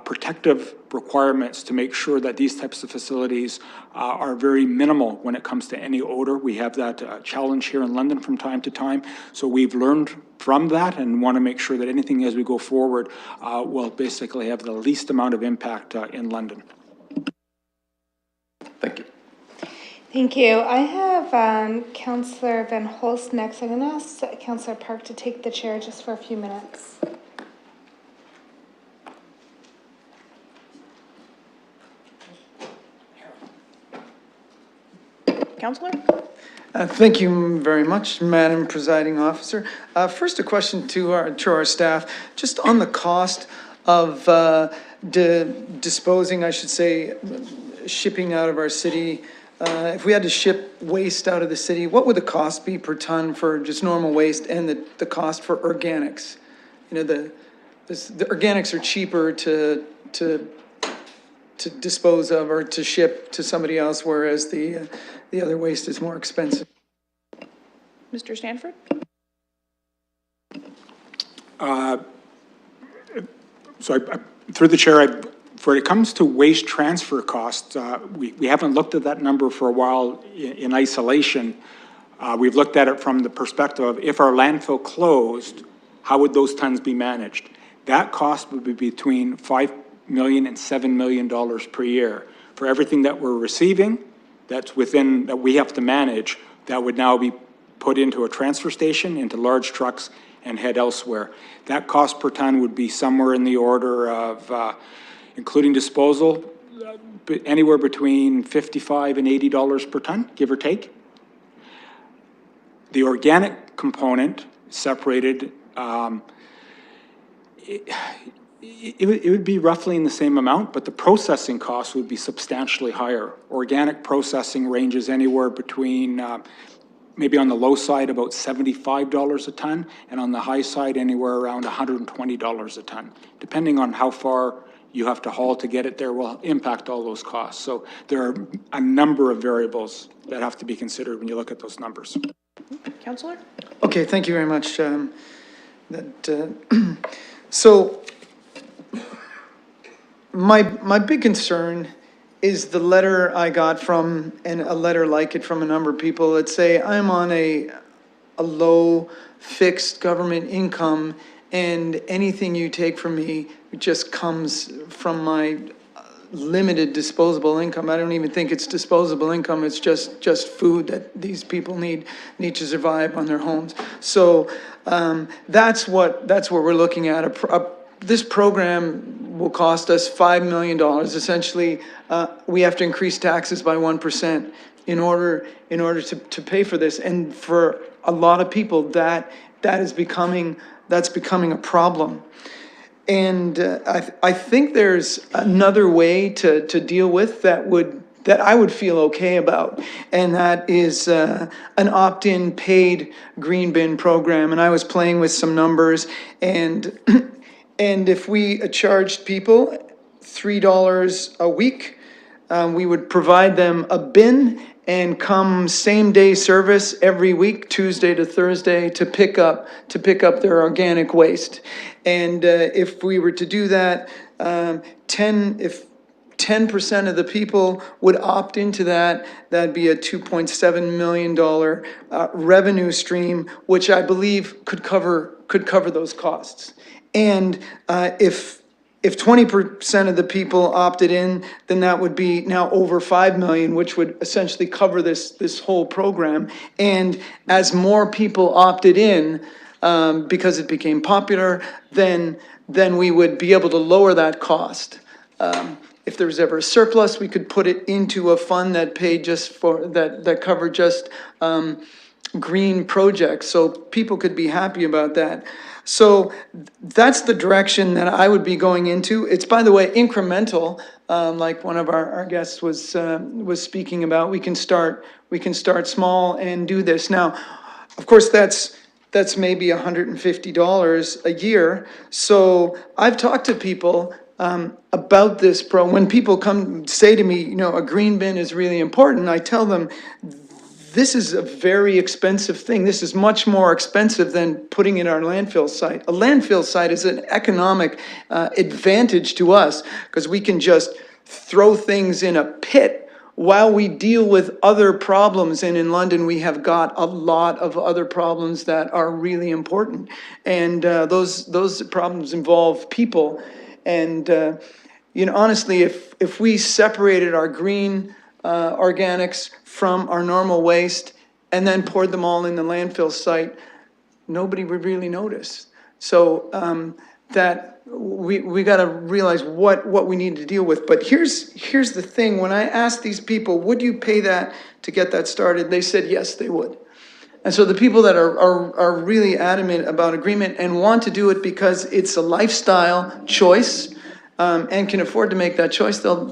protective requirements to make sure that these types of facilities are very minimal when it comes to any odor. We have that challenge here in London from time to time. So we've learned from that and want to make sure that anything as we go forward will basically have the least amount of impact in London. Thank you. Thank you. I have Councillor Van Holst next. I'm going to ask Councillor Park to take the chair just for a few minutes. Councillor? Thank you very much, Madam Presiding Officer. First, a question to our staff, just on the cost of disposing, I should say, shipping out of our city. If we had to ship waste out of the city, what would the cost be per ton for just normal waste and the cost for organics? You know, the organics are cheaper to dispose of or to ship to somebody else, whereas the other waste is more expensive. Mr. Stanford? So through the chair, For it comes to waste transfer costs, we haven't looked at that number for a while in isolation. We've looked at it from the perspective of if our landfill closed, how would those tons be managed? That cost would be between $5 million and $7 million per year. For everything that we're receiving, that's within, that we have to manage, that would now be put into a transfer station, into large trucks, and head elsewhere. That cost per ton would be somewhere in the order of, including disposal, anywhere between $55 and $80 per ton, give or take. The organic component separated, it would be roughly in the same amount, but the processing cost would be substantially higher. Organic processing ranges anywhere between, maybe on the low side, about $75 a ton, and on the high side, anywhere around $120 a ton. Depending on how far you have to haul to get it there will impact all those costs. So there are a number of variables that have to be considered when you look at those numbers. Councillor? Okay, thank you very much. So my big concern is the letter I got from, and a letter like it from a number of people that say, I'm on a low fixed government income, and anything you take from me just comes from my limited disposable income. I don't even think it's disposable income. It's just food that these people need to survive on their homes. So that's what we're looking at. This program will cost us $5 million. Essentially, we have to increase taxes by 1% in order to pay for this. And for a lot of people, that's becoming a problem. And I think there's another way to deal with that I would feel okay about, and that is an opt-in paid green bin program. And I was playing with some numbers, and if we charged people $3 a week, we would provide them a bin and come same-day service every week, Tuesday to Thursday, to pick up their organic waste. And if we were to do that, if 10% of the people would opt into that, that'd be a $2.7 million revenue stream, which I believe could cover those costs. And if 20% of the people opted in, then that would be now over 5 million, which would essentially cover this whole program. And as more people opted in, because it became popular, then we would be able to lower that cost. If there was ever a surplus, we could put it into a fund that paid just for, that covered just green projects, so people could be happy about that. So that's the direction that I would be going into. It's, by the way, incremental, like one of our guests was speaking about. We can start small and do this. Now, of course, that's maybe $150 a year. So I've talked to people about this when people come say to me, a green bin is really important, I tell them, this is a very expensive thing. This is much more expensive than putting in our landfill site. A landfill site is an economic advantage to us because we can just throw things in a pit while we deal with other problems. And in London, we have got a lot of other problems that are really important. And those problems involve people. And, honestly, if we separated our green organics from our normal waste and then poured them all in the landfill site, nobody would really notice. So that we got to realize what we need to deal with. But here's the thing. When I asked these people, would you pay that to get that started? They said yes, they would. And so the people that are really adamant about agreement and want to do it because it's a lifestyle choice and can afford to make that choice, they'll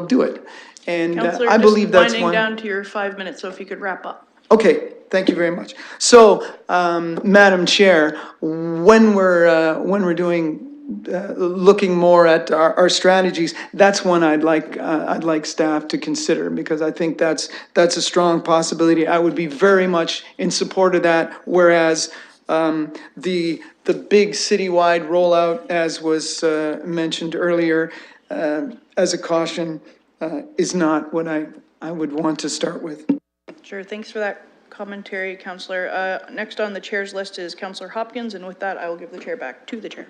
do it. And Councillor, I believe that's winding one. down to your 5 minutes, so if you could wrap up. Okay, thank you very much. So, Madam Chair, when we're doing looking more at our strategies, that's one I'd like staff to consider, because I think that's a strong possibility. I would be very much in support of that. Whereas the big citywide rollout, as was mentioned earlier, as a caution, is not what I would want to start with. Sure, thanks for that commentary, Councillor. Next on the chair's list is Councillor Hopkins, and with that, I will give the chair back to the chair.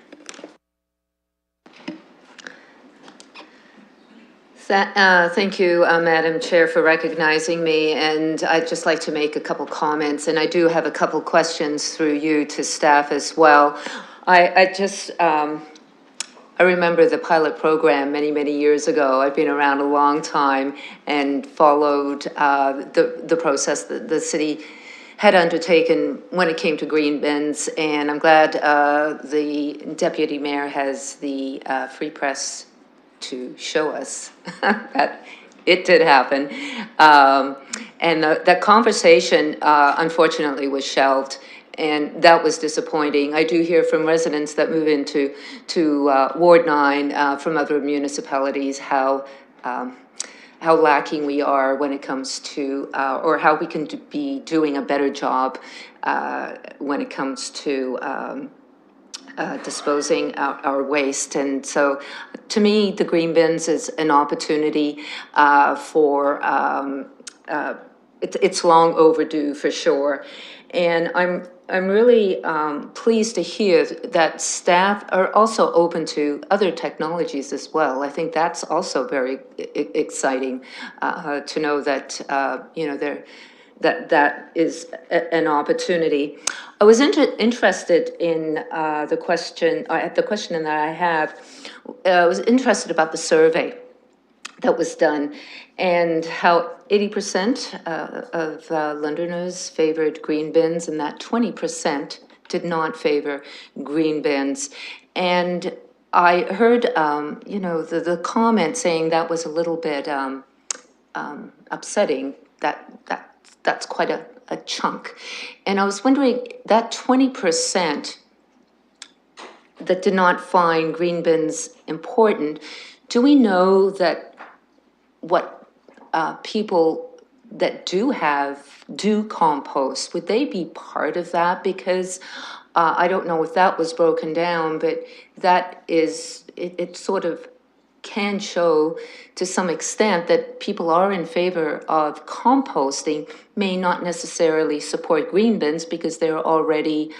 Thank you, Madam Chair, for recognizing me, and I'd just like to make a couple comments, and I do have a couple questions through you to staff as well. I remember the pilot program many, many years ago. I've been around a long time and followed the process that the city had undertaken when it came to green bins, and I'm glad the deputy mayor has the free press to show us that it did happen. And that conversation, unfortunately, was shelved, and that was disappointing. I do hear from residents that move into Ward 9 from other municipalities how lacking we are when it comes to, or how we can be doing a better job when it comes to disposing our waste. And so to me, the green bins is an opportunity for, it's long overdue for sure. And I'm really pleased to hear that staff are also open to other technologies as well. I think that's also very exciting to know that, you know, that is an opportunity. I was interested in the question that I have. I was interested about the survey that was done and how 80% of Londoners favored green bins and that 20% did not favor green bins. And I heard, you know, the comment saying that was a little bit upsetting, that's quite a chunk. And I was wondering, that 20% that did not find green bins important, do we know that what people that do compost, would they be part of that? Because I don't know if that was broken down, but that is, it sort of can show to some extent that people are in favor of composting, may not necessarily support green bins because they're already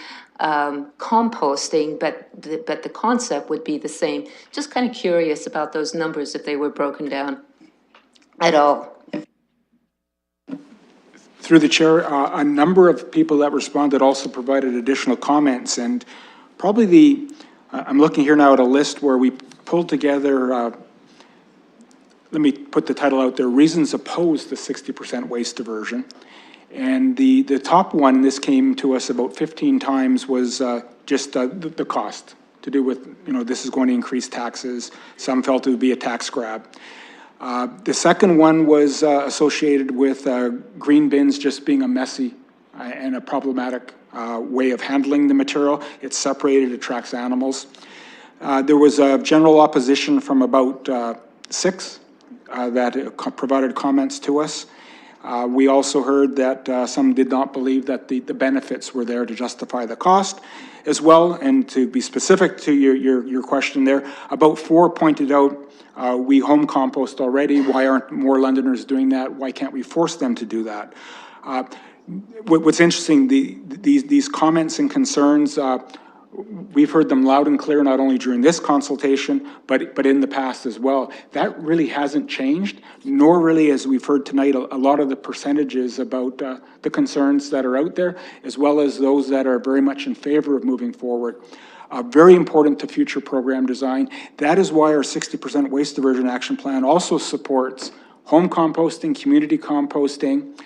composting, but the concept would be the same. Just kind of curious about those numbers if they were broken down at all. Through the chair, a number of people that responded also provided additional comments, and probably I'm looking here now at a list where we pulled together, let me put the title out there, Reasons Opposed to 60% Waste Diversion. And the top one, this came to us about 15 times, was just the cost to do with, you know, this is going to increase taxes. Some felt it would be a tax grab. The second one was associated with green bins just being a messy and a problematic way of handling the material. It's separated, it attracts animals. There was a general opposition from about 6 that provided comments to us. We also heard that some did not believe that the benefits were there to justify the cost as well. And to be specific to your question there, about 4 pointed out, we home compost already. Why aren't more Londoners doing that? Why can't we force them to do that? What's interesting, these comments and concerns, we've heard them loud and clear, not only during this consultation, but in the past as well. That really hasn't changed, nor really, as we've heard tonight, a lot of the percentages about the concerns that are out there, as well as those that are very much in favor of moving forward. Very important to future program design. That is why our 60% waste diversion action plan also supports home composting, community composting,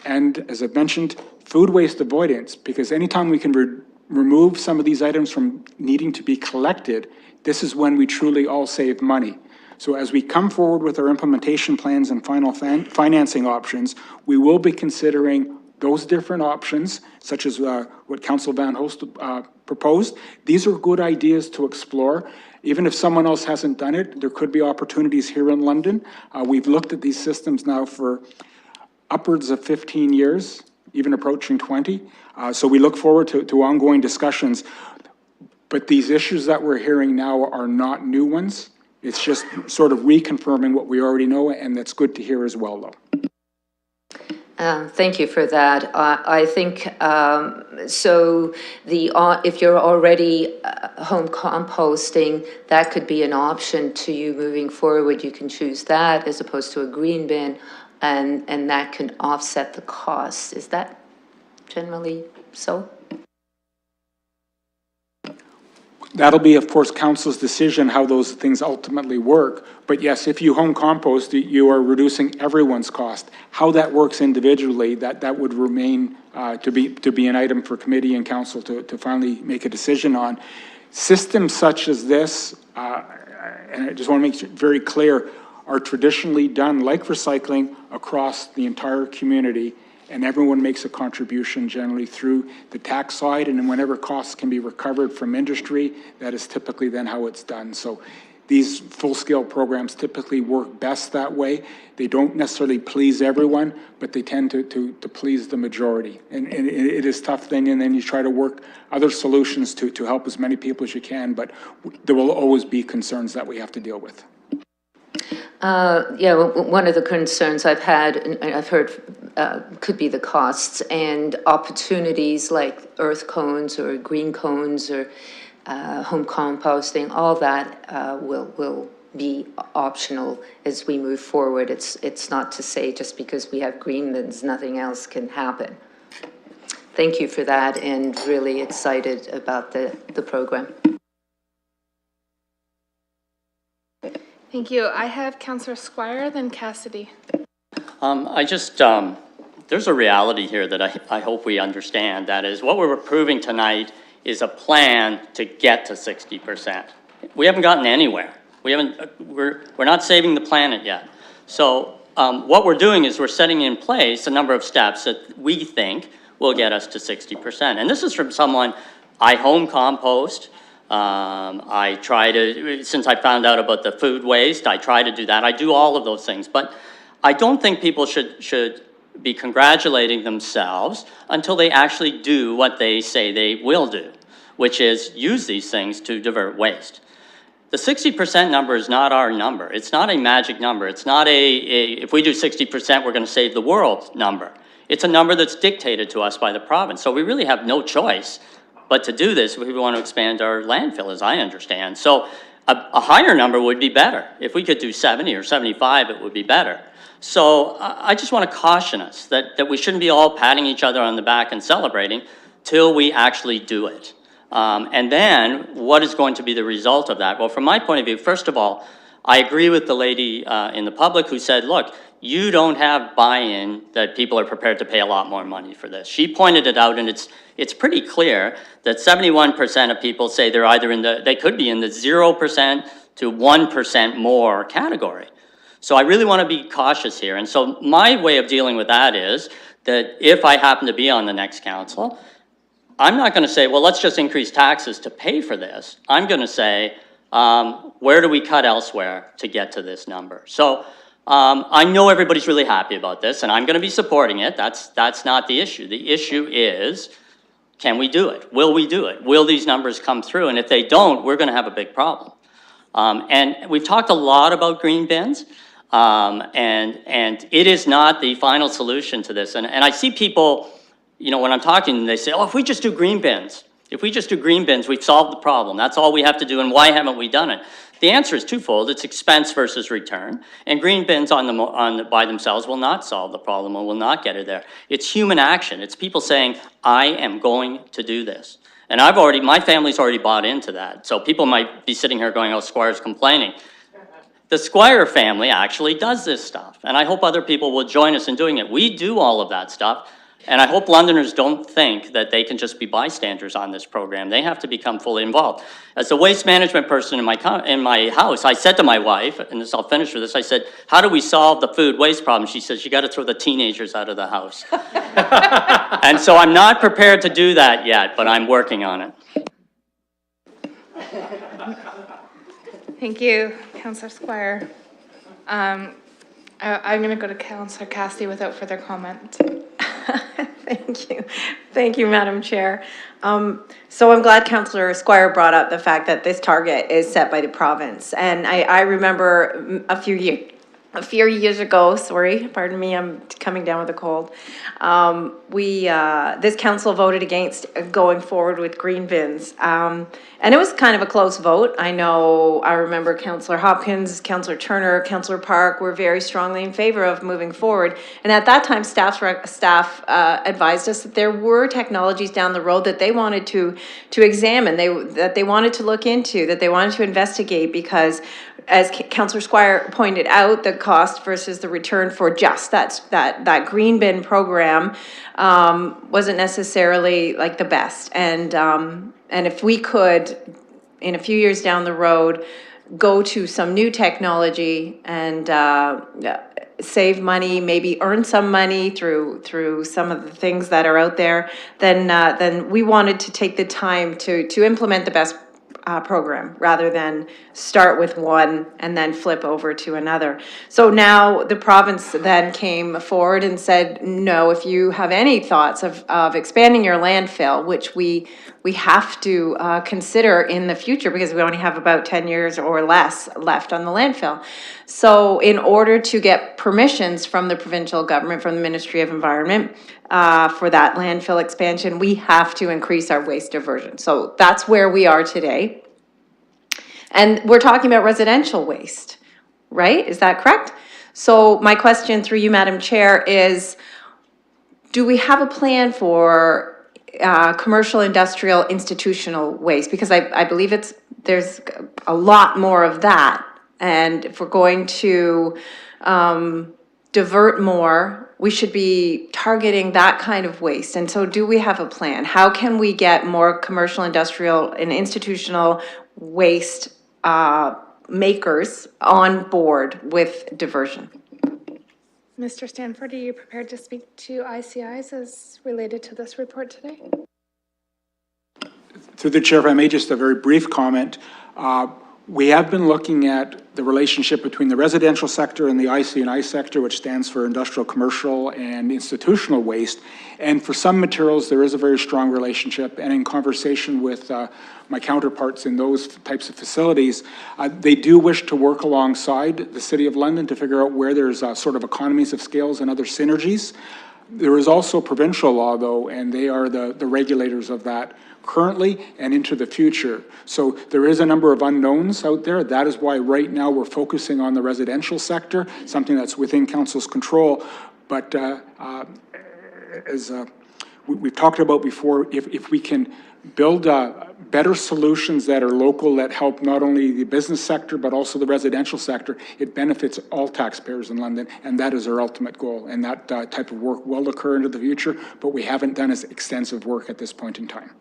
and as I've mentioned, food waste avoidance, because anytime we can remove some of these items from needing to be collected, this is when we truly all save money. So as we come forward with our implementation plans and final financing options, we will be considering those different options, such as what Councillor Van Holst proposed. These are good ideas to explore. Even if someone else hasn't done it, there could be opportunities here in London. We've looked at these systems now for upwards of 15 years, even approaching 20. So we look forward to ongoing discussions. But these issues that we're hearing now are not new ones. It's just sort of reconfirming what we already know, and that's good to hear as well, though. Thank you for that. I think, so if you're already home composting, that could be an option to you moving forward. You can choose that as opposed to a green bin, and that can offset the cost. Is that generally so? That'll be, of course, council's decision how those things ultimately work. But yes, if you home compost, you are reducing everyone's cost. How that works individually, that would remain to be an item for committee and council to finally make a decision on. Systems such as this, and I just want to make it very clear, are traditionally done like recycling across the entire community, and everyone makes a contribution generally through the tax side, and then whenever costs can be recovered from industry, that is typically then how it's done. So these full-scale programs typically work best that way. They don't necessarily please everyone, but they tend to please the majority. And it is a tough thing, and then you try to work other solutions to help as many people as you can, but there will always be concerns that we have to deal with. Yeah, one of the concerns I've had, and I've heard, could be the costs and opportunities like earth cones or green cones or home composting. All that will be optional as we move forward. It's not to say just because we have green bins, nothing else can happen. Thank you for that, and really excited about the program. Thank you. I have Councillor Squire, then Cassidy. There's a reality here that I hope we understand. That is, what we're approving tonight is a plan to get to 60%. We haven't gotten anywhere. We're not saving the planet yet. So what we're doing is we're setting in place a number of steps that we think will get us to 60%. And this is from someone, I home compost. I try to, since I found out about the food waste, I try to do that. I do all of those things, but I don't think people should be congratulating themselves until they actually do what they say they will do, which is use these things to divert waste. The 60% number is not our number. It's not a magic number. It's not if we do 60%, we're going to save the world number. It's a number that's dictated to us by the province. So we really have no choice but to do this if we want to expand our landfill, as I understand. So a higher number would be better. If we could do 70 or 75, it would be better. So I just want to caution us that we shouldn't be all patting each other on the back and celebrating till we actually do it. And then what is going to be the result of that? Well, from my point of view, first of all, I agree with the lady in the public who said, look, you don't have buy-in that people are prepared to pay a lot more money for this. She pointed it out, and it's pretty clear that 71% of people say they're either they could be in the 0% to 1% more category. So I really want to be cautious here. And so my way of dealing with that is that if I happen to be on the next council, I'm not going to say, well, let's just increase taxes to pay for this. I'm going to say, where do we cut elsewhere to get to this number? So I know everybody's really happy about this, and I'm going to be supporting it. That's not the issue. The issue is, can we do it? Will we do it? Will these numbers come through? And if they don't, we're going to have a big problem. And we've talked a lot about green bins, and it is not the final solution to this. And I see people, you know, when I'm talking, they say, oh, if we just do green bins, we've solved the problem. That's all we have to do, and why haven't we done it? The answer is twofold. It's expense versus return, and green bins by themselves will not solve the problem and will not get it there. It's human action. It's people saying, I am going to do this. And my family's already bought into that. So people might be sitting here going, oh, Squire's complaining. The Squire family actually does this stuff, and I hope other people will join us in doing it. We do all of that stuff. And I hope Londoners don't think that they can just be bystanders on this program. They have to become fully involved. As the waste management person in my house, I said to my wife, and I'll finish with this, I said, how do we solve the food waste problem? She says, you got to throw the teenagers out of the house. And so I'm not prepared to do that yet, but I'm working on it. Thank you, Councillor Squire. I'm going to go to Councillor Cassidy without further comment. Thank you, Madam Chair. So I'm glad Councillor Squire brought up the fact that this target is set by the province. And I remember a few years ago, sorry, pardon me, I'm coming down with a cold. This council voted against going forward with green bins. And it was kind of a close vote. I remember Councillor Hopkins, Councillor Turner, Councillor Park were very strongly in favor of moving forward. And at that time, staff advised us that there were technologies down the road that they wanted to examine, that they wanted to look into, that they wanted to investigate, because as Councillor Squire pointed out, the cost versus the return for just that green bin program wasn't necessarily like the best. And if we could, in a few years down the road, go to some new technology and save money, maybe earn some money through some of the things that are out there, then we wanted to take the time to implement the best program rather than start with one and then flip over to another. So now the province then came forward and said, no, if you have any thoughts of expanding your landfill, which we have to consider in the future because we only have about 10 years or less left on the landfill. So in order to get permissions from the provincial government, from the Ministry of Environment, for that landfill expansion, we have to increase our waste diversion. So that's where we are today. And we're talking about residential waste, right? Is that correct? So my question through you, Madam Chair, is do we have a plan for commercial, industrial, institutional waste? Because I believe there's a lot more of that. And if we're going to divert more, we should be targeting that kind of waste. And so do we have a plan? How can we get more commercial, industrial, and institutional waste makers on board with diversion? Mr. Stanford, are you prepared to speak to ICIs as related to this report today? Through the chair, if I may, just a very brief comment. We have been looking at the relationship between the residential sector and the IC&I sector, which stands for industrial, commercial, and institutional waste. And for some materials, there is a very strong relationship. And in conversation with my counterparts in those types of facilities, they do wish to work alongside the City of London to figure out where there's sort of economies of scales and other synergies. There is also provincial law, though, and they are the regulators of that currently and into the future. So there is a number of unknowns out there. That is why right now we're focusing on the residential sector, something that's within council's control. But as we've talked about before, if we can build better solutions that are local, that help not only the business sector, but also the residential sector, it benefits all taxpayers in London, and that is our ultimate goal. And that type of work will occur into the future, but we haven't done as extensive work at this point in time.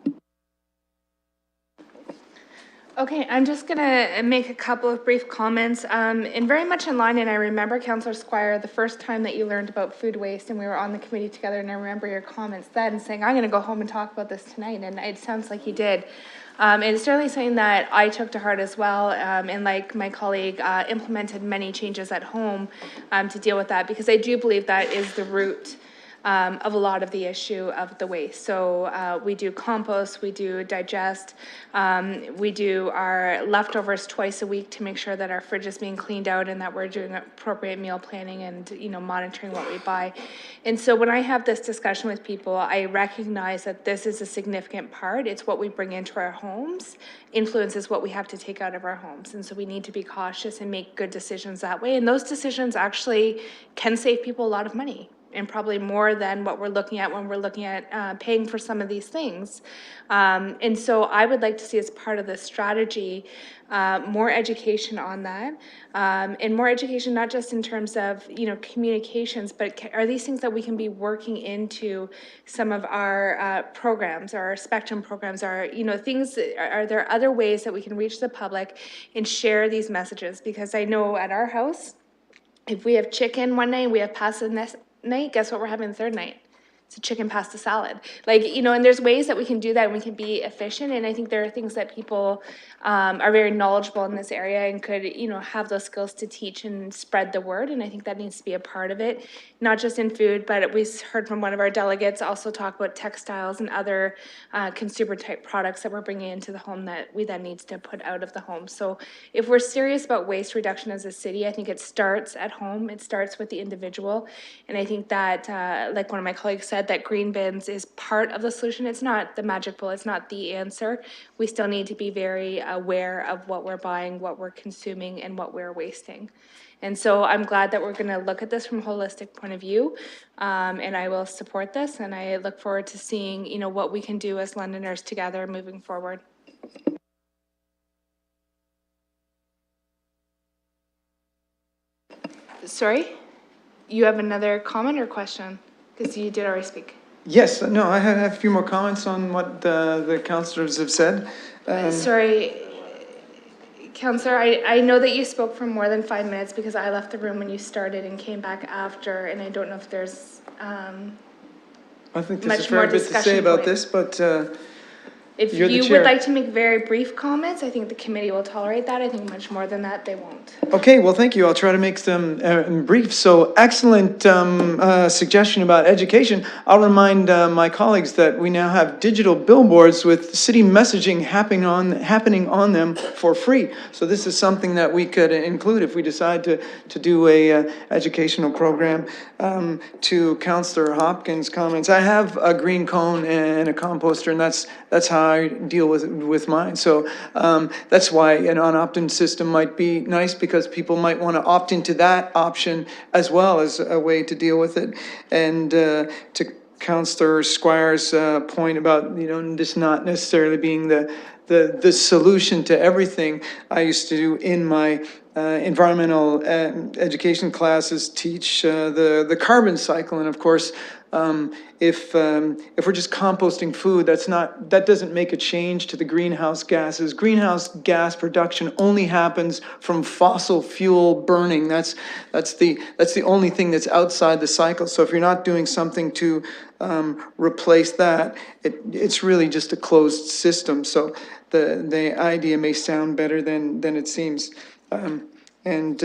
Okay, I'm just gonna make a couple of brief comments, and very much in line, and I remember Councillor Squire, the first time that you learned about food waste and we were on the committee together, and I remember your comments then saying, I'm gonna go home and talk about this tonight, and it sounds like you did. And it's certainly something that I took to heart as well, and like my colleague, implemented many changes at home to deal with that, because I do believe that is the root of a lot of the issue of the waste. So we do compost, we do digest, we do our leftovers twice a week to make sure that our fridge is being cleaned out and that we're doing appropriate meal planning and, you know, monitoring what we buy. And so when I have this discussion with people, I recognize that this is a significant part. It's what we bring into our homes, influences what we have to take out of our homes. And so we need to be cautious and make good decisions that way. And those decisions actually can save people a lot of money, and probably more than what we're looking at when we're looking at paying for some of these things. And so I would like to see, as part of the strategy, more education on that, and more education not just in terms of, you know, communications, but are these things that we can be working into some of our programs, our spectrum programs, our, you know, things, are there other ways that we can reach the public and share these messages? Because I know at our house, if we have chicken one night, we have pasta the next night, guess what we're having the third night? it's a chicken pasta salad. Like, you know, and there's ways that we can do that and we can be efficient. And I think there are things that people are very knowledgeable in this area and could, you know, have those skills to teach and spread the word. And I think that needs to be a part of it, not just in food, but we heard from one of our delegates also talk about textiles and other consumer type products that we're bringing into the home that we then needs to put out of the home. So if we're serious about waste reduction as a city, I think it starts at home. It starts with the individual. And I think that, like one of my colleagues said, that green bins is part of the solution. It's not the magic bullet. It's not the answer. We still need to be very aware of what we're buying, what we're consuming, and what we're wasting. And so I'm glad that we're going to look at this from a holistic point of view, and I will support this. And I look forward to seeing, you know, what we can do as Londoners together moving forward. Sorry, you have another comment or question? Because you did already speak. Yes, no, I have a few more comments on what the councillors have said. Sorry, Councillor, I know that you spoke for more than 5 minutes because I left the room when you started and came back after, and I don't know if there's I think there's a much more fair bit to say about this, but if you're the you chair. would like to make very brief comments, I think the committee will tolerate that. I think much more than that, they won't. Okay, well, thank you. I'll try to make them brief. So excellent suggestion about education. I'll remind my colleagues that we now have digital billboards with city messaging happening on them for free. So this is something that we could include if we decide to do a educational program. To Councillor Hopkins' comments, I have a green cone and a composter, and that's how I deal with mine. So that's why an opt-in system might be nice, because people might want to opt into that option as well as a way to deal with it. And to Councillor Squire's point about, you know, this not necessarily being the solution to everything, I used to do in my environmental education classes teach the carbon cycle, and of course, if we're just composting food, that doesn't make a change to the greenhouse gases. Greenhouse gas production only happens from fossil fuel burning. That's the only thing that's outside the cycle. So if you're not doing something to replace that, it's really just a closed system. So the idea may sound better than it seems. And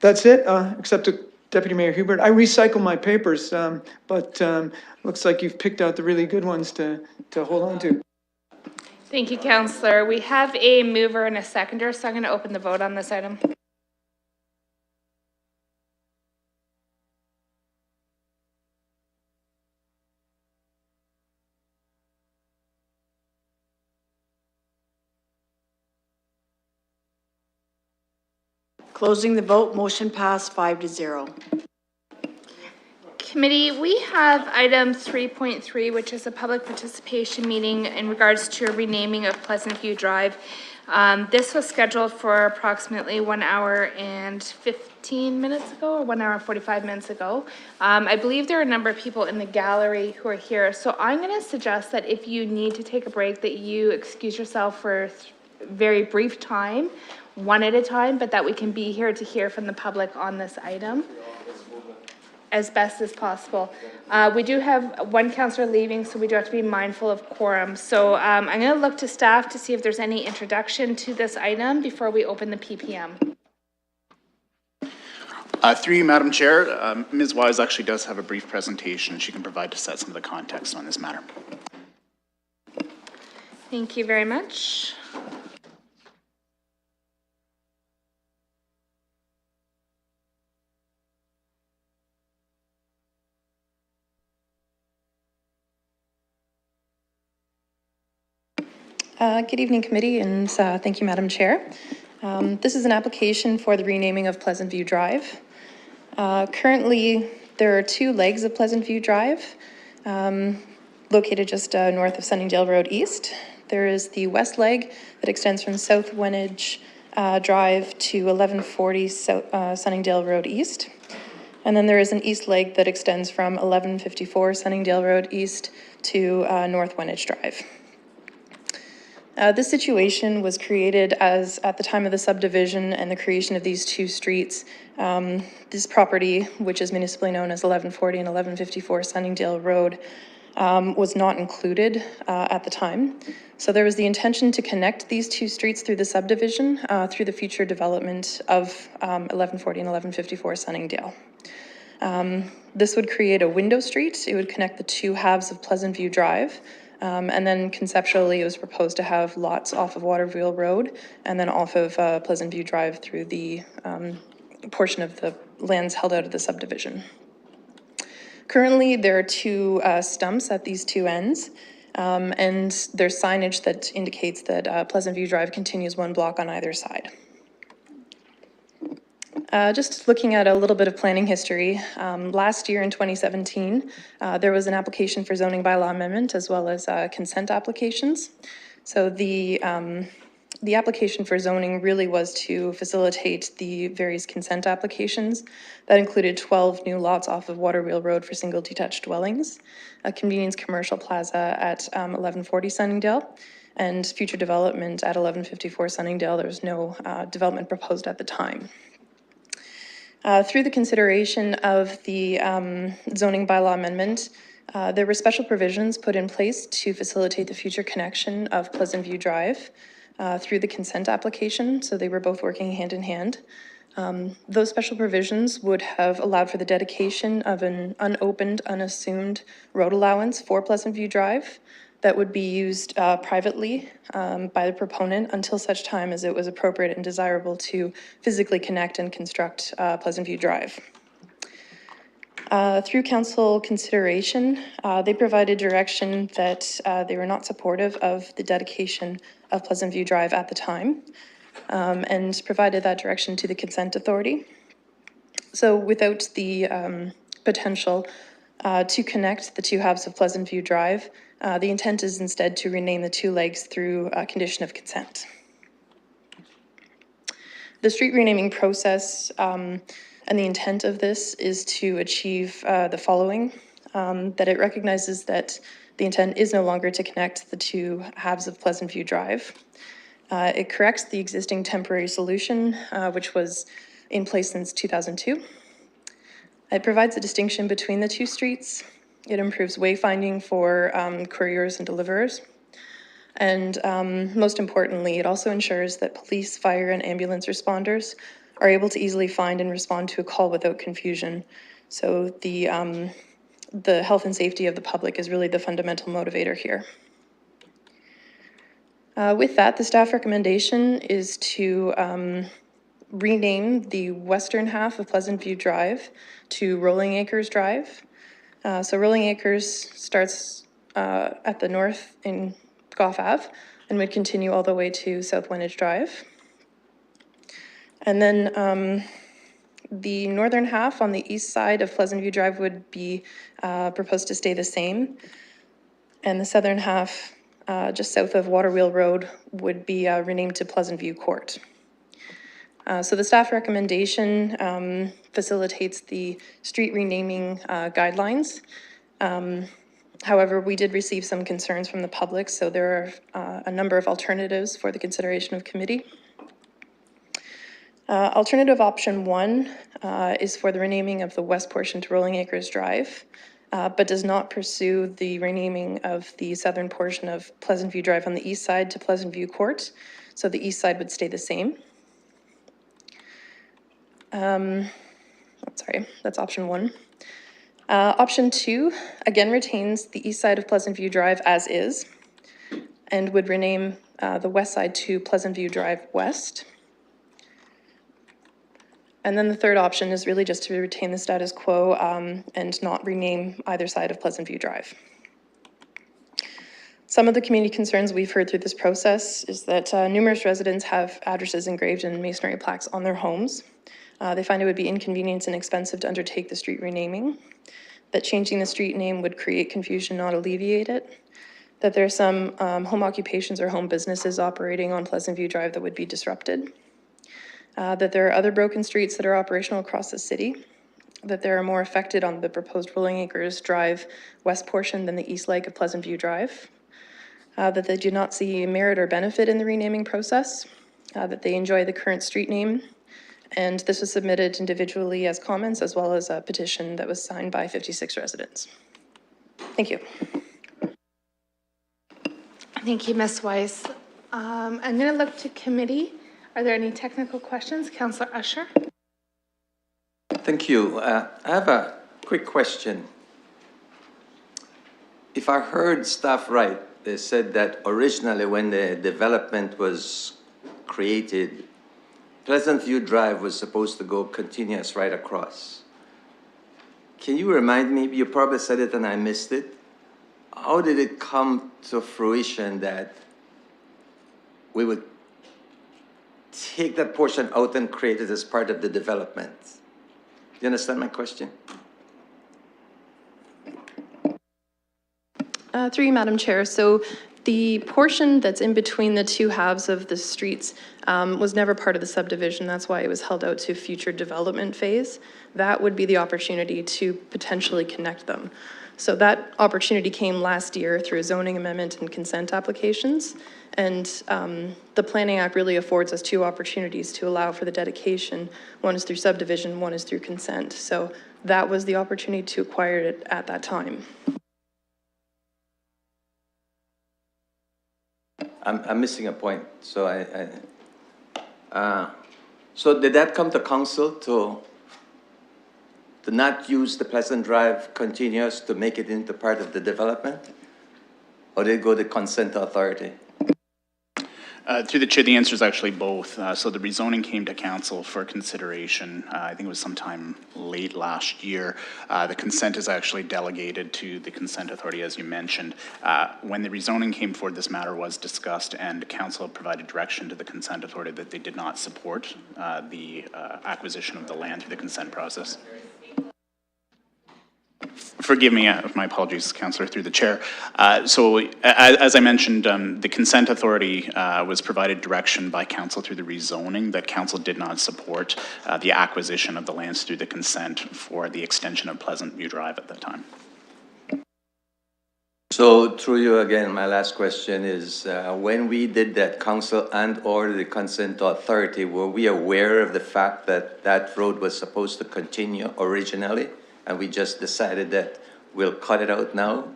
that's it, except to Deputy Mayor Hubert. I recycle my papers, but looks like you've picked out the really good ones to hold on to. Thank you, Councillor. We have a mover and a seconder, so I'm going to open the vote on this item. Closing the vote, motion passed 5-0. Committee, we have item 3.3, which is a public participation meeting in regards to a renaming of Pleasant View Drive. This was scheduled for approximately 1 hour and 15 minutes ago, or 1 hour and 45 minutes ago. I believe there are a number of people in the gallery who are here, so I'm going to suggest that if you need to take a break, that you excuse yourself for a very brief time, one at a time, but that we can be here to hear from the public on this item as best as possible. We do have one councillor leaving, so we do have to be mindful of quorum. So I'm going to look to staff to see if there's any introduction to this item before we open the PPM. Through you, Madam Chair, Ms. Wise actually does have a brief presentation she can provide to set some of the context on this matter. Thank you very much. Good evening, committee, and thank you, Madam Chair. This is an application for the renaming of Pleasant View Drive. Currently, there are 2 legs of Pleasant View Drive, located just north of Sunningdale Road East. There is the west leg that extends from South Wenage Drive to 1140 Sunningdale Road East. And then there is an east leg that extends from 1154 Sunningdale Road East to North Wenage Drive. This situation was created as, at the time of the subdivision and the creation of these two streets, this property, which is municipally known as 1140 and 1154 Sunningdale Road, was not included at the time. So there was the intention to connect these two streets through the subdivision through the future development of 1140 and 1154 Sunningdale. This would create a window street. It would connect the two halves of Pleasant View Drive. And then conceptually, it was proposed to have lots off of Waterville Road and then off of Pleasant View Drive through the portion of the lands held out of the subdivision. Currently, there are two stumps at these two ends, and there's signage that indicates that Pleasant View Drive continues one block on either side. Just looking at a little bit of planning history, last year in 2017, there was an application for zoning bylaw amendment as well as consent applications. So the application for zoning really was to facilitate the various consent applications. That included 12 new lots off of Waterwheel Road for single detached dwellings, a convenience commercial plaza at 1140 Sunningdale, and future development at 1154 Sunningdale. There was no development proposed at the time. Through the consideration of the zoning bylaw amendment, there were special provisions put in place to facilitate the future connection of Pleasant View Drive through the consent application, so they were both working hand in hand. Those special provisions would have allowed for the dedication of an unopened, unassumed road allowance for Pleasant View Drive that would be used privately by the proponent until such time as it was appropriate and desirable to physically connect and construct Pleasant View Drive. Through council consideration, they provided direction that they were not supportive of the dedication of Pleasant View Drive at the time, and provided that direction to the consent authority. So without the potential to connect the two halves of Pleasant View Drive, the intent is instead to rename the two legs through a condition of consent. The street renaming process and the intent of this is to achieve the following, that it recognizes that the intent is no longer to connect the two halves of Pleasant View Drive. It corrects the existing temporary solution, which was in place since 2002. It provides a distinction between the two streets. It improves wayfinding for couriers and deliverers. And most importantly, it also ensures that police, fire, and ambulance responders are able to easily find and respond to a call without confusion. So the health and safety of the public is really the fundamental motivator here. With that, the staff recommendation is to rename the western half of Pleasant View Drive to Rolling Acres Drive. So Rolling Acres starts at the north in Gough Ave and would continue all the way to South Wenage Drive. And then the northern half on the east side of Pleasant View Drive would be proposed to stay the same. And the southern half, just south of Waterwheel Road, would be renamed to Pleasant View Court. So the staff recommendation facilitates the street renaming guidelines. However, we did receive some concerns from the public, so there are a number of alternatives for the consideration of committee. Alternative option 1 is for the renaming of the west portion to Rolling Acres Drive, but does not pursue the renaming of the southern portion of Pleasant View Drive on the east side to Pleasant View Court, so the east side would stay the same. Sorry, that's option 1. Option 2, again, retains the east side of Pleasant View Drive as is, and would rename the west side to Pleasant View Drive West. And then the third option is really just to retain the status quo and not rename either side of Pleasant View Drive. Some of the community concerns we've heard through this process is that numerous residents have addresses engraved in masonry plaques on their homes. They find it would be inconvenient and expensive to undertake the street renaming, that changing the street name would create confusion, not alleviate it, that there are some home occupations or home businesses operating on Pleasant View Drive that would be disrupted, that there are other broken streets that are operational across the city, that they are more affected on the proposed Rolling Acres Drive west portion than the east leg of Pleasant View Drive, that they do not see merit or benefit in the renaming process, that they enjoy the current street name. And this was submitted individually as comments as well as a petition that was signed by 56 residents. Thank you. Thank you, Ms. Weiss. I'm going to look to committee. Are there any technical questions? Councillor Usher? Thank you. I have a quick question. If I heard staff right, they said that originally when the development was created, Pleasant View Drive was supposed to go continuous right across. Can you remind me, you probably said it and I missed it, how did it come to fruition that we would take that portion out and create it as part of the development? Do you understand my question? Through you, Madam Chair. So the portion that's in between the two halves of the streets was never part of the subdivision. That's why it was held out to future development phase. That would be the opportunity to potentially connect them. So that opportunity came last year through a zoning amendment and consent applications. And the Planning Act really affords us two opportunities to allow for the dedication. One is through subdivision, one is through consent. So that was the opportunity to acquire it at that time. I'm missing a point. So so did that come to council to not use the Pleasant Drive continuous to make it into part of the development? Or did it go to consent authority? Through the chair, the answer is actually both. So the rezoning came to council for consideration. I think it was sometime late last year. The consent is actually delegated to the consent authority, as you mentioned. When the rezoning came forward, this matter was discussed, and council provided direction to the consent authority that they did not support the acquisition of the land through the consent process. Forgive me, my apologies, Councillor, through the chair. So as I mentioned, the consent authority was provided direction by council through the rezoning that council did not support the acquisition of the lands through the consent for the extension of Pleasant View Drive at that time. So through you again, my last question is, when we did that, council and or the consent authority, were we aware of the fact that that road was supposed to continue originally? And we just decided that we'll cut it out now?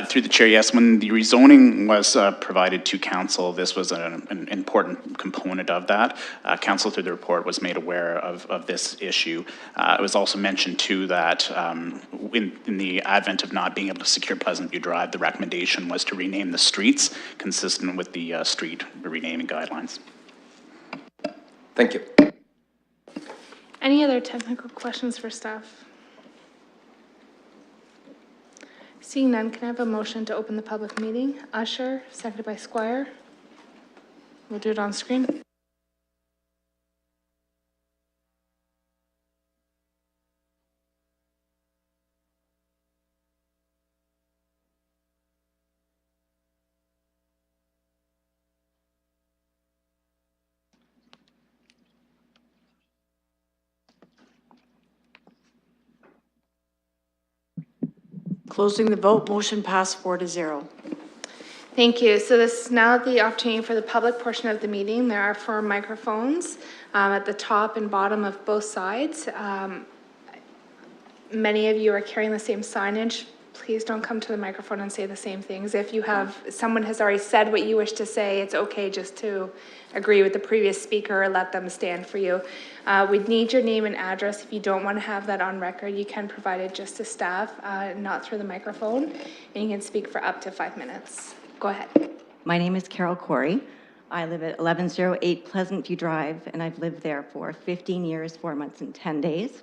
Through the chair, yes. When the rezoning was provided to council, this was an important component of that. Council, through the report, was made aware of this issue. It was also mentioned, too, that in the advent of not being able to secure Pleasant View Drive, the recommendation was to rename the streets consistent with the street renaming guidelines. Thank you. Any other technical questions for staff? Seeing none, can I have a motion to open the public meeting? Usher, seconded by Squire. We'll do it on screen. Closing the vote, motion passed 4-0. Thank you. So this is now the opportunity for the public portion of the meeting. There are 4 microphones at the top and bottom of both sides. Many of you are carrying the same signage. Please don't come to the microphone and say the same things. If you have, someone has already said what you wish to say, it's okay just to agree with the previous speaker or let them stand for you. We'd need your name and address. If you don't want to have that on record, you can provide it just to staff, not through the microphone, and you can speak for up to 5 minutes. Go ahead. My name is Carol Corey. I live at 1108 Pleasant View Drive, and I've lived there for 15 years, 4 months, and 10 days.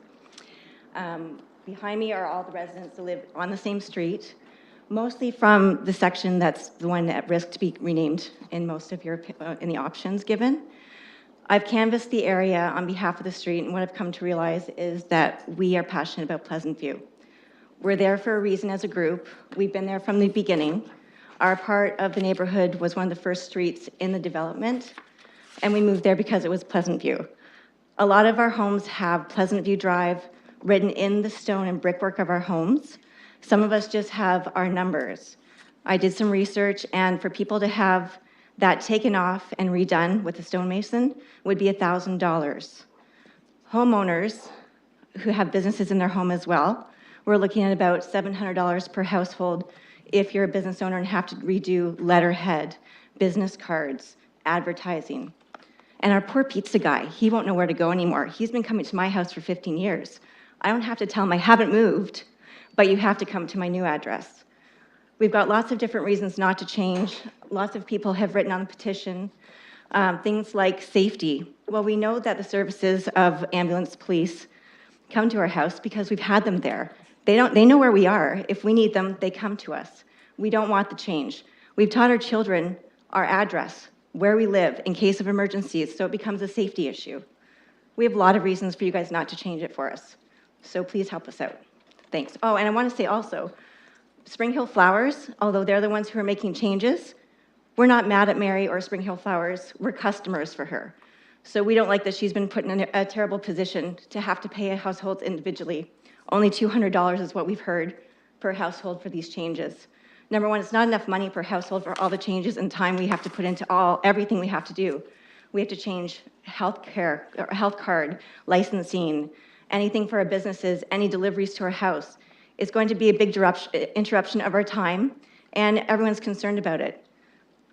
Behind me are all the residents that live on the same street, mostly from the section that's the one at risk to be renamed in most of your, in the options given. I've canvassed the area on behalf of the street, and what I've come to realize is that we are passionate about Pleasant View. We're there for a reason as a group. We've been there from the beginning. Our part of the neighborhood was one of the first streets in the development, and we moved there because it was Pleasant View. A lot of our homes have Pleasant View Drive written in the stone and brickwork of our homes. Some of us just have our numbers. I did some research, and for people to have that taken off and redone with a stonemason would be $1,000. Homeowners who have businesses in their home as well, we're looking at about $700 per household if you're a business owner and have to redo letterhead, business cards, advertising. And our poor pizza guy, he won't know where to go anymore. He's been coming to my house for 15 years. I don't have to tell him I haven't moved, but you have to come to my new address. We've got lots of different reasons not to change. Lots of people have written on the petition. Things like safety. Well, we know that the services of ambulance, police come to our house because we've had them there. They know where we are. If we need them, they come to us. We don't want the change. We've taught our children our address, where we live in case of emergencies, so it becomes a safety issue. We have a lot of reasons for you guys not to change it for us. So please help us out. Thanks. Oh, and I want to say also, Spring Hill Flowers, although they're the ones who are making changes, we're not mad at Mary or Spring Hill Flowers. We're customers for her. So we don't like that she's been put in a terrible position to have to pay households individually. Only $200 is what we've heard per household for these changes. Number one, it's not enough money per household for all the changes and time we have to put into everything we have to do. We have to change health card, licensing, anything for our businesses, any deliveries to our house. It's going to be a big interruption of our time, and everyone's concerned about it.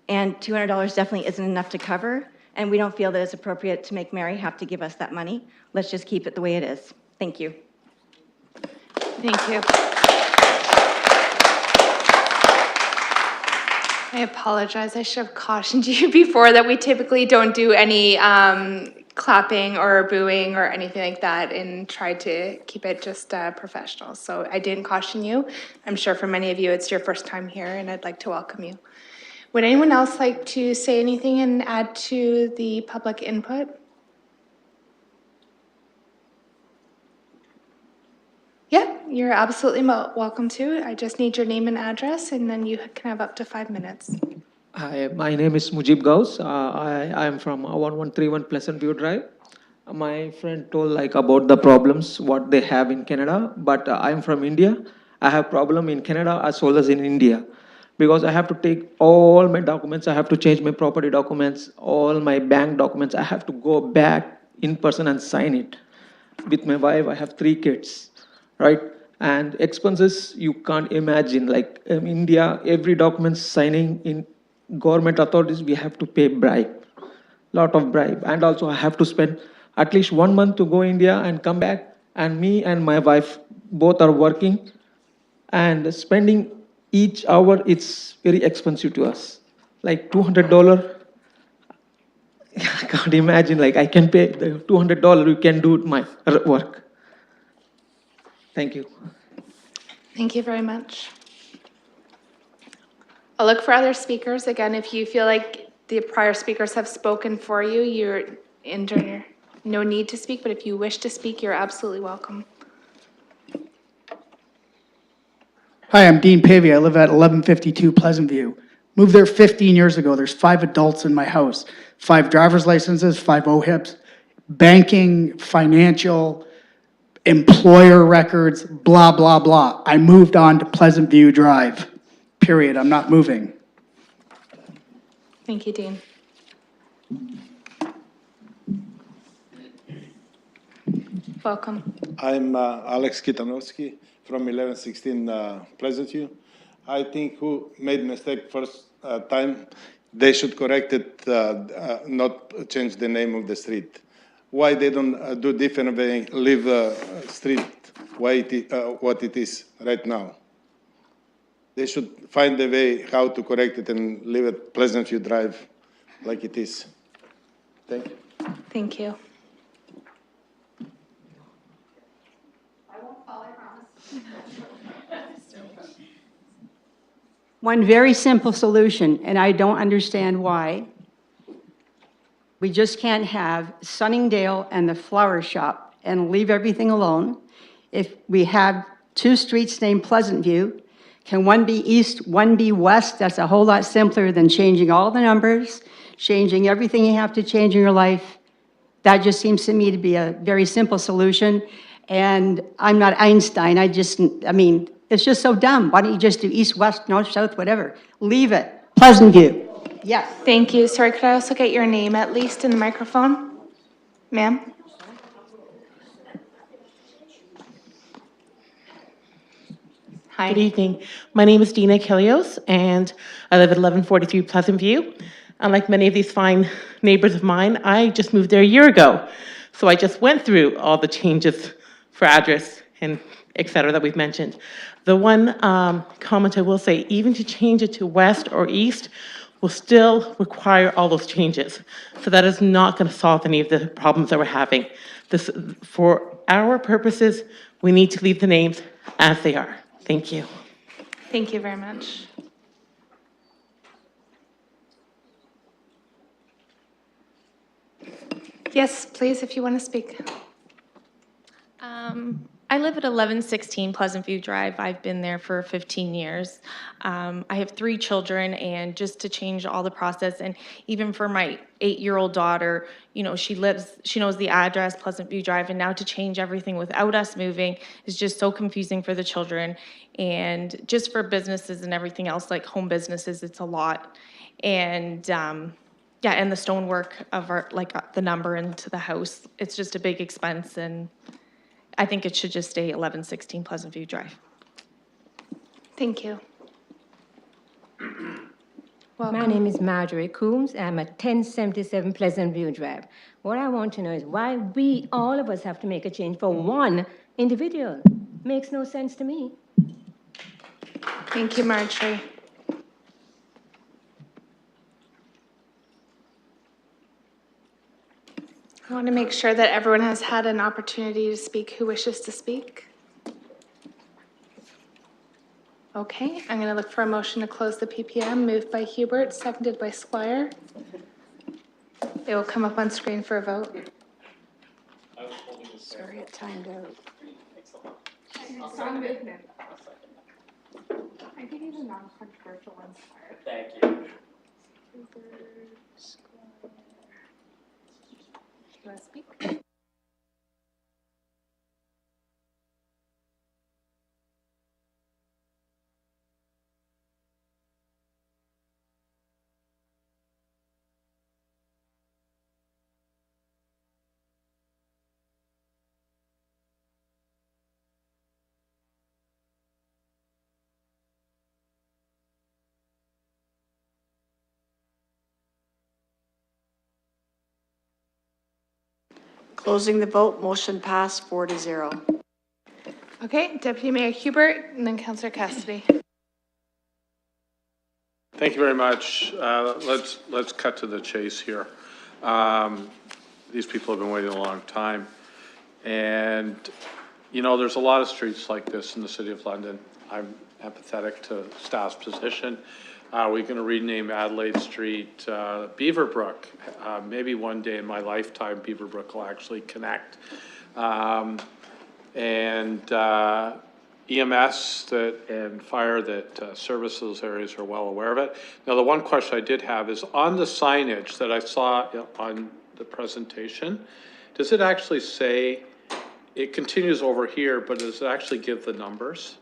And $200 definitely isn't enough to cover, and we don't feel that it's appropriate to make Mary have to give us that money. Let's just keep it the way it is. Thank you. Thank you. I apologize. I should have cautioned you before that we typically don't do any clapping or booing or anything like that, and try to keep it just professional. So I didn't caution you. I'm sure for many of you it's your first time here, and I'd like to welcome you. Would anyone else like to say anything and add to the public input? Yeah, you're absolutely welcome to. I just need your name and address, and then you can have up to 5 minutes. Hi, my name is Mujib Gauss. I am from 1131 Pleasant View Drive. My friend told about the problems what they have in Canada, but I'm from India. I have problem in Canada as well as in India, because I have to take all my documents. I have to change my property documents, all my bank documents. I have to go back in person and sign it. With my wife, I have 3 kids, right? And expenses you can't imagine. Like in India, every document signing in government authorities, we have to pay bribe, lot of bribe. And also I have to spend at least 1 month to go India and come back. And me and my wife both are working, and spending each hour, it's very expensive to us. Like $200, I can't imagine, like I can pay the $200, you can do my work. Thank you. Thank you very much. I'll look for other speakers. Again, if you feel like the prior speakers have spoken for you, you're in no need to speak, but if you wish to speak, you're absolutely welcome. Hi, I'm Dean Pavey. I live at 1152 Pleasant View. Moved there 15 years ago. There's 5 adults in my house, 5 driver's licenses, 5 OHIPs, banking, financial, employer records, blah, blah, blah. I moved on to Pleasant View Drive, period. I'm not moving. Thank you, Dean. Welcome. I'm Alex Kitanowski from 1116 Pleasant View. I think who made mistake first time, they should correct it, not change the name of the street. Why they don't do different way, leave street what it is right now? They should find a way how to correct it and leave it Pleasant View Drive like it is. Thank you. Thank you. One very simple solution, and I don't understand why. We just can't have Sunningdale and the flower shop and leave everything alone. If we have 2 streets named Pleasant View, can one be east, one be west? That's a whole lot simpler than changing all the numbers, changing everything you have to change in your life. That just seems to me to be a very simple solution. And I'm not Einstein. It's just so dumb. Why don't you just do east, west, north, south, whatever? Leave it. Pleasant View. Yes. Thank you. Sorry, could I also get your name at least in the microphone? Ma'am? Hi. Good evening. My name is Dina Kilios, and I live at 1143 Pleasant View. Unlike many of these fine neighbors of mine, I just moved there a year ago. So I just went through all the changes for address and et cetera that we've mentioned. The one comment I will say, even to change it to west or east, will still require all those changes. So that is not going to solve any of the problems that we're having. This, for our purposes, we need to leave the names as they are. Thank you. Thank you very much. Yes, please, if you want to speak. I live at 1116 Pleasant View Drive. I've been there for 15 years. I have 3 children, and just to change all the process, and even for my 8-year-old daughter, you know, she knows the address, Pleasant View Drive, and now to change everything without us moving is just so confusing for the children. And just for businesses and everything else, like home businesses, it's a lot. And yeah, and the stonework of our, like the number into the house, it's just a big expense, and I think it should just stay 1116 Pleasant View Drive. Thank you. My name is Marjorie Coombs. I'm at 1077 Pleasant View Drive. What I want to know is why we, all of us, have to make a change for one individual. Makes no sense to me. Thank you, Marjorie. I want to make sure that everyone has had an opportunity to speak who wishes to speak. Okay, I'm going to look for a motion to close the PPM, moved by Hubert, seconded by Squire. It will come up on screen for a vote. Sorry, it timed out. I think he's a non-controversial one. Thank you. You want to speak? Closing the vote, motion passed 4-0. Okay, Deputy Mayor Hubert, and then Councillor Cassidy. Thank you very much. Let's cut to the chase here. These people have been waiting a long time. And, you know, there's a lot of streets like this in the City of London. I'm empathetic to staff's position. We're going to rename Adelaide Street Beaverbrook. Maybe one day in my lifetime, Beaverbrook will actually connect. EMS and fire that service those areas are well aware of it. Now, the one question I did have is on the signage that I saw on the presentation, does it actually say, it continues over here, but does it actually give the numbers?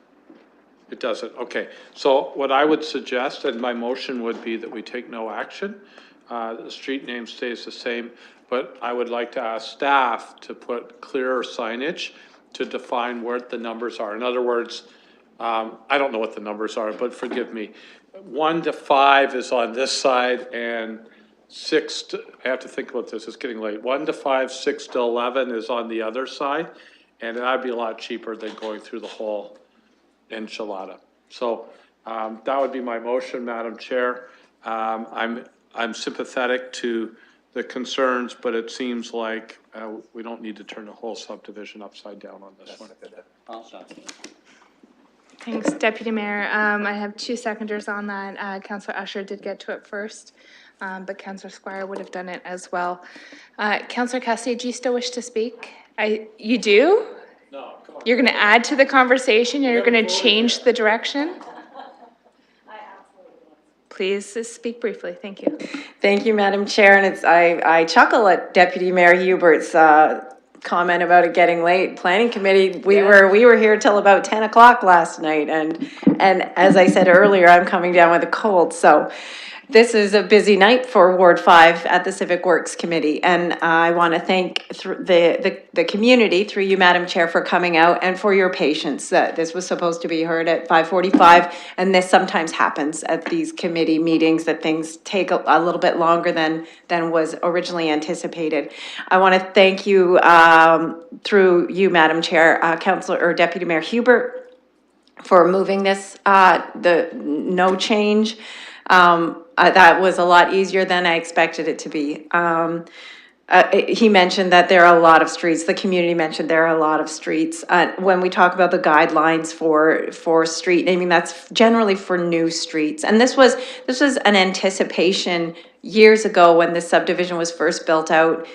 It doesn't, okay. So what I would suggest, and my motion would be that we take no action. The street name stays the same, but I would like to ask staff to put clearer signage to define where the numbers are. In other words, I don't know what the numbers are, but forgive me. 1 to 5 is on this side, and 6 to, I have to think about this, it's getting late. 1 to 5, 6 to 11 is on the other side, and that'd be a lot cheaper than going through the whole enchilada. So that would be my motion, Madam Chair. I'm sympathetic to the concerns, but it seems like we don't need to turn the whole subdivision upside down on this one. Thanks, Deputy Mayor. I have 2 seconders on that. Councillor Usher did get to it first, but Councillor Squire would have done it as well. Councillor Cassidy, do you still wish to speak? You do? No, come on. You're going to add to the conversation? You're going to change the direction? Please speak briefly. Thank you. Thank you, Madam Chair. And I chuckle at Deputy Mayor Hubert's comment about it getting late. Planning committee, we were here till about 10 o'clock last night, and as I said earlier, I'm coming down with a cold, so this is a busy night for Ward 5 at the Civic Works Committee, and I want to thank the community, through you, Madam Chair, for coming out and for your patience. That this was supposed to be heard at 5:45, and this sometimes happens at these committee meetings, that things take a little bit longer than was originally anticipated. I want to thank you, through you, Madam Chair, Councillor or Deputy Mayor Hubert, for moving this, the no change. That was a lot easier than I expected it to be. He mentioned that there are a lot of streets, the community mentioned there are a lot of streets. When we talk about the guidelines for street naming, that's generally for new streets. And this was an anticipation years ago when this subdivision was first built out,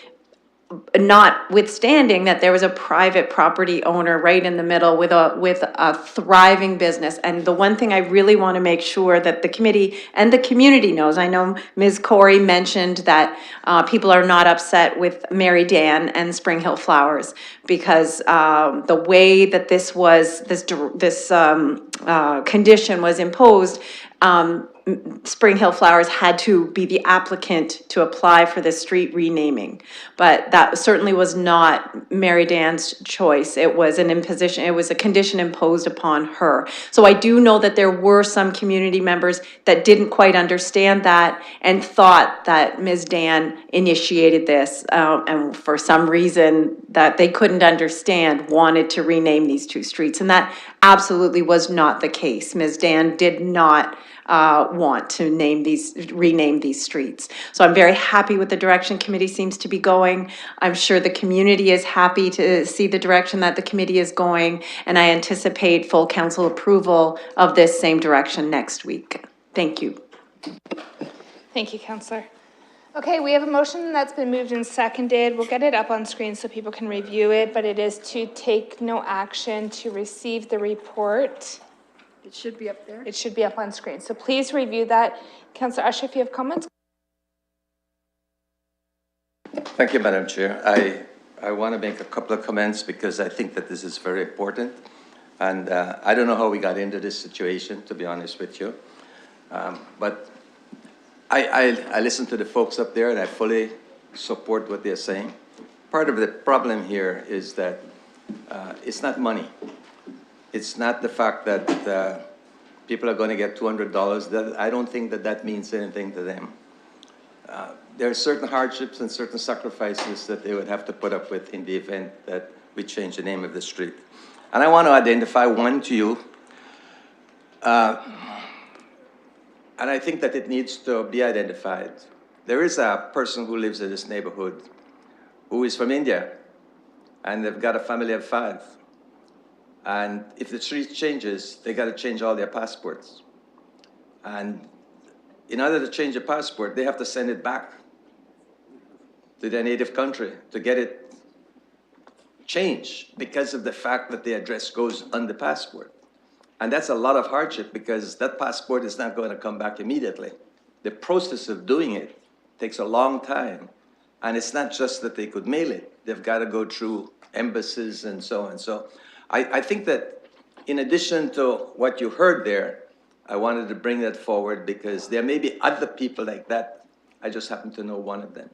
notwithstanding that there was a private property owner right in the middle with a thriving business. And the one thing I really want to make sure that the committee and the community knows, I know Ms. Corey mentioned that people are not upset with Mary Dan and Spring Hill Flowers, because the way that this condition was imposed, Spring Hill Flowers had to be the applicant to apply for the street renaming. But that certainly was not Mary Dan's choice. It was an imposition, it was a condition imposed upon her. So I do know that there were some community members that didn't quite understand that and thought that Ms. Dan initiated this, and for some reason that they couldn't understand, wanted to rename these two streets. And that absolutely was not the case. Ms. Dan did not want to rename these streets. So I'm very happy with the direction committee seems to be going. I'm sure the community is happy to see the direction that the committee is going, and I anticipate full council approval of this same direction next week. Thank you. Thank you, Councillor. Okay, we have a motion that's been moved and seconded. We'll get it up on screen so people can review it, but it is to take no action to receive the report. It should be up there. It should be up on screen. So please review that. Councillor Usher, if you have comments. Thank you, Madam Chair. I want to make a couple of comments because I think that this is very important. And I don't know how we got into this situation, to be honest with you. But I listen to the folks up there and I fully support what they're saying. Part of the problem here is that it's not money. It's not the fact that people are going to get $200. I don't think that means anything to them. There are certain hardships and certain sacrifices that they would have to put up with in the event that we change the name of the street. And I want to identify one to you. And I think that it needs to be identified. There is a person who lives in this neighborhood who is from India, and they've got a family of 5. And if the street changes, they got to change all their passports. And in order to change a passport, they have to send it back to their native country to get it changed because of the fact that the address goes on the passport. And that's a lot of hardship because that passport is not going to come back immediately. The process of doing it takes a long time. And it's not just that they could mail it. They've got to go through embassies and so on. So I think that in addition to what you heard there, I wanted to bring that forward because there may be other people like that. I just happen to know one of them.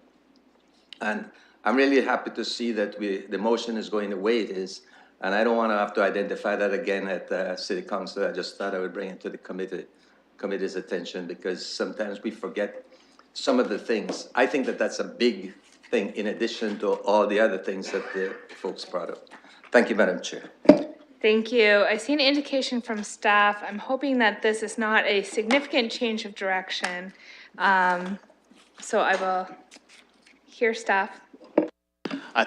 And I'm really happy to see that the motion is going the way it is. And I don't want to have to identify that again at City Council. I just thought I would bring it to the committee's attention because sometimes we forget some of the things. I think that that's a big thing in addition to all the other things that the folks brought up. Thank you, Madam Chair. Thank you. I see an indication from staff. I'm hoping that this is not a significant change of direction. So I will hear staff.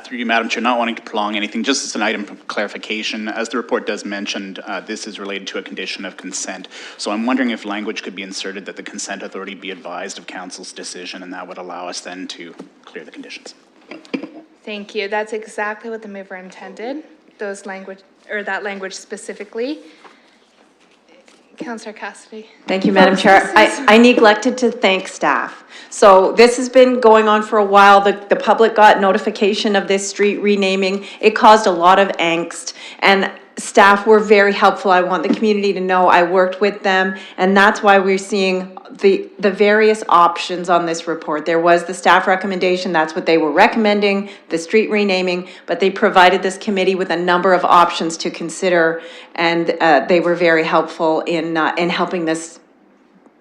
Through you, Madam Chair, not wanting to prolong anything, just as an item of clarification, as the report does mention, this is related to a condition of consent. So I'm wondering if language could be inserted that the consent authority be advised of council's decision, and that would allow us then to clear the conditions. Thank you. That's exactly what the mover intended. That language specifically. Councillor Cassidy. Thank you, Madam Folks, Chair. this is- I neglected to thank staff. So this has been going on for a while. The public got notification of this street renaming. It caused a lot of angst, and staff were very helpful. I want the community to know I worked with them, and that's why we're seeing the various options on this report. There was the staff recommendation, that's what they were recommending, the street renaming, but they provided this committee with a number of options to consider, and they were very helpful in helping this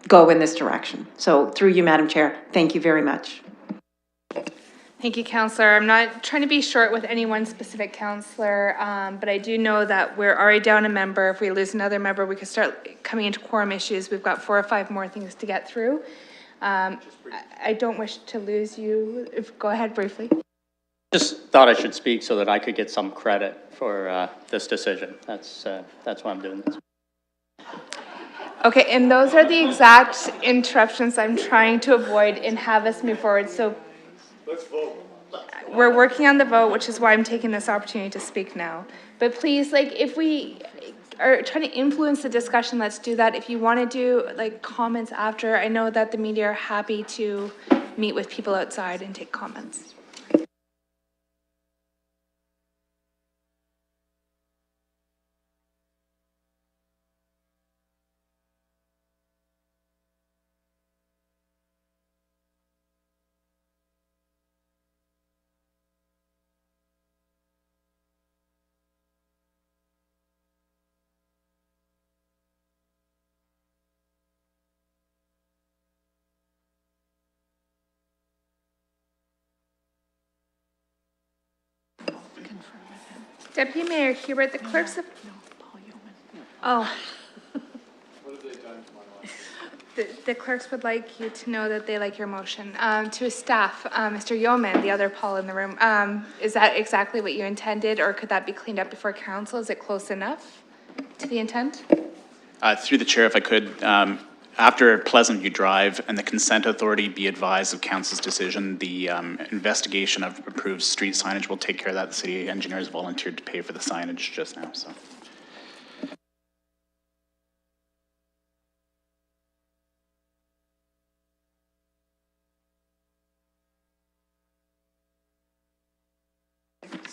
go in this direction. So through you, Madam Chair, thank you very much. Thank you, Councillor. I'm not trying to be short with any one specific councillor, but I do know that we're already down a member. If we lose another member, we could start coming into quorum issues. We've got 4 or 5 more things to get through. I don't wish to lose you. Go ahead briefly. Just thought I should speak so that I could get some credit for this decision. That's why I'm doing this. Okay, and those are the exact interruptions I'm trying to avoid and have us move forward. So let's vote. We're working on the vote, which is why I'm taking this opportunity to speak now. But please, like, if we are trying to influence the discussion, let's do that. If you want to do like comments after, I know that the media are happy to meet with people outside and take comments. Deputy Mayor Hubert, the clerks have... Oh. The clerks would like you to know that they like your motion. To staff, Mr. Yeoman, the other Paul in the room, is that exactly what you intended, or could that be cleaned up before council? Is it close enough to the intent? Through the chair, if I could, after Pleasantview Drive and the consent authority be advised of council's decision, the investigation of approved street signage will take care of that. The city engineers volunteered to pay for the signage just now, so.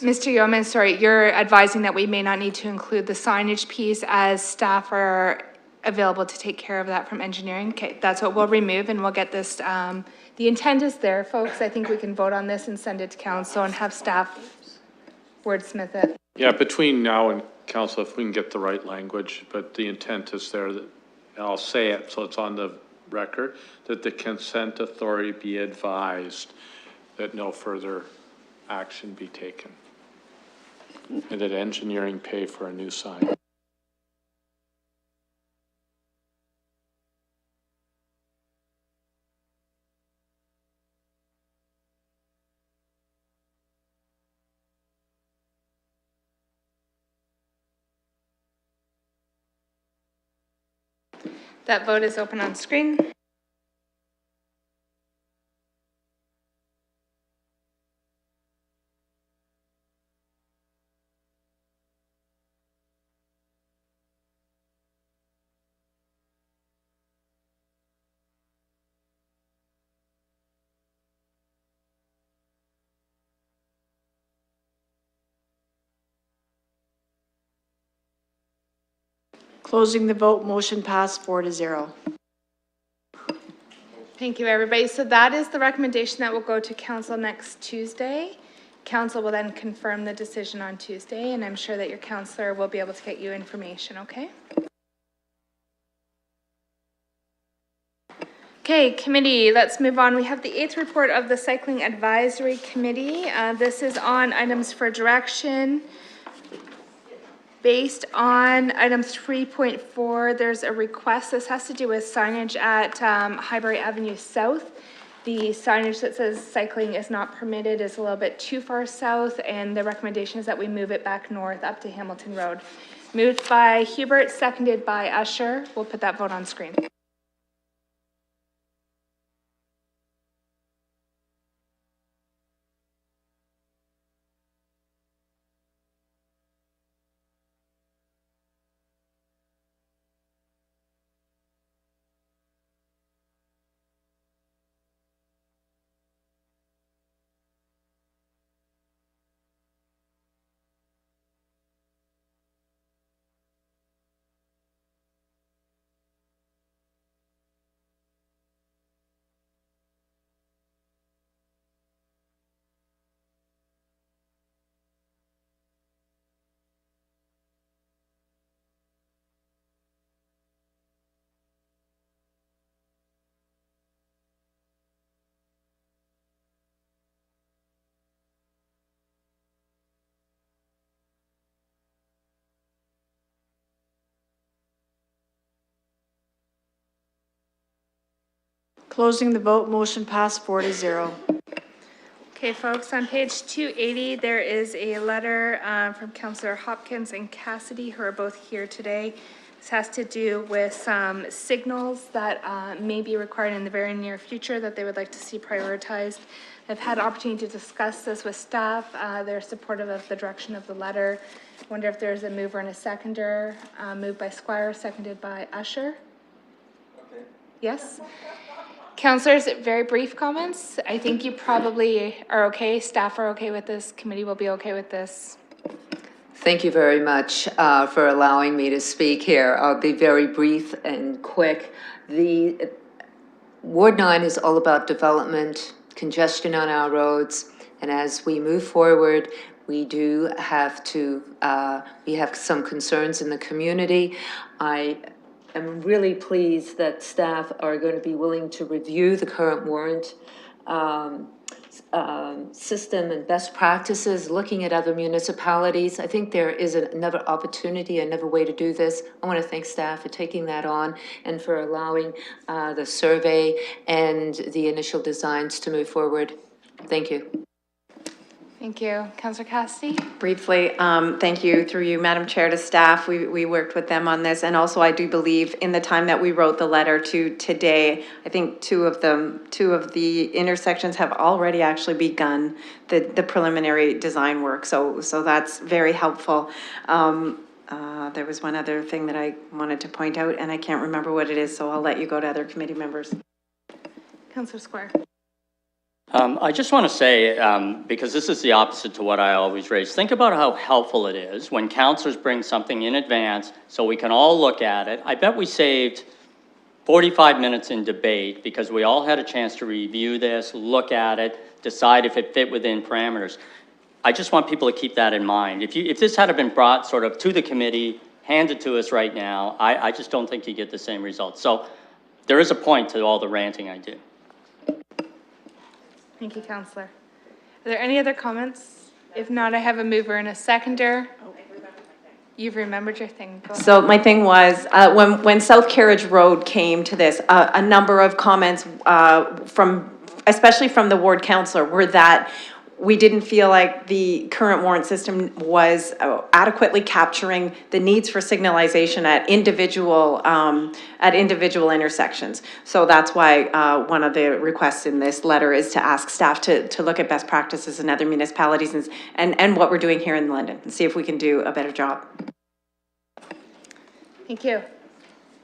Mr. Yeoman, sorry, you're advising that we may not need to include the signage piece as staff are available to take care of that from engineering. Okay, that's what we'll remove, and we'll get this, the intent is there, folks. I think we can vote on this and send it to council and have staff wordsmith it. Yeah, between now and council, if we can get the right language, but the intent is there, that I'll say it so it's on the record, that the consent authority be advised that no further action be taken, and that engineering pay for a new sign. That vote is open on screen. Closing the vote, motion passed 4-0. Thank you, everybody. So that is the recommendation that will go to council next Tuesday. Council will then confirm the decision on Tuesday, and I'm sure that your councillor will be able to get you information, okay? Okay, committee, let's move on. We have the 8th report of the Cycling Advisory Committee. This is on items for direction. Based on item 3.4, there's a request. This has to do with signage at Highbury Avenue South. The signage that says cycling is not permitted is a little bit too far south, and the recommendation is that we move it back north up to Hamilton Road. Moved by Hubert, seconded by Usher. We'll put that vote on screen. Closing the vote, motion passed 4-0. Okay, folks, on page 280, there is a letter from Councillor Hopkins and Cassidy, who are both here today. This has to do with some signals that may be required in the very near future that they would like to see prioritized. I've had opportunity to discuss this with staff. They're supportive of the direction of the letter. Wonder if there's a mover and a seconder. Moved by Squire, seconded by Usher. Okay. Yes? Councillors, very brief comments. I think you probably are okay. Staff are okay with this. Committee will be okay with this. Thank you very much for allowing me to speak here. I'll be very brief and quick. The Ward 9 is all about development, congestion on our roads, and as we move forward, we do have to, we have some concerns in the community. I'm really pleased that staff are going to be willing to review the current warrant system and best practices, looking at other municipalities. I think there is another opportunity, another way to do this. I want to thank staff for taking that on and for allowing the survey and the initial designs to move forward. Thank you. Thank you. Councillor Cassidy? Briefly, thank you through you, Madam Chair, to staff. We worked with them on this, and also I do believe in the time that we wrote the letter to today, I think two of the intersections have already actually begun the preliminary design work, so that's very helpful. There was one other thing that I wanted to point out, and I can't remember what it is, so I'll let you go to other committee members. Councillor Squire. I just want to say, because this is the opposite to what I always raise, think about how helpful it is when councilors bring something in advance so we can all look at it. I bet we saved 45 minutes in debate because we all had a chance to review this, look at it, decide if it fit within parameters. I just want people to keep that in mind. If this had been brought sort of to the committee, handed to us right now, I just don't think you get the same results. So there is a point to all the ranting I do. Thank you, Councillor. Are there any other comments? If not, I have a mover and a seconder. You've remembered your thing. Go So my thing was, when South Carriage Road came to this, a number of comments especially from the ward councillor, were that we didn't feel like the current warrant system was adequately capturing the needs for signalization at individual intersections. So that's why one of the requests in this letter is to ask staff to look at best practices in other municipalities and what we're doing here in London and see if we can do a better job. Thank you.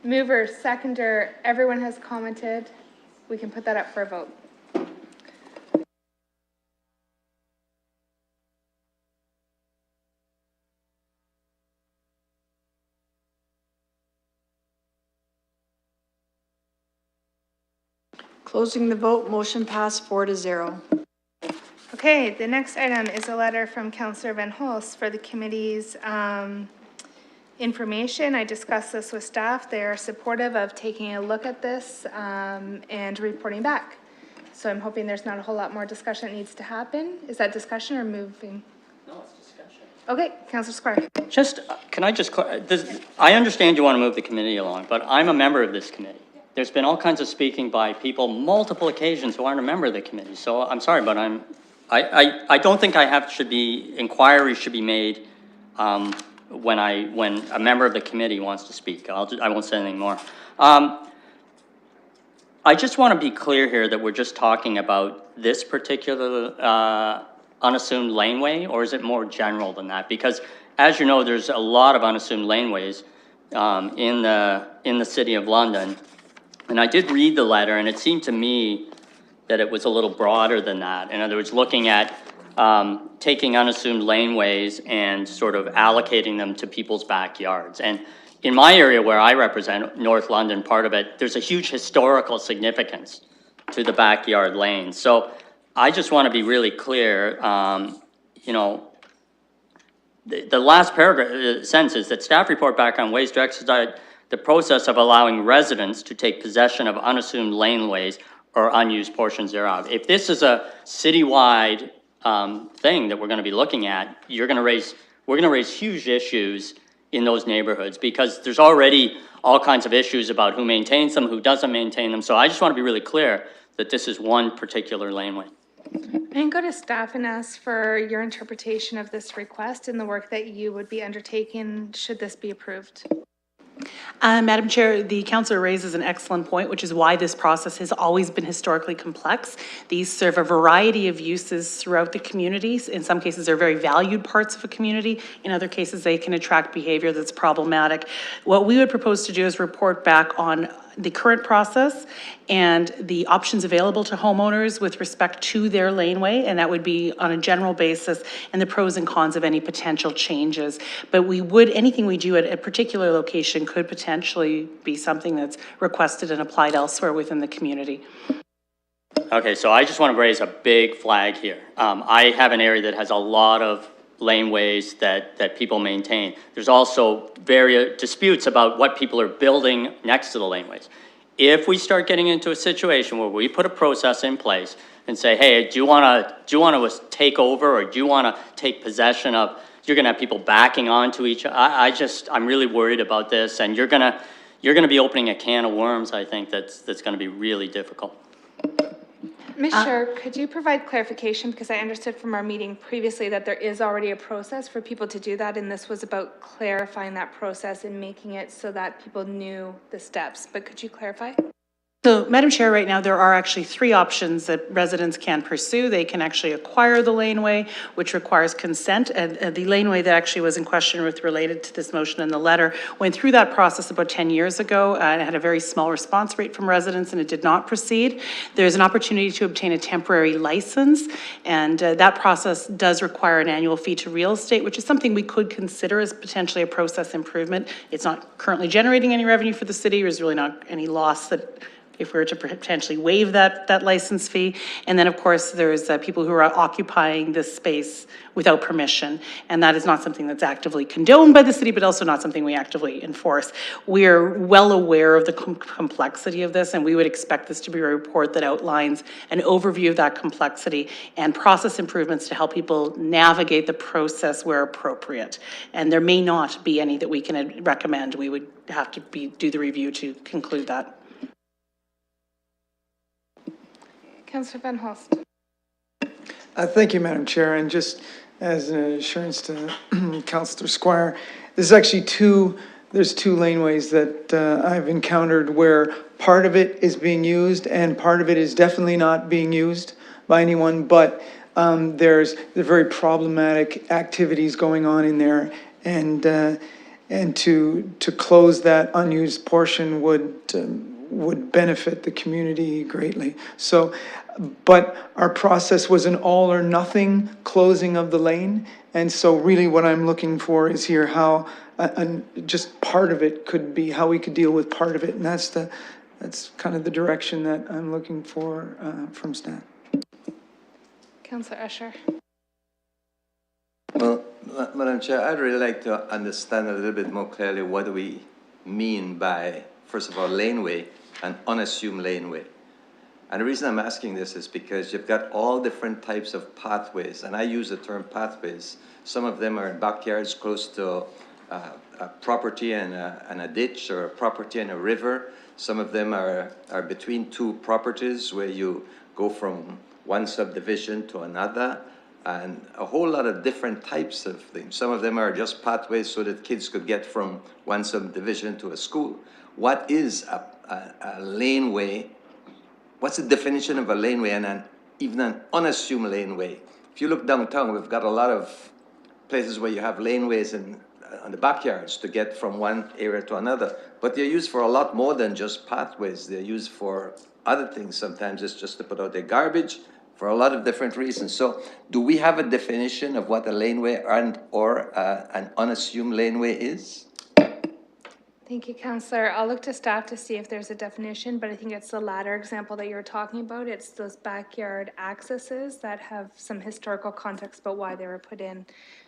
Mover, seconder, everyone has commented. We can put that up for a vote. Closing the vote, motion passed 4-0. Okay, the next item is a letter from Councillor Van Hulst for the committee's information. I discussed this with staff. They are supportive of taking a look at this and reporting back. So I'm hoping there's not a whole lot more discussion that needs to happen. Is that discussion or moving? No, it's discussion. Okay, Councillor Squire. Can I just, I understand you want to move the committee along, but I'm a member of this committee. There's been all kinds of speaking by people, multiple occasions, who aren't a member of the committee. So I'm sorry, but I don't think inquiries should be made when a member of the committee wants to speak. I won't say anything more. I just want to be clear here that we're just talking about this particular unassumed laneway, or is it more general than that? Because as you know, there's a lot of unassumed laneways in the City of London. And I did read the letter, and it seemed to me that it was a little broader than that. In other words, looking at taking unassumed laneways and sort of allocating them to people's backyards. And in my area where I represent, North London, part of it, there's a huge historical significance to the backyard lanes. So I just want to be really clear, you know, the last paragraph sentence is that staff report back on ways to expedite the process of allowing residents to take possession of unassumed laneways or unused portions thereof. If this is a citywide thing that we're going to be looking at, we're going to raise huge issues in those neighborhoods, because there's already all kinds of issues about who maintains them, who doesn't maintain them. So I just want to be really clear that this is one particular laneway. And go to staff and ask for your interpretation of this request and the work that you would be undertaking should this be approved. Madam Chair, the councillor raises an excellent point, which is why this process has always been historically complex. These serve a variety of uses throughout the communities. In some cases, they're very valued parts of a community. In other cases, they can attract behavior that's problematic. What we would propose to do is report back on the current process and the options available to homeowners with respect to their laneway, and that would be on a general basis, and the pros and cons of any potential changes. But we would, anything we do at a particular location could potentially be something that's requested and applied elsewhere within the community. Okay, so I just want to raise a big flag here. I have an area that has a lot of laneways that people maintain. There's also various disputes about what people are building next to the laneways. If we start getting into a situation where we put a process in place and say, hey, do you want to take over, or do you want to take possession of, you're going to have people backing onto each other. I'm really worried about this, and you're going to be opening a can of worms, I think, that's going to be really difficult. Ms. Scher, could you provide clarification? Because I understood from our meeting previously that there is already a process for people to do that, and this was about clarifying that process and making it so that people knew the steps. But could you clarify? So, Madam Chair, right now there are actually 3 options that residents can pursue. They can actually acquire the laneway, which requires consent, and the laneway that actually was in question with related to this motion in the letter went through that process about 10 years ago, and it had a very small response rate from residents, and it did not proceed. There's an opportunity to obtain a temporary license, and that process does require an annual fee to real estate, which is something we could consider as potentially a process improvement. It's not currently generating any revenue for the city. There's really not any loss that if we were to potentially waive that license fee. And then, of course, there's people who are occupying this space without permission. And that is not something that's actively condoned by the city, but also not something we actively enforce. We're well aware of the complexity of this, and we would expect this to be a report that outlines an overview of that complexity and process improvements to help people navigate the process where appropriate. And there may not be any that we can recommend. We would have to do the review to conclude that. Councillor Van Holst. Thank you, Madam Chair, and just as an assurance to Councillor Squire, there's actually there's two laneways that I've encountered where part of it is being used and part of it is definitely not being used by anyone, but there's very problematic activities going on in there, and to close that unused portion would benefit the community greatly. So, but our process was an all or nothing closing of the lane. And so really what I'm looking for is here how just part of it could be, how we could deal with part of it. And that's kind of the direction that I'm looking for from staff. Councillor Usher. Well, Madam Chair, I'd really like to understand a little bit more clearly what do we mean by, first of all, laneway and unassumed laneway. And the reason I'm asking this is because you've got all different types of pathways, and I use the term pathways. Some of them are in backyards close to a property and a ditch, or a property and a river. Some of them are between 2 properties where you go from one subdivision to another, and a whole lot of different types of things. Some of them are just pathways so that kids could get from one subdivision to a school. What is a laneway? What's the definition of a laneway and even an unassumed laneway? If you look downtown, we've got a lot of places where you have laneways on the backyards to get from one area to another, but they're used for a lot more than just pathways. They're used for other things. Sometimes it's just to put out their garbage for a lot of different reasons. So do we have a definition of what a laneway or an unassumed laneway is? Thank you, Councillor. I'll look to staff to see if there's a definition, but I think it's the latter example that you're talking about. It's those backyard accesses that have some historical context about why they were put in,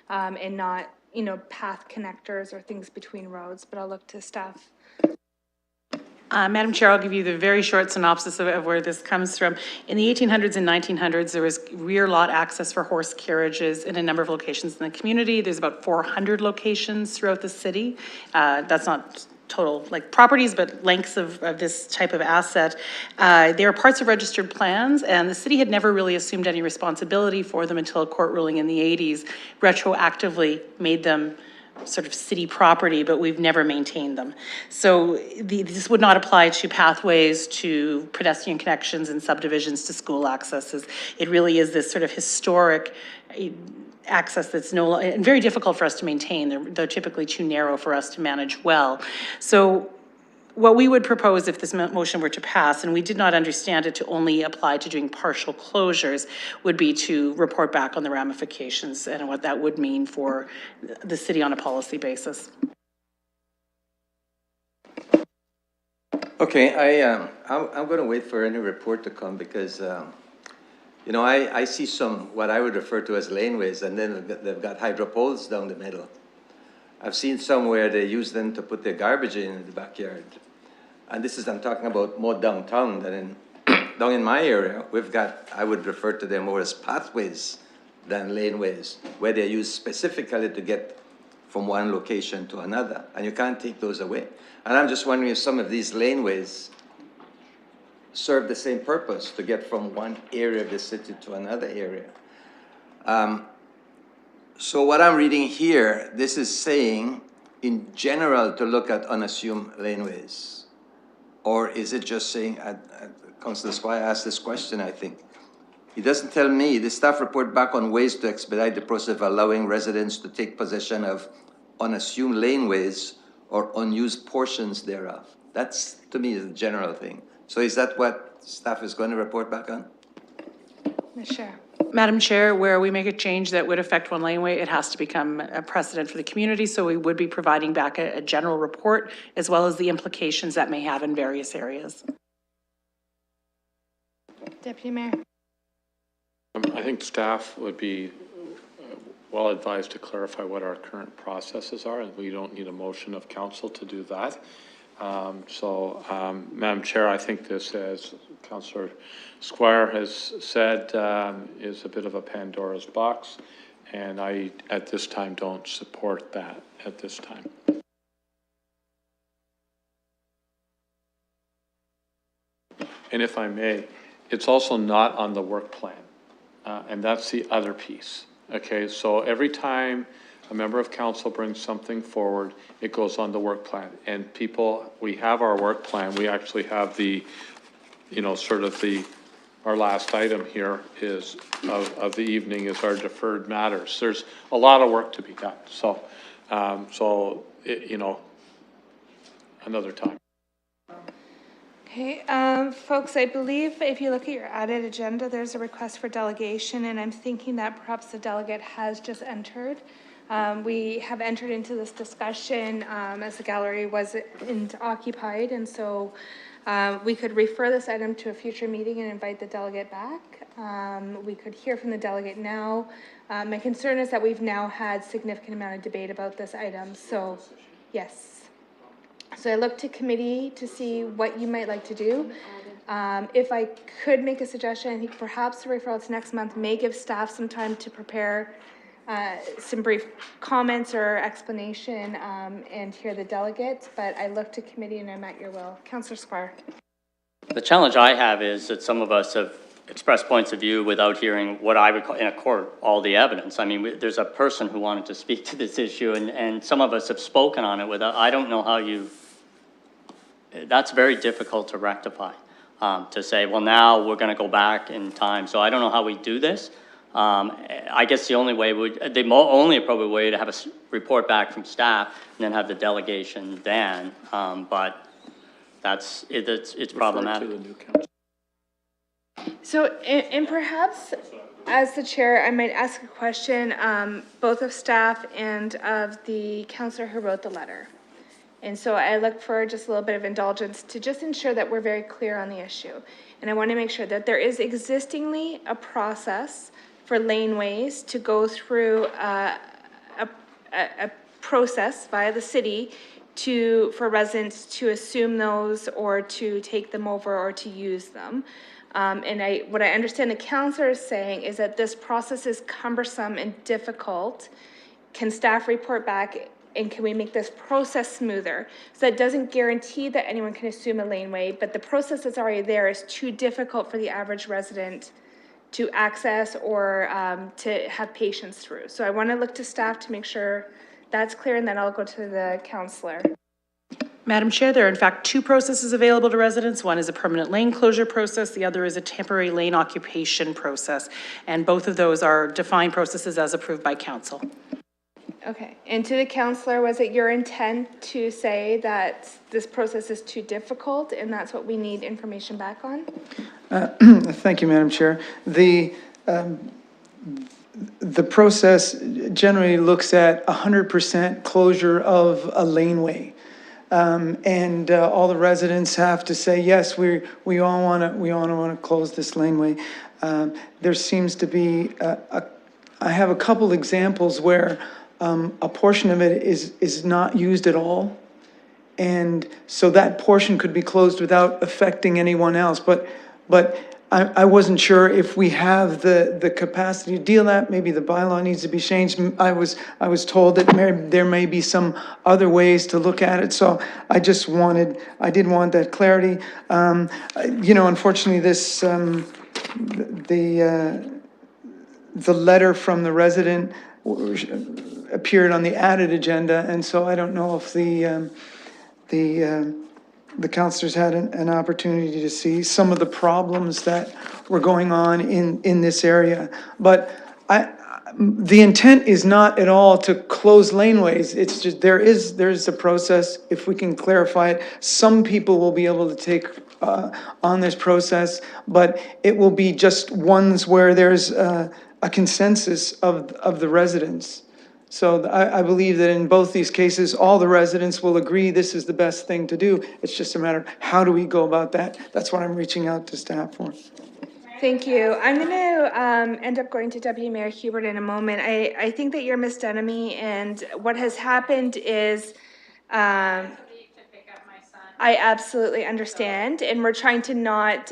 and not, path connectors or things between roads, but I'll look to staff. Madam Chair, I'll give you the very short synopsis of where this comes from. In the 1800s and 1900s, there was rear lot access for horse carriages in a number of locations in the community. There's about 400 locations throughout the city. That's not total like properties, but lengths of this type of asset. They are parts of registered plans, and the city had never really assumed any responsibility for them until a court ruling in the 80s retroactively made them sort of city property, but we've never maintained them. So this would not apply to pathways, to pedestrian connections and subdivisions, to school accesses. It really is this sort of historic access that's and very difficult for us to maintain. They're typically too narrow for us to manage well. So what we would propose if this motion were to pass, and we did not understand it to only apply to doing partial closures, would be to report back on the ramifications and what that would mean for the city on a policy basis. Okay, I'm going to wait for any report to come because, you know, I see some, what I would refer to as laneways, and then they've got hydro poles down the middle. I've seen somewhere they use them to put their garbage in the backyard. And this is, I'm talking about more downtown than down in my area. We've got, I would refer to them more as pathways than laneways, where they're used specifically to get from one location to another. And you can't take those away. And I'm just wondering if some of these laneways serve the same purpose, to get from one area of the city to another area. So what I'm reading here, this is saying in general to look at unassumed laneways. Or is it just saying, Councillor Squire asked this question, I think. He doesn't tell me. The staff report back on ways to expedite the process of allowing residents to take possession of unassumed laneways or unused portions thereof. That's, to me, is a general thing. So is that what staff is going to report back on? Ms. Chair. Madam Chair, where we make a change that would affect one laneway, it has to become a precedent for the community. So we would be providing back a general report as well as the implications that may have in various areas. Deputy Mayor. I think staff would be well advised to clarify what our current processes are, and we don't need a motion of council to do that. Madam Chair, I think this, as Councillor Squire has said, is a bit of a Pandora's box, and I, at this time, don't support that at this time. And if I may, it's also not on the work plan, and that's the other piece. Okay, so every time a member of council brings something forward, it goes on the work plan. And people, we have our work plan. We actually have the, you know, sort of our last item here is of the evening is our deferred matters. There's a lot of work to be done. So, you know, another time. Okay, folks, I believe if you look at your added agenda, there's a request for delegation, and I'm thinking that perhaps the delegate has just entered. We have entered into this discussion as the gallery was occupied, and so we could refer this item to a future meeting and invite the delegate back. We could hear from the delegate now. My concern is that we've now had significant amount of debate about this item, so yes. So I look to committee to see what you might like to do. If I could make a suggestion, I think perhaps the referral to next month may give staff some time to prepare some brief comments or explanation and hear the delegates, but I look to committee and I'm at your will. Councillor Squire. The challenge I have is that some of us have expressed points of view without hearing what I would call in a court all the evidence. I mean, there's a person who wanted to speak to this issue, and some of us have spoken on it without, I don't know how you, that's very difficult to rectify, to say, well, now we're going to go back in time. So I don't know how we do this. I guess the only way would, the only appropriate way to have a report back from staff and then have the delegation then, but that's, it's problematic. So, and perhaps as the chair, I might ask a question, both of staff and of the counselor who wrote the letter. And so I look for just a little bit of indulgence to just ensure that we're very clear on the issue. And I want to make sure that there is existingly a process for laneways to go through a process via the city for residents to assume those or to take them over or to use them. And what I understand the counselor is saying is that this process is cumbersome and difficult. Can staff report back and can we make this process smoother? So that doesn't guarantee that anyone can assume a laneway, but the process that's already there is too difficult for the average resident to access or to have patience through. So I want to look to staff to make sure that's clear, and then I'll go to the counselor. Madam Chair, there are in fact two processes available to residents. One is a permanent lane closure process. The other is a temporary lane occupation process. And both of those are defined processes as approved by council. Okay, and to the counselor, was it your intent to say that this process is too difficult and that's what we need information back on? Thank you, Madam Chair. The process generally looks at 100% closure of a laneway. And all the residents have to say, yes, we all want to close this laneway. There seems to be, I have a couple examples where a portion of it is not used at all. And so that portion could be closed without affecting anyone else. But I wasn't sure if we have the capacity to deal that. Maybe the bylaw needs to be changed. I was told that there may be some other ways to look at it. So I did want that clarity. Unfortunately, this, the letter from the resident appeared on the added agenda, and so I don't know if the councilors had an opportunity to see some of the problems that were going on in this area. But the intent is not at all to close laneways. It's just there's a process. If we can clarify it, some people will be able to take on this process, but it will be just ones where there's a consensus of the residents. So I believe that in both these cases, all the residents will agree this is the best thing to do. It's just a matter of how do we go about that? That's what I'm reaching out to staff for. Thank you. I'm going to end up going to Deputy Mayor Hubert in a moment. I think that you're misdone me, and what has happened is I absolutely understand, and we're trying to not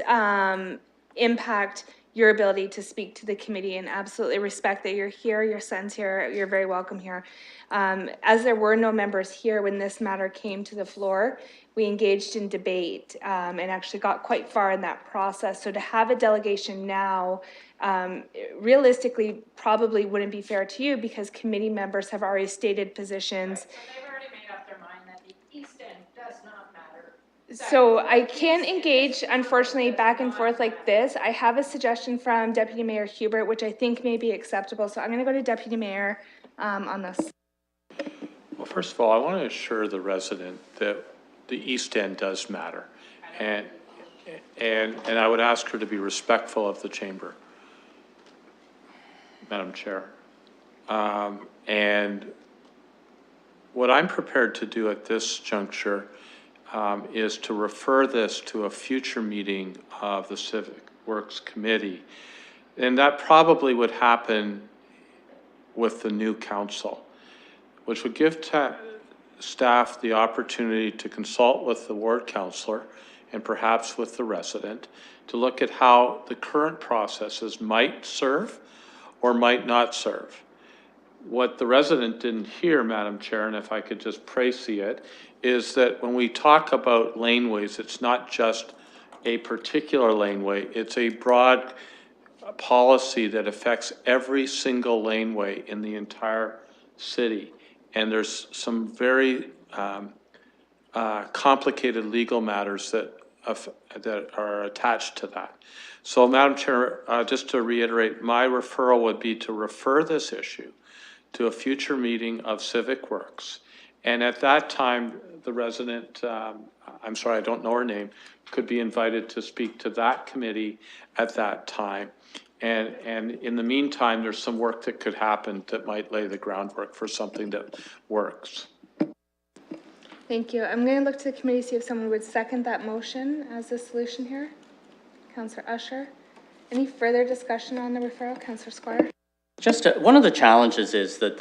impact your ability to speak to the committee, and absolutely respect that you're here, your son's here, you're very welcome here. As there were no members here when this matter came to the floor, we engaged in debate and actually got quite far in that process. So to have a delegation now, realistically, probably wouldn't be fair to you because committee members have already stated positions. They've already made up their mind that the East End does not matter. So I can't engage, unfortunately, back and forth like this. I have a suggestion from Deputy Mayor Hubert, which I think may be acceptable. So I'm going to go to Deputy Mayor on this. Well, first of all, I want to assure the resident that the East End does matter. And I would ask her to be respectful of the chamber, Madam Chair. And what I'm prepared to do at this juncture is to refer this to a future meeting of the Civic Works Committee. And that probably would happen with the new council, which would give staff the opportunity to consult with the ward councillor and perhaps with the resident to look at how the current processes might serve or might not serve. What the resident didn't hear, Madam Chair, and if I could just précis it, is that when we talk about laneways, it's not just a particular laneway, it's a broad policy that affects every single laneway in the entire city. And there's some very complicated legal matters that are attached to that. So, Madam Chair, just to reiterate, my referral would be to refer this issue to a future meeting of Civic Works. And at that time, the resident, I'm sorry, I don't know her name, could be invited to speak to that committee at that time. And in the meantime, there's some work that could happen that might lay the groundwork for something that works. Thank you. I'm going to look to the committee, see if someone would second that motion as a solution here. Councillor Usher. Any further discussion on the referral? Councillor Squire. Just one of the challenges is that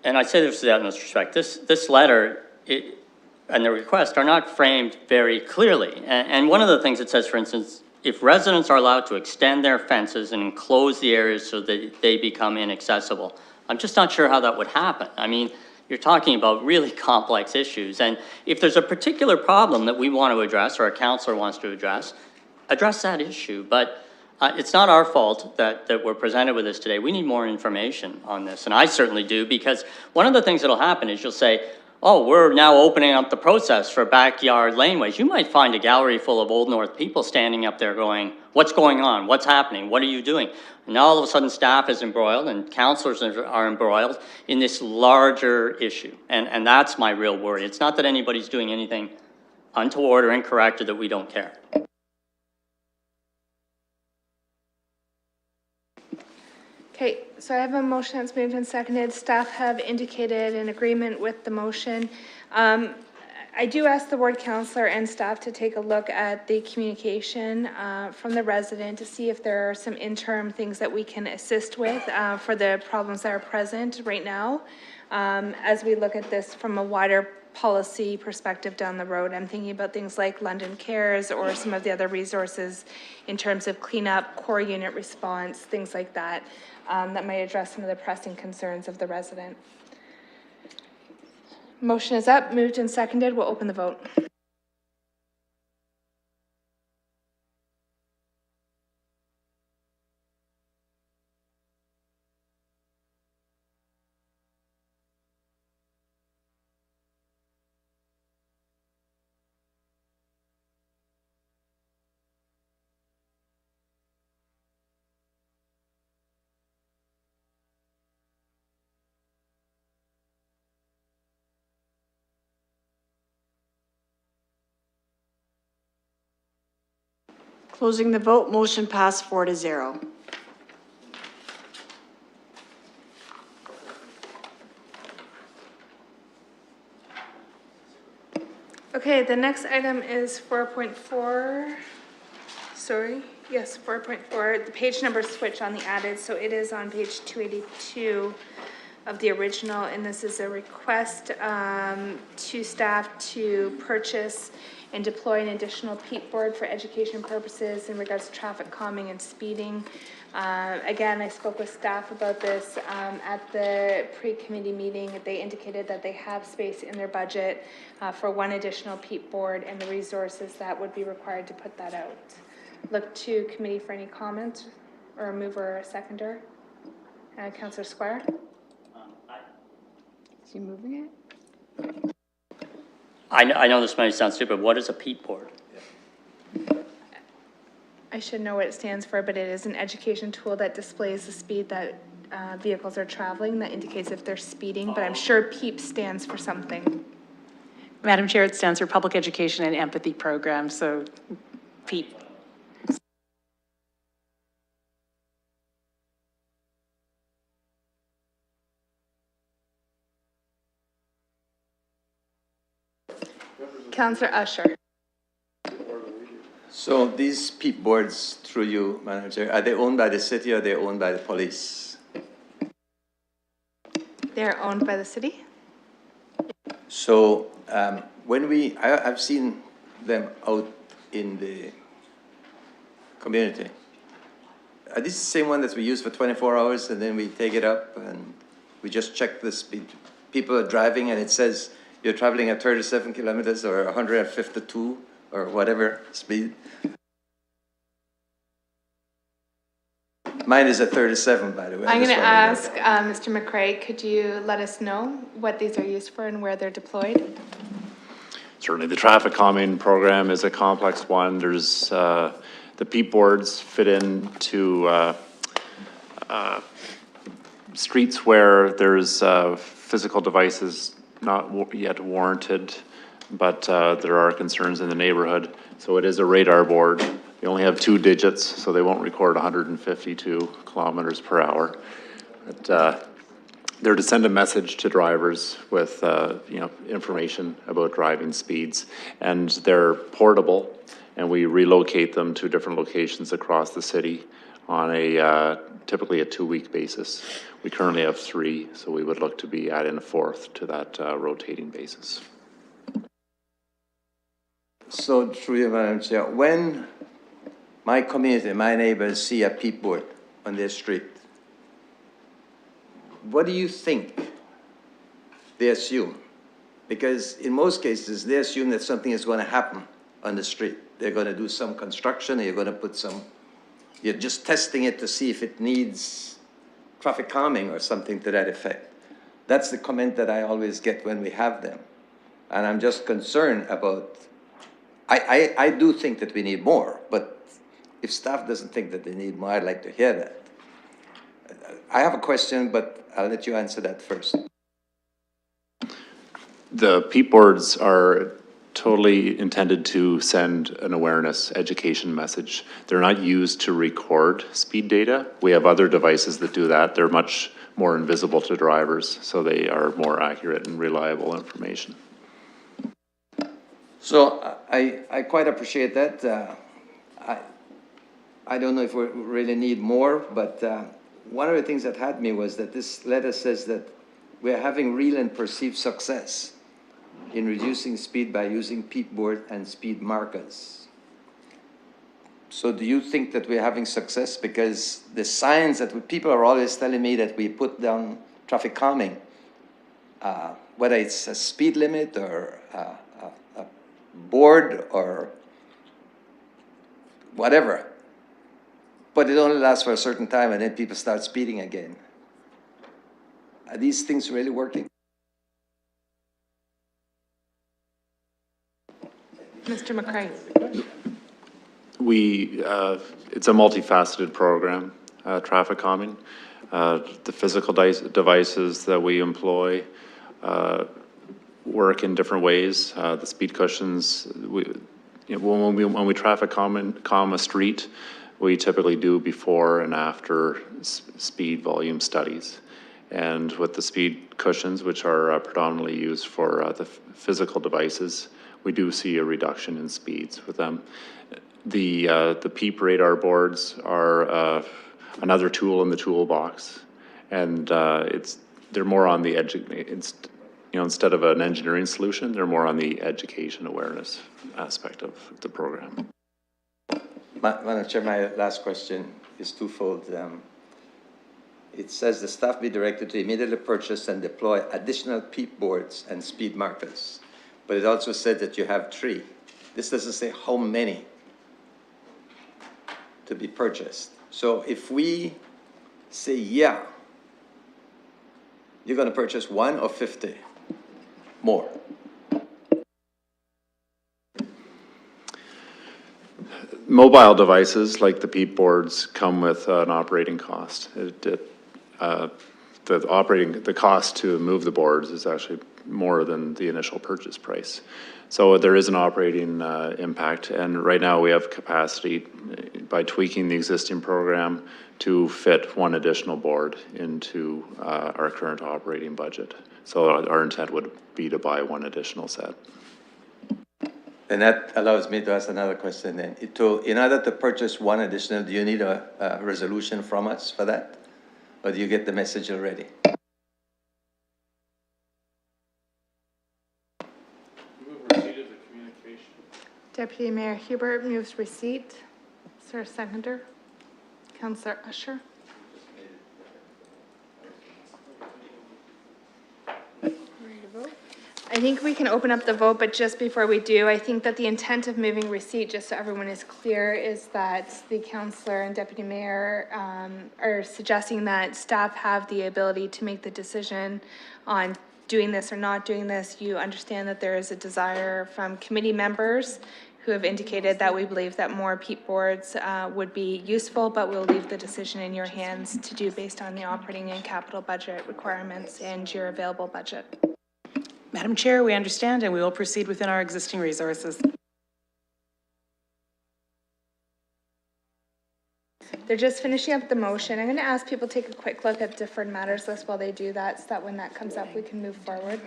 and I say this without much respect, this letter and the request are not framed very clearly. And one of the things it says, for instance, if residents are allowed to extend their fences and enclose the areas so that they become inaccessible, I'm just not sure how that would happen. I mean, you're talking about really complex issues. And if there's a particular problem that we want to address or a counselor wants to address that issue. But it's not our fault that we're presented with this today. We need more information on this. And I certainly do, because one of the things that'll happen is you'll say, oh, we're now opening up the process for backyard laneways. You might find a gallery full of Old North people standing up there going, what's going on? What's happening? What are you doing? And now all of a sudden staff is embroiled and counselors are embroiled in this larger issue. And that's my real worry. It's not that anybody's doing anything untoward or incorrect or that we don't care. Okay, so I have a motion that's moved and seconded. Staff have indicated an agreement with the motion. I do ask the ward councillor and staff to take a look at the communication from the resident to see if there are some interim things that we can assist with for the problems that are present right now. As we look at this from a wider policy perspective down the road, I'm thinking about things like London Cares or some of the other resources in terms of cleanup, core unit response, things like that. That might address some of the pressing concerns of the resident. Motion is up, moved and seconded. We'll open the vote. Closing the vote, motion passed 4-0. Okay, the next item is 4.4. Sorry, yes, 4.4. The page number switch on the added, so it is on page 282 of the original, and this is a request to staff to purchase and deploy an additional peat board for education purposes in regards to traffic calming and speeding. Again, I spoke with staff about this at the pre-committee meeting. They indicated that they have space in their budget for one additional peat board and the resources that would be required to put that out. Look to committee for any comments or a mover or a seconder. Councillor Squire? Is he moving it? I know this might sound stupid. What is a peat board? I should know what it stands for, but it is an education tool that displays the speed that vehicles are traveling, that indicates if they're speeding, but I'm sure PEEP stands for something. Madam Chair, it stands for Public Education and Empathy Program, so PEEP. Councillor Usher. So these peat boards, through you, Madam Chair, are they owned by the city or are they owned by the police? They're owned by the city. So I've seen them out in the community. Are these the same one that we use for 24 hours and then we take it up and we just check the speed? People are driving and it says you're traveling at 37 kilometers or 152 or whatever speed. Mine is at 37, by the way. I'm going to ask Mr. McCrae, could you let us know what these are used for and where they're deployed? Certainly, the traffic calming program is a complex one. There's the peat boards fit into streets where there's physical devices not yet warranted, but there are concerns in the neighborhood. So it is a radar board. They only have 2 digits, so they won't record 152 kilometers per hour. But, they're to send a message to drivers with information about driving speeds, and they're portable, and we relocate them to different locations across the city on a typically a 2-week basis. We currently have 3, so we would look to be adding a 4th to that rotating basis. So through you, Madam Chair, when my community, my neighbors see a peat board on their street, what do you think they assume? Because in most cases, they assume that something is going to happen on the street. They're going to do some construction, or you're going to put some, you're just testing it to see if it needs traffic calming or something to that effect. That's the comment that I always get when we have them. And I'm just concerned about, I do think that we need more, but if staff doesn't think that they need more, I'd like to hear that. I have a question, but I'll let you answer that first. The peat boards are totally intended to send an awareness education message. They're not used to record speed data. We have other devices that do that. They're much more invisible to drivers, so they are more accurate and reliable information. So I quite appreciate that. I don't know if we really need more, but one of the things that had me was that this letter says that we're having real and perceived success in reducing speed by using peat board and speed markers. So do you think that we're having success? Because the signs that people are always telling me that we put down traffic calming, whether it's a speed limit or a board or whatever, but it only lasts for a certain time and then people start speeding again. Are these things really working? Mr. McCray. It's a multifaceted program, traffic calming. The physical devices that we employ work in different ways. The speed cushions, when we traffic calm a street, we typically do before and after speed volume studies. And with the speed cushions, which are predominantly used for the physical devices, we do see a reduction in speeds with them. The PEEP radar boards are another tool in the toolbox, and they're more on the edge. Instead of an engineering solution, they're more on the education awareness aspect of the program. Madam Chair, my last question is twofold. It says the staff be directed to immediately purchase and deploy additional peat boards and speed markers. But it also said that you have 3. This doesn't say how many to be purchased. So if we say, yeah, you're going to purchase 1 or 50 more? Mobile devices like the peat boards come with an operating cost. The cost to move the boards is actually more than the initial purchase price. So there is an operating impact, and right now we have capacity by tweaking the existing program to fit 1 additional board into our current operating budget. So our intent would be to buy 1 additional set. And that allows me to ask another question then. In order to purchase 1 additional, do you need a resolution from us for that? Or do you get the message already? Deputy Mayor Hubert moves receipt. Is there a seconder? Councillor Usher. Ready to vote? I think we can open up the vote, but just before we do, I think that the intent of moving receipt, just so everyone is clear, is that the councillor and deputy mayor are suggesting that staff have the ability to make the decision on doing this or not doing this. You understand that there is a desire from committee members who have indicated that we believe that more peat boards would be useful, but we'll leave the decision in your hands to do based on the operating and capital budget requirements and your available budget. Madam Chair, we understand and we will proceed within our existing resources. They're just finishing up the motion. I'm going to ask people to take a quick look at deferred matters list while they do that, so that when that comes up, we can move forward.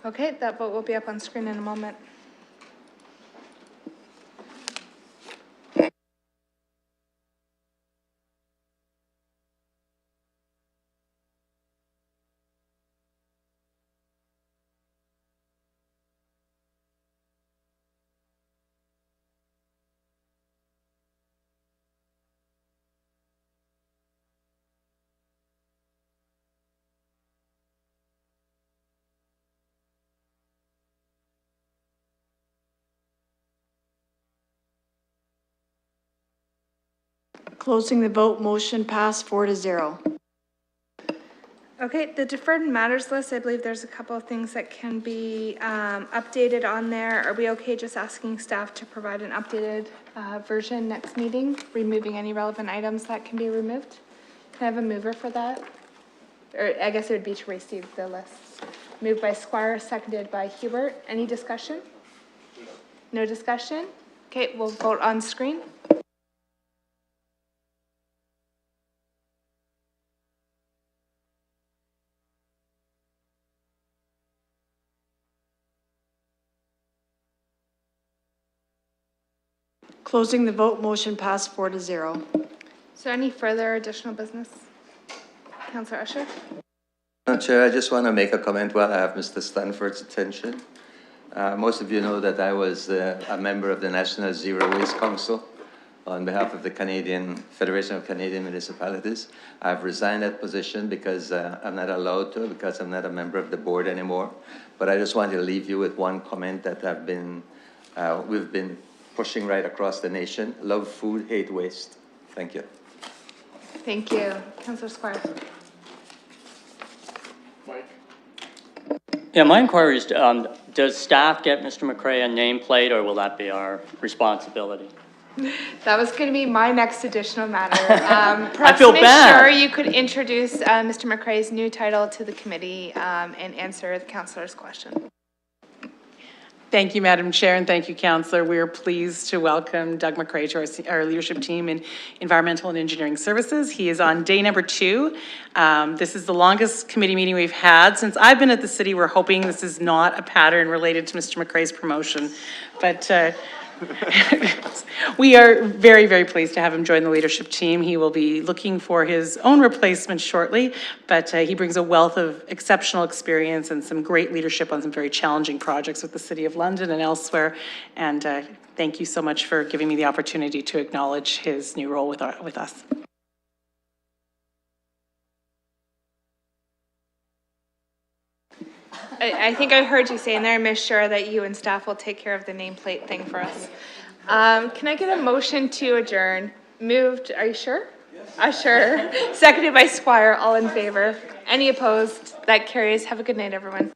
Okay, that vote will be up on screen in a moment. Closing the vote, motion passed 4-0. Okay, the deferred matters list, I believe there's a couple of things that can be updated on there. Are we okay just asking staff to provide an updated version next meeting, removing any relevant items that can be removed? Can I have a mover for that? Or I guess it would be to receive the list. Moved by Squire, seconded by Hubert. Any discussion? No discussion? Okay, we'll vote on screen. Closing the vote, motion passed 4-0. So any further additional business? Councillor Usher? Madam Chair, I just want to make a comment while I have Mr. Stanford's attention. Most of you know that I was a member of the National Zero Waste Council on behalf of the Federation of Canadian Municipalities. I've resigned that position because I'm not allowed to, because I'm not a member of the board anymore. But I just want to leave you with one comment that we've been pushing right across the nation. Love food, hate waste. Thank you. Thank you. Councillor Squire. Yeah, my inquiry is, does staff get Mr. McCray a nameplate, or will that be our responsibility? That was going to be my next additional matter. I Perhaps feel make bad. sure you could introduce Mr. McCray's new title to the committee and answer the councillor's question. Thank you, Madam Chair, and thank you, Councillor. We are pleased to welcome Doug McCray to our leadership team in Environmental and Engineering Services. He is on day number 2. This is the longest committee meeting we've had since I've been at the city. We're hoping this is not a pattern related to Mr. McCray's promotion, but we are very, very pleased to have him join the leadership team. He will be looking for his own replacement shortly, but he brings a wealth of exceptional experience and some great leadership on some very challenging projects with the City of London and elsewhere. And thank you so much for giving me the opportunity to acknowledge his new role with us. I think I heard you say in there, Ms. Sure, that you and staff will take care of the nameplate thing for us. Can I get a motion to adjourn? Moved, are you sure? Yes. Usher, seconded by Squire, all in favor. Any opposed? That carries. Have a good night, everyone.